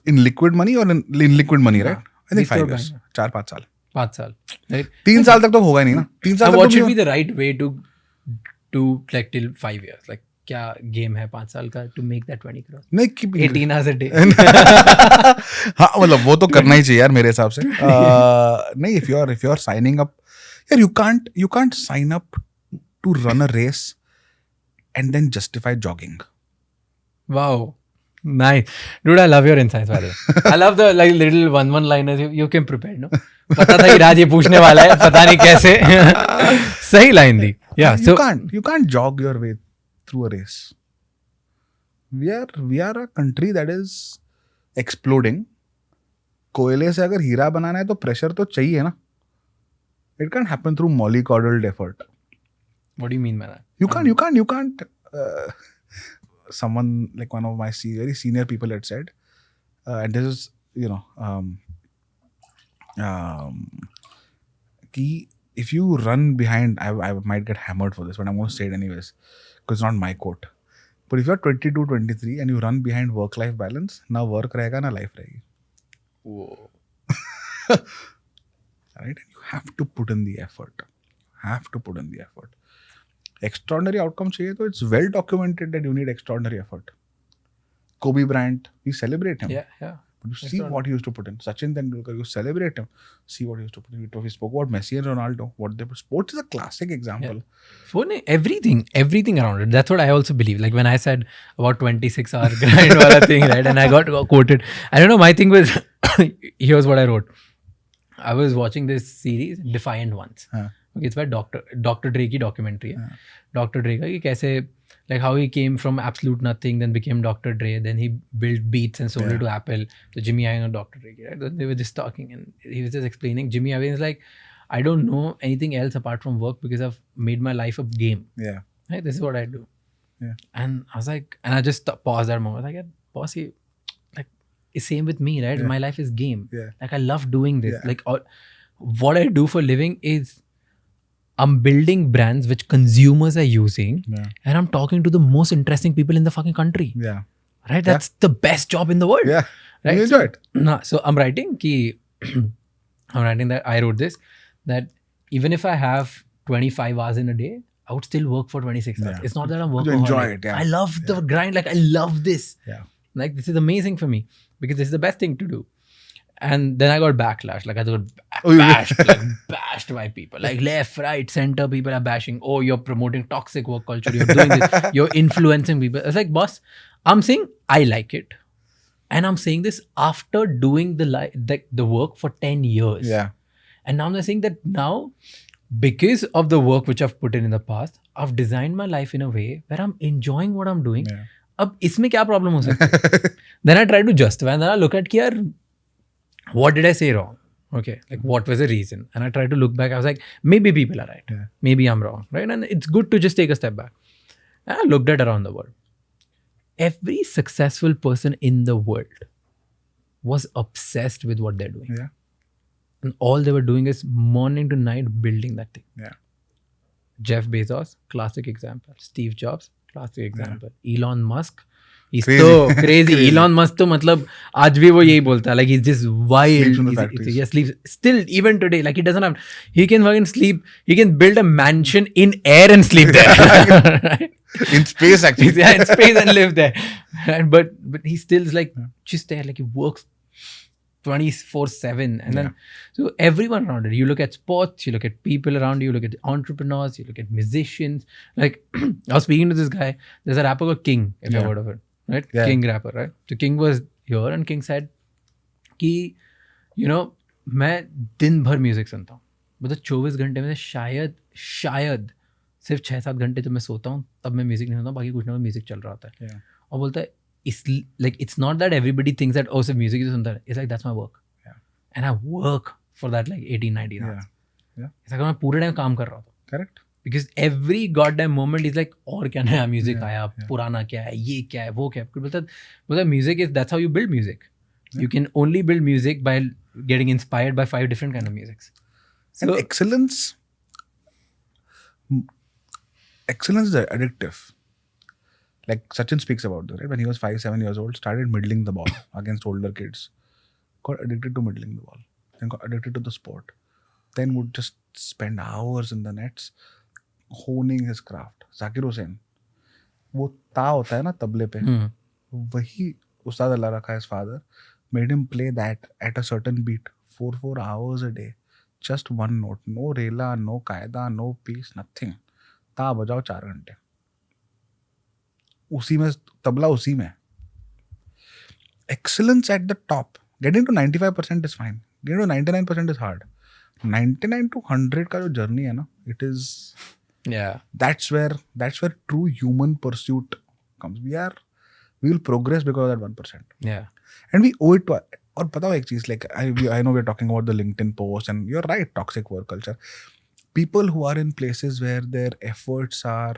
in liquid money or in liquid money, right? I think 5 years. 4-5 साल. 5 साल. Right? 3 साल तक तो होगा ही नहीं ना. 3 साल And तक what तो should be the right way to like till 5 years? Like क्या गेम है 5 साल का to make that 20 crores? नहीं keep 18 hours a day. हाँ मतलब वो तो करना ही चाहिए यार मेरे हिसाब से. नहीं, if you are signing up, यार you can't sign up to run a race and then justify jogging. Wow. Nice. Dude, I love your insights, by the way. I love the like little one-liners you came prepared, no? पता था कि राज ये पूछने वाला है, पता नहीं कैसे. सही line the. Yeah. You can't jog your way through a race. We are a country that is exploding. कोयले से अगर हीरा बनाना है तो प्रेशर तो चाहिए ना. It can't happen through mollycoddled effort. What do you mean by that? You can't. Someone like one of my very senior people had said, and this is if you run behind, I might get hammered for this, but I'm going to say it anyways because it's not my quote. But if you're 22, 23 and you run behind work-life balance, na work rahega, na life rahegi. Whoa. Right? You have to put in the effort. Extraordinary outcome chahiye, so it's well documented that you need extraordinary effort. Kobe Bryant, we celebrate him. Yeah. But you see what he used to put in. Sachin Tendulkar, you celebrate him. See what he used to put in. We spoke about Messi and Ronaldo. Sports is a classic example. Phone, everything around it. That's what I also believe. Like when I said about 26-hour grind wala thing, right? And I got quoted. I don't know. My thing was, here's what I wrote. I was watching this series, Defiant Ones. Okay, it's by Dr. Dre ki documentary. Dr. Dre ka ki kaise, like how he came from absolute nothing, then became Dr. Dre, then he built Beats and sold it to Apple. So Jimmy Iovine and Dr. Dre, right? Then they were just talking and he was just explaining. Jimmy Iovine is like, I don't know anything else apart from work because I've made my life a game. Yeah. Right? This is what I do. Yeah. And I was like, and I just paused that moment. I was like, yeah, boss, like, it's same with me, right? My life is game. Yeah. Like I love doing this. Like what I do for living is I'm building brands which consumers are using, and I'm talking to the most interesting people in the fucking country. Yeah. Right? That's the best job in the world. Yeah. Right? You enjoy it. So I'm writing that I wrote this, that even if I have 25 hours in a day, I would still work for 26 hours. It's not that I'm working. You enjoy it. Yeah. I love the grind. Like I love this. Yeah. Like this is amazing for me because this is the best thing to do. And then I got backlash. Like I got bashed by people. Like left, right, center, people are bashing. Oh, you're promoting toxic work culture. You're doing this. You're influencing people. It's like, boss, I'm saying I like it. And I'm saying this after doing the work for 10 years. Yeah. And now they're saying that now, because of the work which I've put in the past, I've designed my life in a way where I'm enjoying what I'm doing. Yeah. Ab isme kya problem ho sakta hai? Then I try to justify and then I look at ki yaar, what did I say wrong? Okay, like what was the reason? And I try to look back. I was like, maybe people are right. Yeah. Maybe I'm wrong, right? And it's good to just take a step back. And I looked at around the world. Every successful person in the world was obsessed with what they're doing. Yeah. And all they were doing is morning to night building that thing. Yeah. Jeff Bezos, classic example. Steve Jobs, classic example. Elon Musk, he's Crazy. so crazy. Elon Musk to matlab, aaj bhi wo yahi bolta. Like he's just wild. Sleeps in the factories. He sleeps. Still, even today, like he doesn't have, he can fucking sleep, he can build a mansion in air and sleep there. Right? In space, actually. Yeah, in space and live there. And but he still is like just there, like he works 24/7. And then so everyone around it, you look at sports, you look at people around you look at entrepreneurs, you look at musicians. Like I was speaking to this guy, there's a rapper called King, if you've heard of it, right? Yeah. King rapper, right? So King was here and King said कि मैं दिन भर music सुनता हूँ, मतलब 24 घंटे में से शायद सिर्फ 6-7 घंटे जब मैं सोता हूँ तब मैं म्यूजिक नहीं सुनता हूँ, बाकी कुछ ना कुछ म्यूजिक चल रहा होता है. और बोलता है it's not that everybody thinks that सिर्फ म्यूजिक ही सुनता है. It's like that's my work. And I work for that like 18-19 hours. It's like मैं पूरे टाइम काम कर रहा होता हूँ. Correct. Because every goddamn moment is like और क्या नया म्यूजिक आया, पुराना क्या है, ये क्या है, वो क्या है. बोलता music is that's how you build music. You can only build music by getting inspired by 5 different kind of musics. So, and excellence is addictive. Like Sachin speaks about this, right? When he was 5-7 years old, started middling the ball against older kids. Got addicted to middling the ball. Then got addicted to the sport. Then would just spend hours in the nets honing his craft. Zakir Hussain, वो ता होता है ना तबले पे, वही उस्ताद अल्लाह रखा, his father made him play that at a certain beat 4 hours a day. Just one note. No rela, no कायदा, no piece, nothing. ता बजाओ 4 घंटे. उसी में तबला उसी में. Excellence at the top. Getting to 95% is fine. Getting to 99% is hard. 99 to 100 का जो journey है ना, it is. Yeah. That's where true human pursuit comes. We will progress because of that 1%. Yeah. And we owe it to. और पता हो एक चीज, like I know we're talking about the LinkedIn post, and you're right, toxic work culture. People who are in places where their efforts are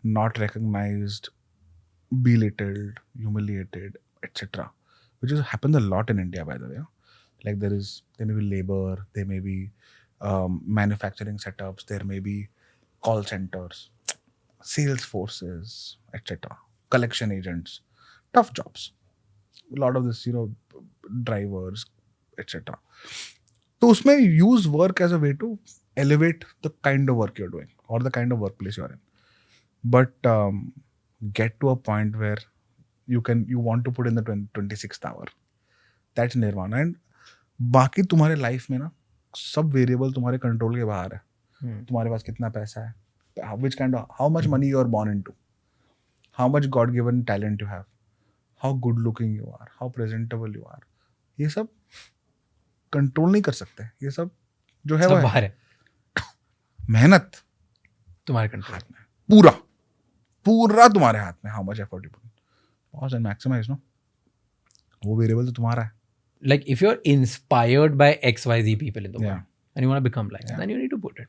not recognized, belittled, humiliated, etc., which happens a lot in India, by the way. Like there may be labor, there may be manufacturing setups, there may be call centers, sales forces, etc., collection agents, tough jobs. A lot of this, drivers, etc. So usme use work as a way to elevate the kind of work you're doing or the kind of workplace you're in. But get to a point where you want to put in the 26th hour. That's nirvana. And बाकी तुम्हारे life में ना सब variable तुम्हारे control के बाहर है. तुम्हारे पास कितना पैसा है, which kind of, how much money you are born into, how much God given talent you have, how good looking you are, how presentable you are, ये सब कंट्रोल नहीं कर सकते. ये सब जो है सब वो बाहर है, मेहनत तुम्हारे कंट्रोल हाथ में, पूरा पूरा तुम्हारे हाथ में. How much effort you put, pause and maximise. No, वो वेरिएबल तो तुम्हारा है. Like if you're inspired by XYZ people in the world Yeah. and you want to become like that, then you need to put it.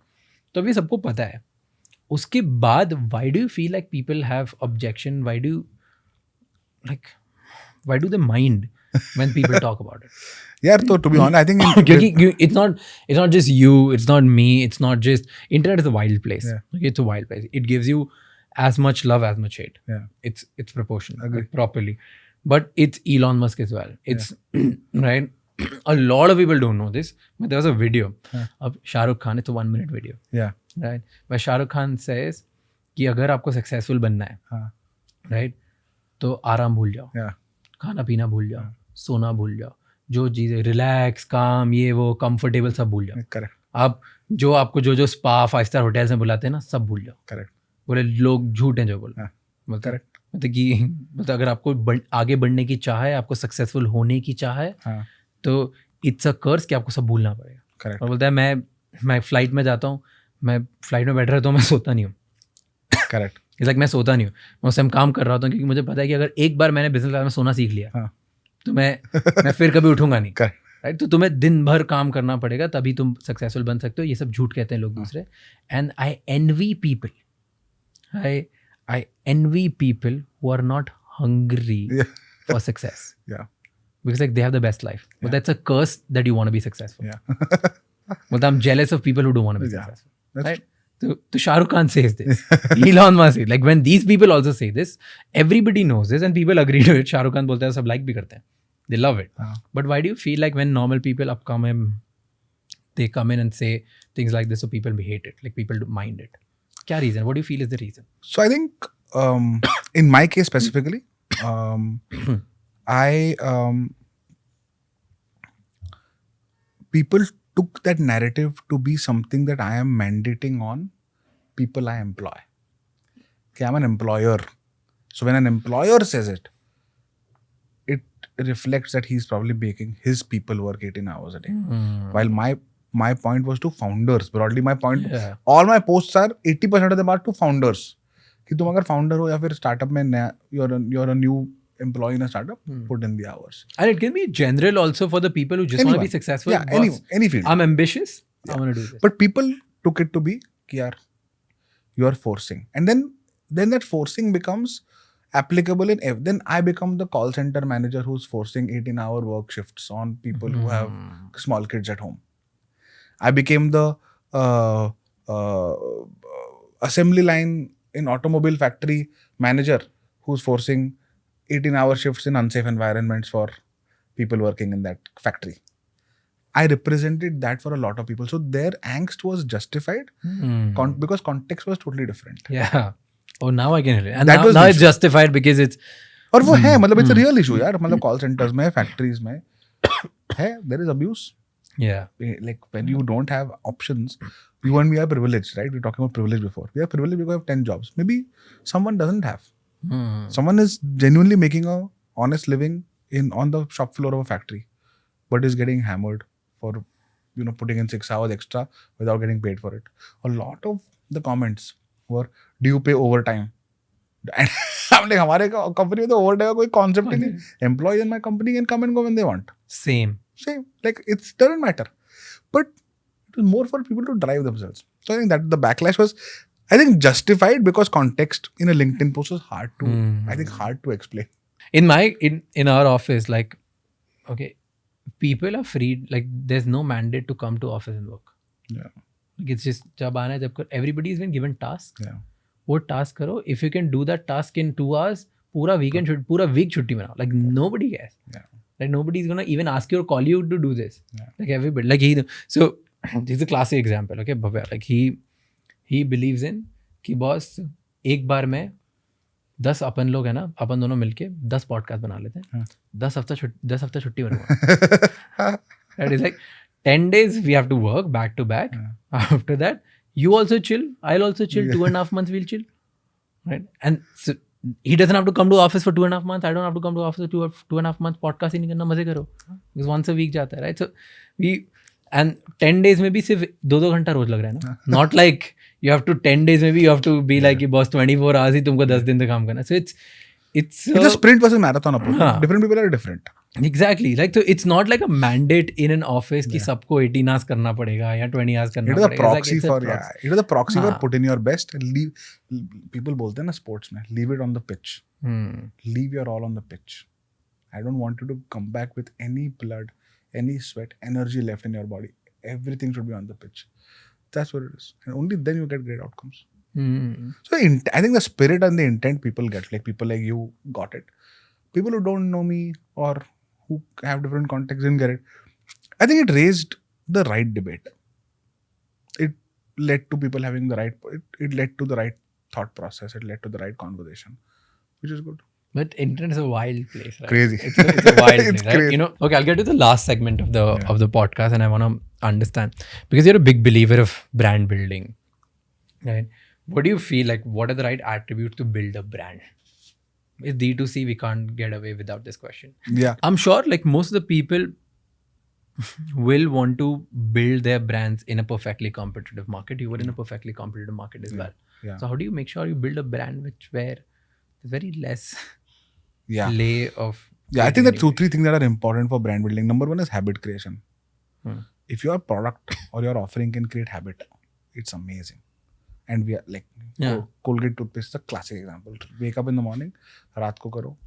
तो अभी सबको पता है. उसके बाद why do you feel like people have objection? Why do they mind when people talk about it? यार तो to be honest, I think क्योंकि it's not just you, it's not me, it's not just internet is a wild place. Yeah. Okay, it's a wild place. It gives you as much love as much hate. Yeah. It's proportional. Agree. Properly. But it's Elon Musk as well. It's right. A lot of people don't know this, but there was a video of Shah Rukh Khan. It's a 1 minute video. yeah, Right. Where Shah Rukh Khan says कि अगर आपको successful बनना है, right, तो आराम भूल जाओ, खाना पीना भूल जाओ, सोना भूल जाओ, जो चीज़ें रिलैक्स, काम, ये वो कंफर्टेबल सब भूल जाओ. करेक्ट. आप जो आपको जो स्पा 5 स्टार होटल्स में बुलाते हैं ना, सब भूल जाओ. करेक्ट. बोले लोग झूठ हैं जो बोले. करेक्ट. मतलब कि अगर आपको आगे बढ़ने की चाह है, आपको सक्सेसफुल होने की चाह है, तो इट्स अ कर्स कि आपको सब भूलना पड़ेगा. करेक्ट. और बोलता है मैं फ्लाइट में जाता हूँ, मैं फ्लाइट में बैठ रहता हूँ, मैं सोता नहीं हूँ. करेक्ट. इट्स लाइक मैं सोता नहीं हूँ, मैं उस टाइम काम कर रहा होता हूँ, क्योंकि मुझे पता है कि अगर एक बार मैंने बिजनेस में सोना सीख लिया तो मैं फिर कभी उठूंगा नहीं. राइट. तो तुम्हें दिन भर काम करना पड़ेगा, तभी तुम सक्सेसफुल बन सकते हो. ये सब झूठ कहते हैं लोग दूसरे. And I envy people, I envy people who are not hungry for success. Yeah. Because like they have the best life. But that's a curse that you want to be successful. Yeah. But I'm jealous of people who don't want to be successful. That's Right? So Shah Rukh Khan says this. Elon Musk says, like when these people also say this, everybody knows this and people agree to it. Shah Rukh Khan बोलता है, सब like भी करते हैं. They love it. But why do you feel like when normal people they come in and say things like this, so people hate it, like people do mind it? क्या reason? What do you feel is the reason? So I think in my case specifically, people took that narrative to be something that I am mandating on people I employ. Okay, I'm an employer. So when an employer says it, it reflects that he's probably making his people work 18 hours a day. While my point was to founders. Broadly, my point, all my posts are 80% of them are to founders. कि तुम अगर founder हो या फिर startup में नया, you're a new employee in a startup, put in the hours. And it can be general also for the people who just want to be successful. Yeah, any field. I'm ambitious. Yeah. I want to do this. But people took it to be कि यार you are forcing, and then that forcing becomes applicable in then I become the call center manager who's forcing 18-hour work shifts on people who have small kids at home. I became the assembly line in automobile factory manager who's forcing 18-hour shifts in unsafe environments for people working in that factory. I represented that for a lot of people. So their angst was justified because context was totally different. Yeah. Oh, now I can hear it. And now it's justified because it's... और वो है, मतलब it's a real issue यार. मतलब call centers में, factories में है, there is abuse. Yeah. Like when you don't have options, you and me are privileged, right? We were talking about privilege before. We are privileged because we have 10 jobs. Maybe someone doesn't have. Someone is genuinely making a honest living on the shop floor of a factory, but is getting hammered for putting in 6 hours extra without getting paid for it. A lot of the comments were, do you pay overtime? And I'm like, हमारे company में तो overtime का कोई concept ही नहीं. Employees in my company can come and go when they want. Same. Like it doesn't matter. But it was more for people to drive themselves. So I think that the backlash was, I think, justified because context in a LinkedIn post was hard to explain. In our office, like, okay, people are free. Like, there's no mandate to come to office and work. Yeah. Like, it's just everybody has been given tasks. Yeah. वो task करो. If you can do that task in 2 hours, पूरा week छुट्टी मनाओ. Like, nobody cares. Yeah. Like nobody's gonna even ask you or call you to do this. Yeah. Like everybody, like so this is a classic example. Okay, Bhavya, like he believes in कि boss एक बार मैं 10 अपन लोग है ना, अपन दोनों मिलके 10 podcast बना लेते हैं, हाँ. 10 हफ्ता छुट्टी बनूंगा. That is like 10 days we have to work back to back. After that, you also chill, I'll also chill. 2.5 months we'll chill, right? And so he doesn't have to come to office for 2.5 months. I don't have to come to office for 2.5 months. Podcast ही नहीं करना, मजे करो. Because once a week जाता है, right? So we and 10 days में भी सिर्फ 2-2 घंटा रोज लग रहा है ना. Not like you have to 10 days maybe you have to be like कि boss 24 hours ही तुमको 10 दिन तक काम करना. So it's a sprint versus marathon approach. Different people are different. Exactly. Like, so it's not like a mandate in an office कि सबको 18 hours करना पड़ेगा या 20 hours करना पड़ेगा. It is a proxy for it is a proxy for put in your best and leave. People बोलते हैं ना sports में, leave it on the pitch. Leave your all on the pitch. I don't want you to come back with any blood, any sweat, energy left in your body. Everything should be on the pitch. That's what it is. And only then you get great outcomes. So I think the spirit and the intent people get, like people like you got it. People who don't know me or who have different contexts didn't get it. I think it raised the right debate. It led to people having the right, it led to the right thought process. It led to the right conversation, which is good. But internet is a wild place, right? Crazy. It's a wild It's place, right? crazy. You know, okay, I'll get to the last segment of the podcast, and I want to understand, because you're a big believer of brand building, right? What do you feel like? What are the right attributes to build a brand? It's D2C. We can't get away without this question. Yeah. I'm sure like most of the people will want to build their brands in a perfectly competitive market. You were in a perfectly competitive market as well. Yeah. So how do you make sure you build a brand where there's very less Yeah. lay of... Yeah, I think there are 2-3 things that are important for brand building. Number one is habit creation. If your product or your offering can create habit, it's amazing. And we are like, Colgate toothpaste is a classic example. Wake up in the morning, raat ko karo,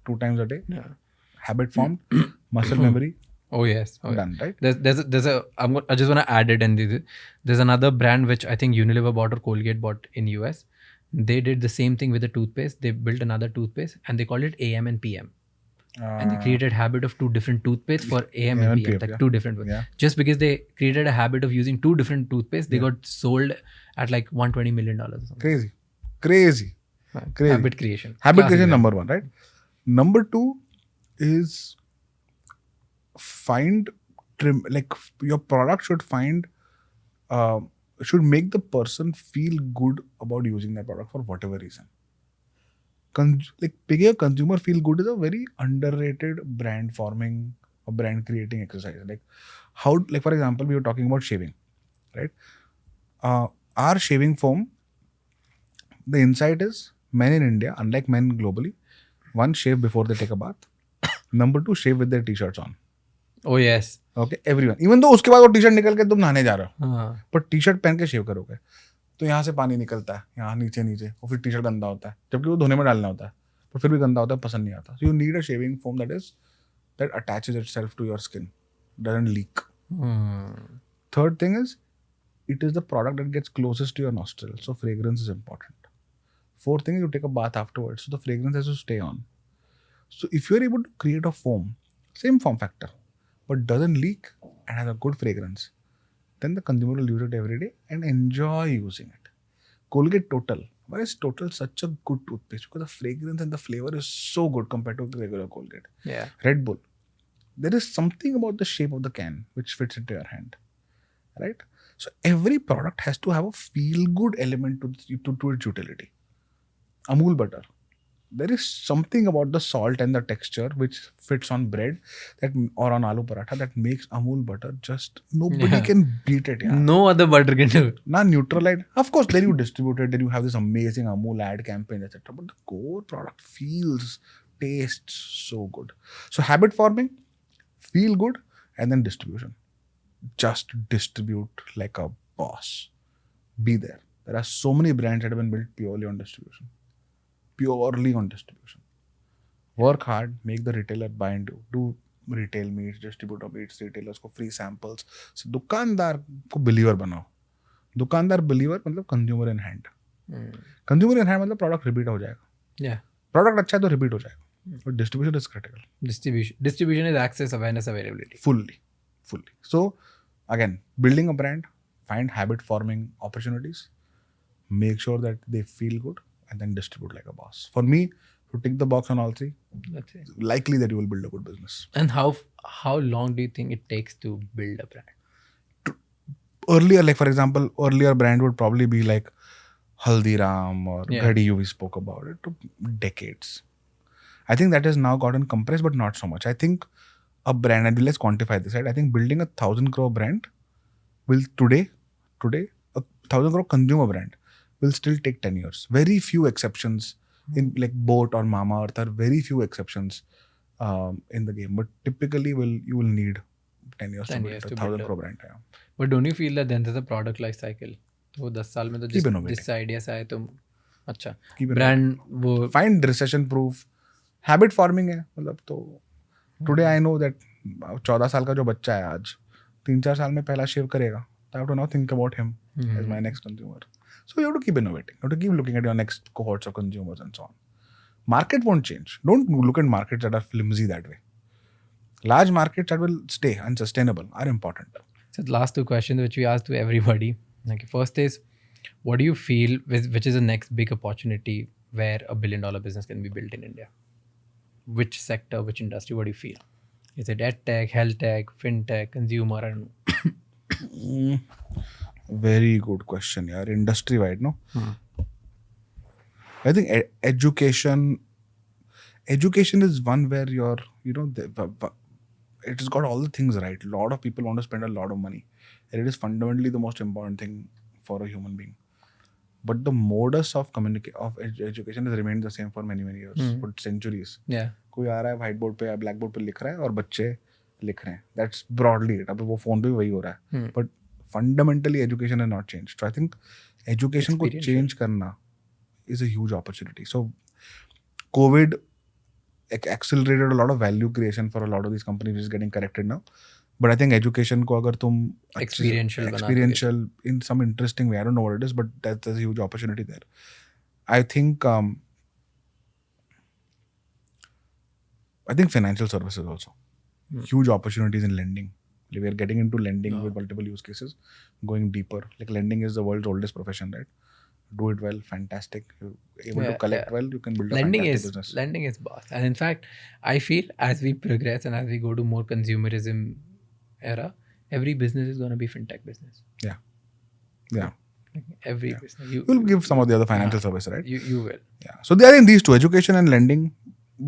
2 times a day. Yeah. Habit formed, muscle memory. Oh yes. Oh, done, right? There's a I just want to add it, and there's another brand which I think Unilever bought or Colgate bought in US. They did the same thing with the toothpaste. They built another toothpaste and they called it AM and PM. And they created habit of 2 different toothpaste for AM and PM, like 2 different ones. Yeah. Just because they created a habit of using 2 different toothpaste, they got sold at like $120 million or something. Crazy. Habit creation. Habit creation, number 1, right? Number 2 is like your product should make the person feel good about using that product for whatever reason. Like making a consumer feel good is a very underrated brand forming or brand creating exercise. Like for example, we were talking about shaving, right? Our shaving foam, the insight is men in India, unlike men globally, 1, shave before they take a bath. Number 2, shave with their t-shirts on. Oh yes. Okay, everyone. Even though उसके बाद वो T-shirt निकल के तुम नहाने जा रहे हो, पर टी-शर्ट पहन के शेव करोगे तो यहाँ से पानी निकलता है, यहाँ नीचे और फिर टी-शर्ट गंदा होता है, जबकि वो धोने में डालना होता है, पर फिर भी गंदा होता है, पसंद नहीं आता. So you need a shaving foam that attaches itself to your skin, doesn't leak. Third thing is, it is the product that gets closest to your nostril, so fragrance is important. Fourth thing is, you take a bath afterwards, so the fragrance has to stay on. So if you're able to create a foam, same form factor, but doesn't leak and has a good fragrance, then the consumer will use it every day and enjoy using it. Colgate Total. Why is Total such a good toothpaste? Because the fragrance and the flavor is so good compared to regular Colgate. Yeah. Red Bull. There is something about the shape of the can which fits into your hand, right? So every product has to have a feel-good element to its utility. Amul butter. There is something about the salt and the texture which fits on bread or on aloo paratha that makes Amul butter just nobody can beat it. Yeah. No other butter can do it. Neutralite. Of course, then you distribute it, then you have this amazing Amul ad campaign, etc. But the core product tastes so good. So habit forming, feel good, and then distribution. Just distribute like a boss. Be there. There are so many brands that have been built purely on distribution. Work hard, make the retailer buy into, do retail meets, distributor meets, retailers को free samples. So दुकानदार को believer बनाओ. दुकानदार believer मतलब consumer in hand. Consumer in hand मतलब product repeat हो जाएगा. Yeah. Product अच्छा है तो repeat हो जाएगा. But distribution is critical. Distribution is access, awareness, availability. Fully. So again, building a brand, find habit forming opportunities, make sure that they feel good, and then distribute like a boss. For me, to tick the box on all three, That's it. likely that you will build a good business. And how long do you think it takes to build a brand? Earlier, like for example, earlier brand would probably be like Haldiram or Yeah. Ghadi, we spoke about it, to decades. I think that has now gotten compressed, but not so much. I think a brand, and let's quantify this, right? I think building a 1,000 crore brand will today, a 1,000 crore consumer brand will still take 10 years. Very few exceptions in like Boat or Mama Earth are very few exceptions in the game. But typically, you will need 10 years 10 to years build a to 1,000 build crore brand. Yeah. But don't you feel that then there's a product life cycle? वो 10 साल में तो Keep innovating. जिस idea से आए तुम अच्छा Keep brand वो Find recession proof. Habit forming है मतलब तो टुडे आई नो दैट 14 साल का जो बच्चा है आज 3-4 साल में पहला शेव करेगा. I have to now think about him as my next consumer. So you have to keep innovating. You have to keep looking at your next cohorts of consumers and so on. Market won't change. Don't look at markets that are flimsy that way. Large markets that will stay and sustainable are important. So the last two questions which we asked to everybody. Okay, first is, what do you feel which is the next big opportunity where $1 billion business can be built in India? Which sector, which industry? What do you feel? Is it ed tech, health tech, fintech, consumer? I don't know. Very good question, yaar. Industry wide, no? I think education is one where you're, it has got all the things right. A lot of people want to spend a lot of money. And it is fundamentally the most important thing for a human being. But the modus of education has remained the same for many, many years, for centuries. Yeah. कोई आ रहा है white board पे या black board पे लिख रहा है और बच्चे लिख रहे हैं. That's broadly it. अब वो फोन पे भी वही हो रहा है. But fundamentally education has not change. So I think education को चेंज करना is a huge opportunity. So COVID accelerated a lot of value creation for a lot of these companies, which is getting corrected now. But I think education ko agar tum experiential in some interesting way, I don't know what it is, but there's a huge opportunity there. I think financial services also. Huge opportunities in lending. We are getting into lending with multiple use cases, going deeper. Like lending is the world's oldest profession, right? Do it well, fantastic. You're able to collect well, you can build a fantastic business. Lending is boss. And in fact, I feel as we progress and as we go to more consumerism era, every business is going to be fintech business. Yeah. Every business. You'll give some of the other financial services, right? You will. Yeah. So I think these two, education and lending,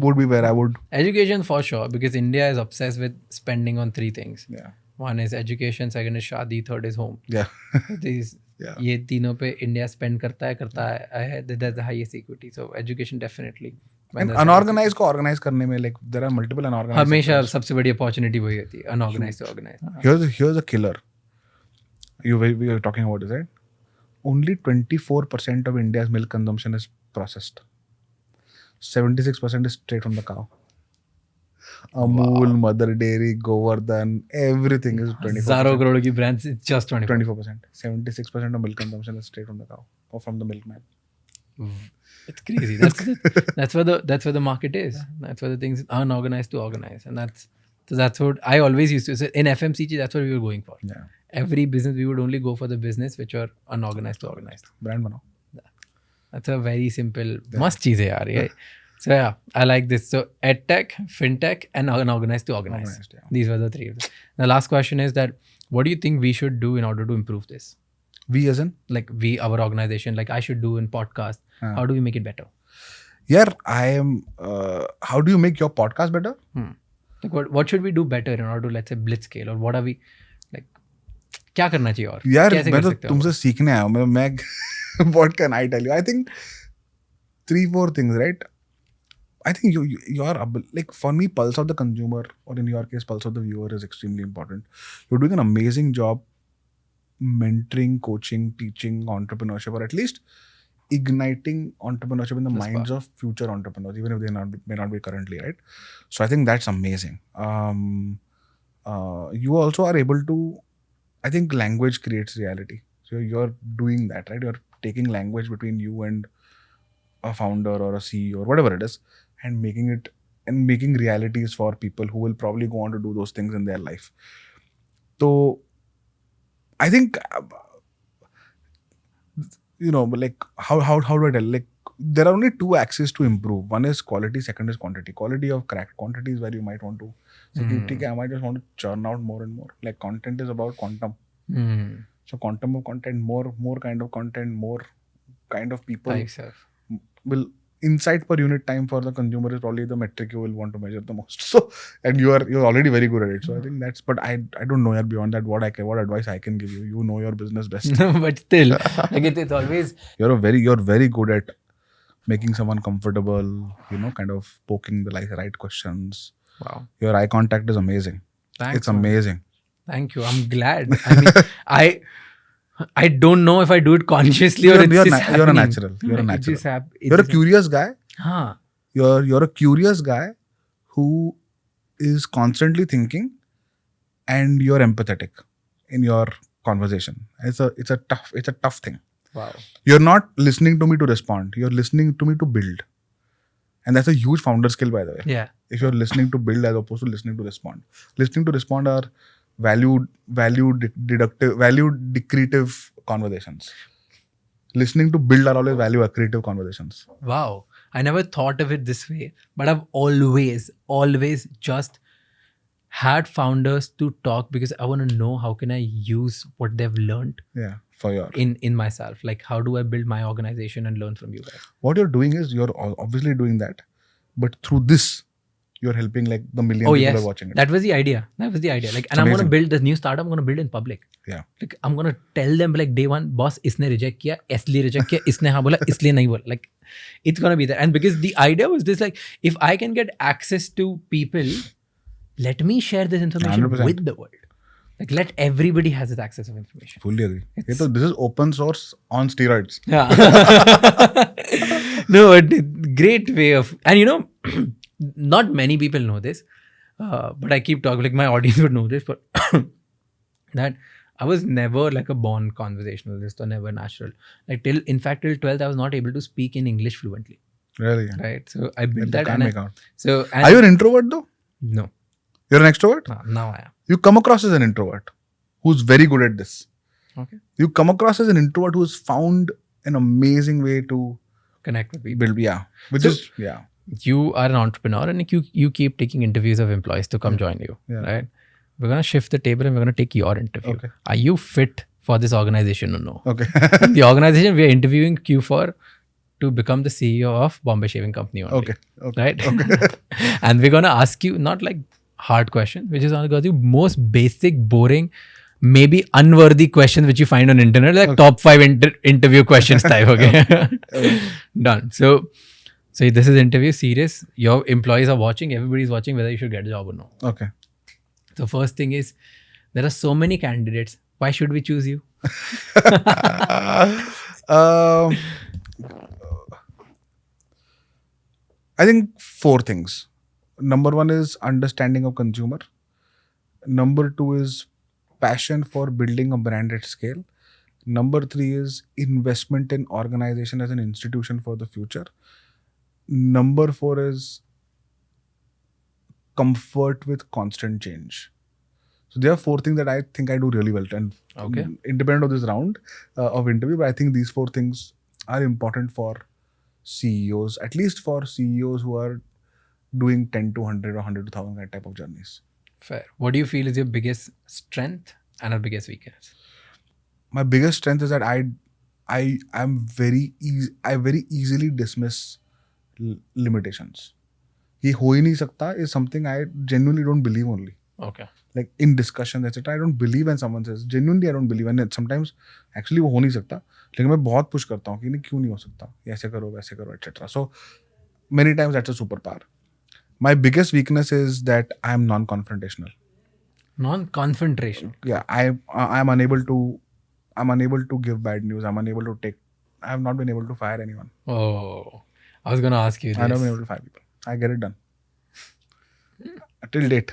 would be where I would. Education for sure, because India is obsessed with spending on three things. Yeah. One is education, second is shadi, third is home. Yeah. These ये तीनों पे India spend करता है that's the highest equity. So education definitely. And unorganized को organize करने में like there are multiple unorganized. हमेशा सबसे बड़ी अपॉर्चुनिटी वही होती है, unorganized to organized. Here's a killer. We are talking about this, right? Only 24% of India's milk consumption is processed. 76% is straight from the cow. Amul, Mother Dairy, Govardhan, everything is 24%. हजारों करोड़ की brands, it's just 24%. 76% of milk consumption is straight from the cow or from the milkman. It's crazy. That's where the market is. That's where the things unorganized to organized, and that's what I always used to say. In FMCG, that's what we were going for. Yeah. Every business we would only go for the business which are unorganized to organized. Brand banao. That's a very simple must cheez hai yaar. Yeah. So yeah, I like this. So edtech, fintech, and unorganized to organized. Yeah. These were the three. The last question is that what do you think we should do in order to improve this? We as in? Like our organization, like I should do in podcast. How do we make it better? Yeah, how do you make your podcast better? Like what should we do better in order to, let's say, blitz scale, or what are we like? क्या करना चाहिए और यार मैं तो तुमसे सीखने आया हूँ. मैं what can I tell you? I think 3-4 things, right? I think you are like, for me, pulse of the consumer, or in your case, pulse of the viewer, is extremely important. You're doing an amazing job mentoring, coaching, teaching entrepreneurship, or at least igniting entrepreneurship in the minds of future entrepreneurs, even if they may not be currently, right? So I think that's amazing. You also are able to, I think language creates reality. So you're doing that, right? You're taking language between you and a founder or a CEO or whatever it is, and making realities for people who will probably go on to do those things in their life. So I think, like how do I tell? Like there are only two axes to improve. One is quality, second is quantity. Quality of crack. Quantity is where you might want to say, okay, I might just want to churn out more and more. Like content is about quantum. So quantum of content, more kind of content, more kind of people will insight per unit time for the consumer is probably the metric you will want to measure the most. So, and you're already very good at it. So I think that's, but I don't know yet beyond that what advice I can give you. You know your business best. No, but still, like it's always you're very good at making someone comfortable, kind of poking the right questions. Wow. Your eye contact is amazing. Thanks, it's amazing. Thank you. I'm glad. I mean, I don't know if I do it consciously or it's just happening. You're a natural. You're a natural. You're a curious guy. Huh. You're a curious guy who is constantly thinking, and you're empathetic in your conversation. It's a tough thing. Wow. You're not listening to me to respond. You're listening to me to build. And that's a huge founder skill, by the way. Yeah. If you're listening to build as opposed to listening to respond. Listening to respond are value decretive conversations. Listening to build are always value accretive conversations. Wow. I never thought of it this way, but I've always just had founders to talk because I want to know how can I use what they've learned for your in myself. Like how do I build my organization and learn from you guys? What you're doing is you're obviously doing that, but through this, you're helping like the million people are watching it. That was the idea. Like, and I'm going to build this new startup. I'm going to build in public. Yeah. Like I'm going to tell them like day one, boss, isne reject kiya, isliye reject kiya, isne haan bola, isliye nahi bola. Like it's going to be there. And because the idea was this, like if I can get access to people, let me share this information 100%. with the world. Like let everybody has this access of information. Fully agree. So this is open source on steroids. Yeah. No, but great way of, and not many people know this, but I keep talking, like my audience would know this, but that I was never like a born conversationalist or never natural. Like till 12th, I was not able to speak in English fluently. Really? Right. So I built that. And are you an introvert though? No. You're an extrovert? Now I am. You come across as an introvert who's very good at this. Okay. You come across as an introvert who's found an amazing way to connect with people. You are an entrepreneur and you keep taking interviews of employees to come join you. Yeah. Right? We're going to shift the table and we're going to take your interview. Okay. Are you fit for this organization or no? Okay. The organization we are interviewing you for to become the CEO of Bombay Shaving Company only. Okay. Right? Okay. And we're going to ask you not like hard questions, which is going to ask you most basic, boring, maybe unworthy questions which you find on internet, like top 5 interview questions type. Okay. Done. So this is interview serious. Your employees are watching. Everybody's watching whether you should get a job or no. Okay. So first thing is, there are so many candidates. Why should we choose you? I think 4 things. Number 1 is understanding of consumer. Number 2 is passion for building a brand at scale. Number 3 is investment in organization as an institution for the future. Number 4 is comfort with constant change. So there are 4 things that I think I do really well, and independent of this round of interview, but I think these 4 things are important for CEOs, at least for CEOs who are doing 10 to 100 or 100 to 1000 type of journeys. Fair. What do you feel is your biggest strength and your biggest weakness? My biggest strength is that I very easily dismiss limitations. Ye ho hi nahi sakta is something I genuinely don't believe only. Okay. Like in discussion, etc. I don't believe when someone says, genuinely I don't believe, and sometimes actually वो हो नहीं सकता, लेकिन मैं बहुत push करता हूँ कि नहीं क्यों नहीं हो सकता, ऐसे करो वैसे करो, etc. So many times that's a superpower. My biggest weakness is that I am non-confrontational. Non-confrontational. Yeah, I'm unable to give bad news. I have not been able to fire anyone. Oh, I was gonna ask you this. I have not been able to fire people. I get it done. Till date.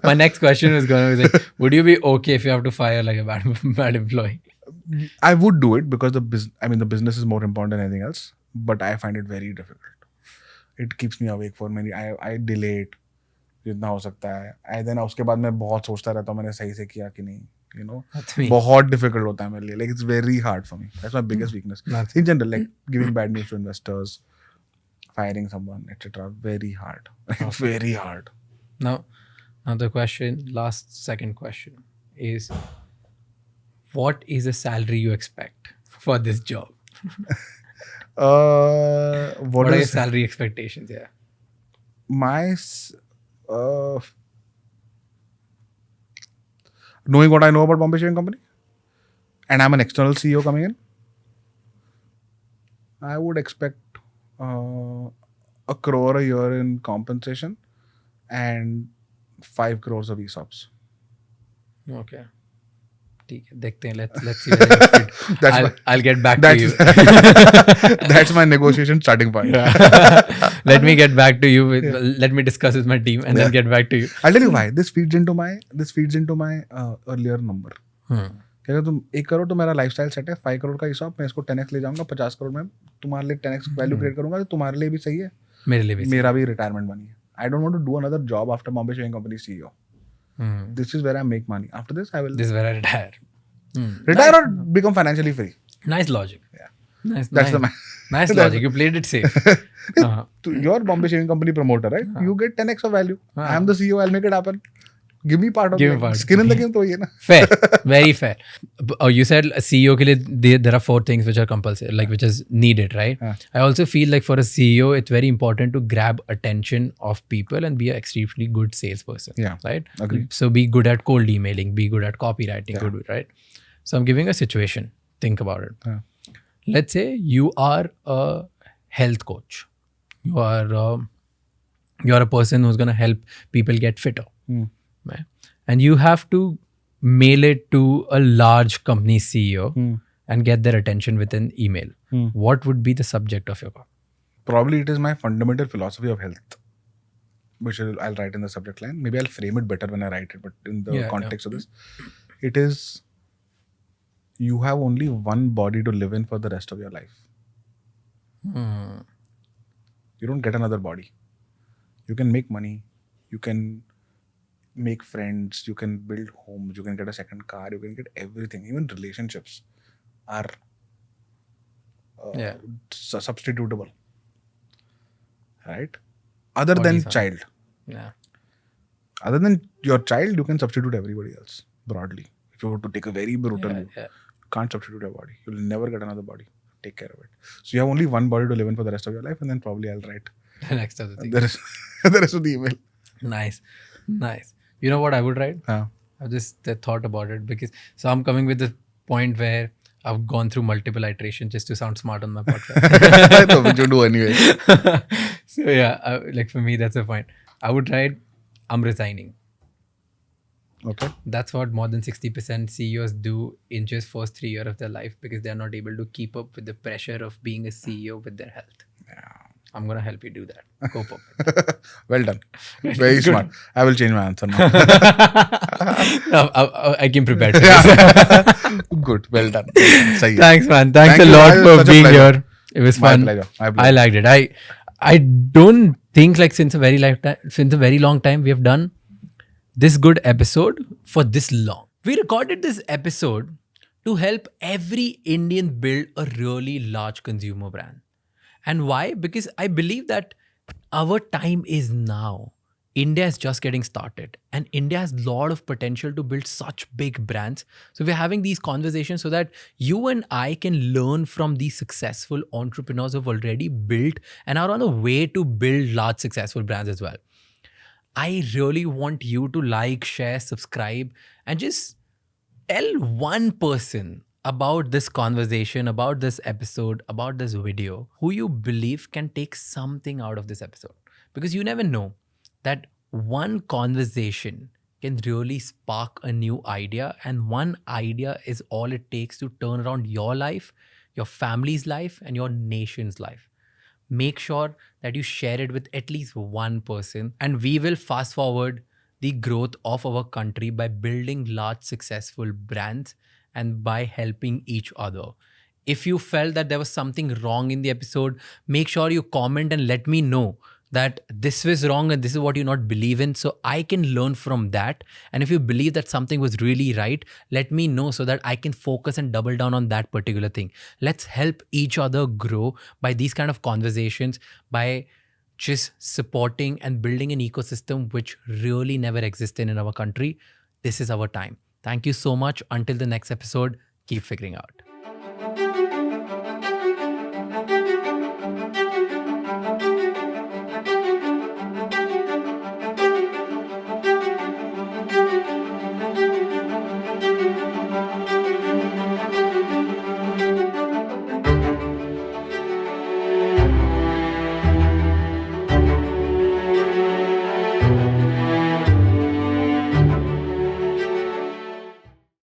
My next question is going to be like, would you be okay if you have to fire like a bad employee? I would do it because the business is more important than anything else. But I find it very difficult. It keeps me awake for many. I delay it जितना हो सकता है. Then उसके बाद मैं बहुत सोचता रहता हूँ मैंने सही से किया कि नहीं. you know. That's me. बहुत difficult होता है मेरे लिए. Like it's very hard for me. That's my biggest weakness. That's In general, like giving bad news to investors, firing someone, etc. Very hard. Very hard. Now the question, second question is, what is the salary you expect for this job? What are your salary expectations? Yeah. Knowing what I know about Bombay Shaving Company, and I'm an external CEO coming in, I would expect 1 crore a year in compensation and 5 crores of ESOPs. Okay. ठीक है, देखते हैं. Let's see where it fit. I'll get back to you. That's my negotiation starting point. Let me get back to you. Let me discuss with my team and then get back to you. I'll tell you why. This feeds into my earlier number. क्या तुम 1 करोड़ तो मेरा lifestyle set है, 5 करोड़ का ESOP मैं इसको 10x ले जाऊंगा, 50 करोड़ में तुम्हारे लिए 10x वैल्यू क्रिएट करूंगा, तो तुम्हारे लिए भी सही है, मेरे लिए भी सही. मेरा भी रिटायरमेंट बनी है. I don't want to do another job after Bombay Shaving Company CEO. This is where I make money. After this, I will This is where I retire. retire or become financially free. Nice logic. Yeah. Nice logic. You played it safe. You're Bombay Shaving Company promoter, right? You get 10x of value. I am the CEO. I'll make it happen. Give me part of it. Skin in the game तो ये ना. Fair. Very fair. You said CEO के लिए there are 4 things which are compulsory, like which is needed, right? I also feel like for a CEO, it's very important to grab attention of people and be an extremely good salesperson. Yeah. Right? Agree. So be good at cold emailing, be good at copywriting, good, right? So I'm giving a situation. Think about it. Let's say you are a health coach. You're a person who's going to help people get fitter. Right? And you have to mail it to a large company CEO and get their attention with an email. What would be the subject of your call? Probably it is my fundamental philosophy of health, which I'll write in the subject line. Maybe I'll frame it better when I write it, but in the context of this, it is, you have only one body to live in for the rest of your life. You don't get another body. You can make money. You can make friends, you can build homes, you can get a second car, you can get everything. Even relationships are substitutable, right? Other than child. Other than your child, you can substitute everybody else broadly. If you were to take a very brutal view, you can't substitute your body. You'll never get another body. Take care of it. So you have only one body to live in for the rest of your life, and then probably I'll write the next of the thing. The rest of the email. Nice. You know what I would write? I've just thought about it because I'm coming with the point where I've gone through multiple iterations just to sound smart on my podcast. So which you do anyway. So yeah, like for me, that's the point. I would write, I'm resigning. Okay. That's what more than 60% CEOs do in just first 3 years of their life because they're not able to keep up with the pressure of being a CEO with their health. Yeah. I'm going to help you do that. Go for it. Well done. Very smart. I will change my answer now. No, I came prepared for this. Good. Well done. Thanks, man. Thanks a lot for being here. It was fun. My pleasure. I liked it. I don't think like since a very long time we have done this good episode for this long. We recorded this episode to help every Indian build a really large consumer brand. And why? Because I believe that our time is now. India is just getting started and India has a lot of potential to build such big brands. So we're having these conversations so that you and I can learn from these successful entrepreneurs who have already built and are on a way to build large successful brands as well. I really want you to like, share, subscribe, and just tell one person about this conversation, about this episode, about this video, who you believe can take something out of this episode. Because you never know that one conversation can really spark a new idea, and one idea is all it takes to turn around your life, your family's life, and your nation's life. Make sure that you share it with at least one person, and we will fast forward the growth of our country by building large successful brands and by helping each other. If you felt that there was something wrong in the episode, make sure you comment and let me know. that this was wrong and this is what you not believe in, so I can learn from that. And if you believe that something was really right, let me know so that I can focus and double down on that particular thing. Let's help each other grow by these kind of conversations, by just supporting and building an ecosystem which really never existed in our country. This is our time. Thank you so much. Until the next episode, keep figuring out.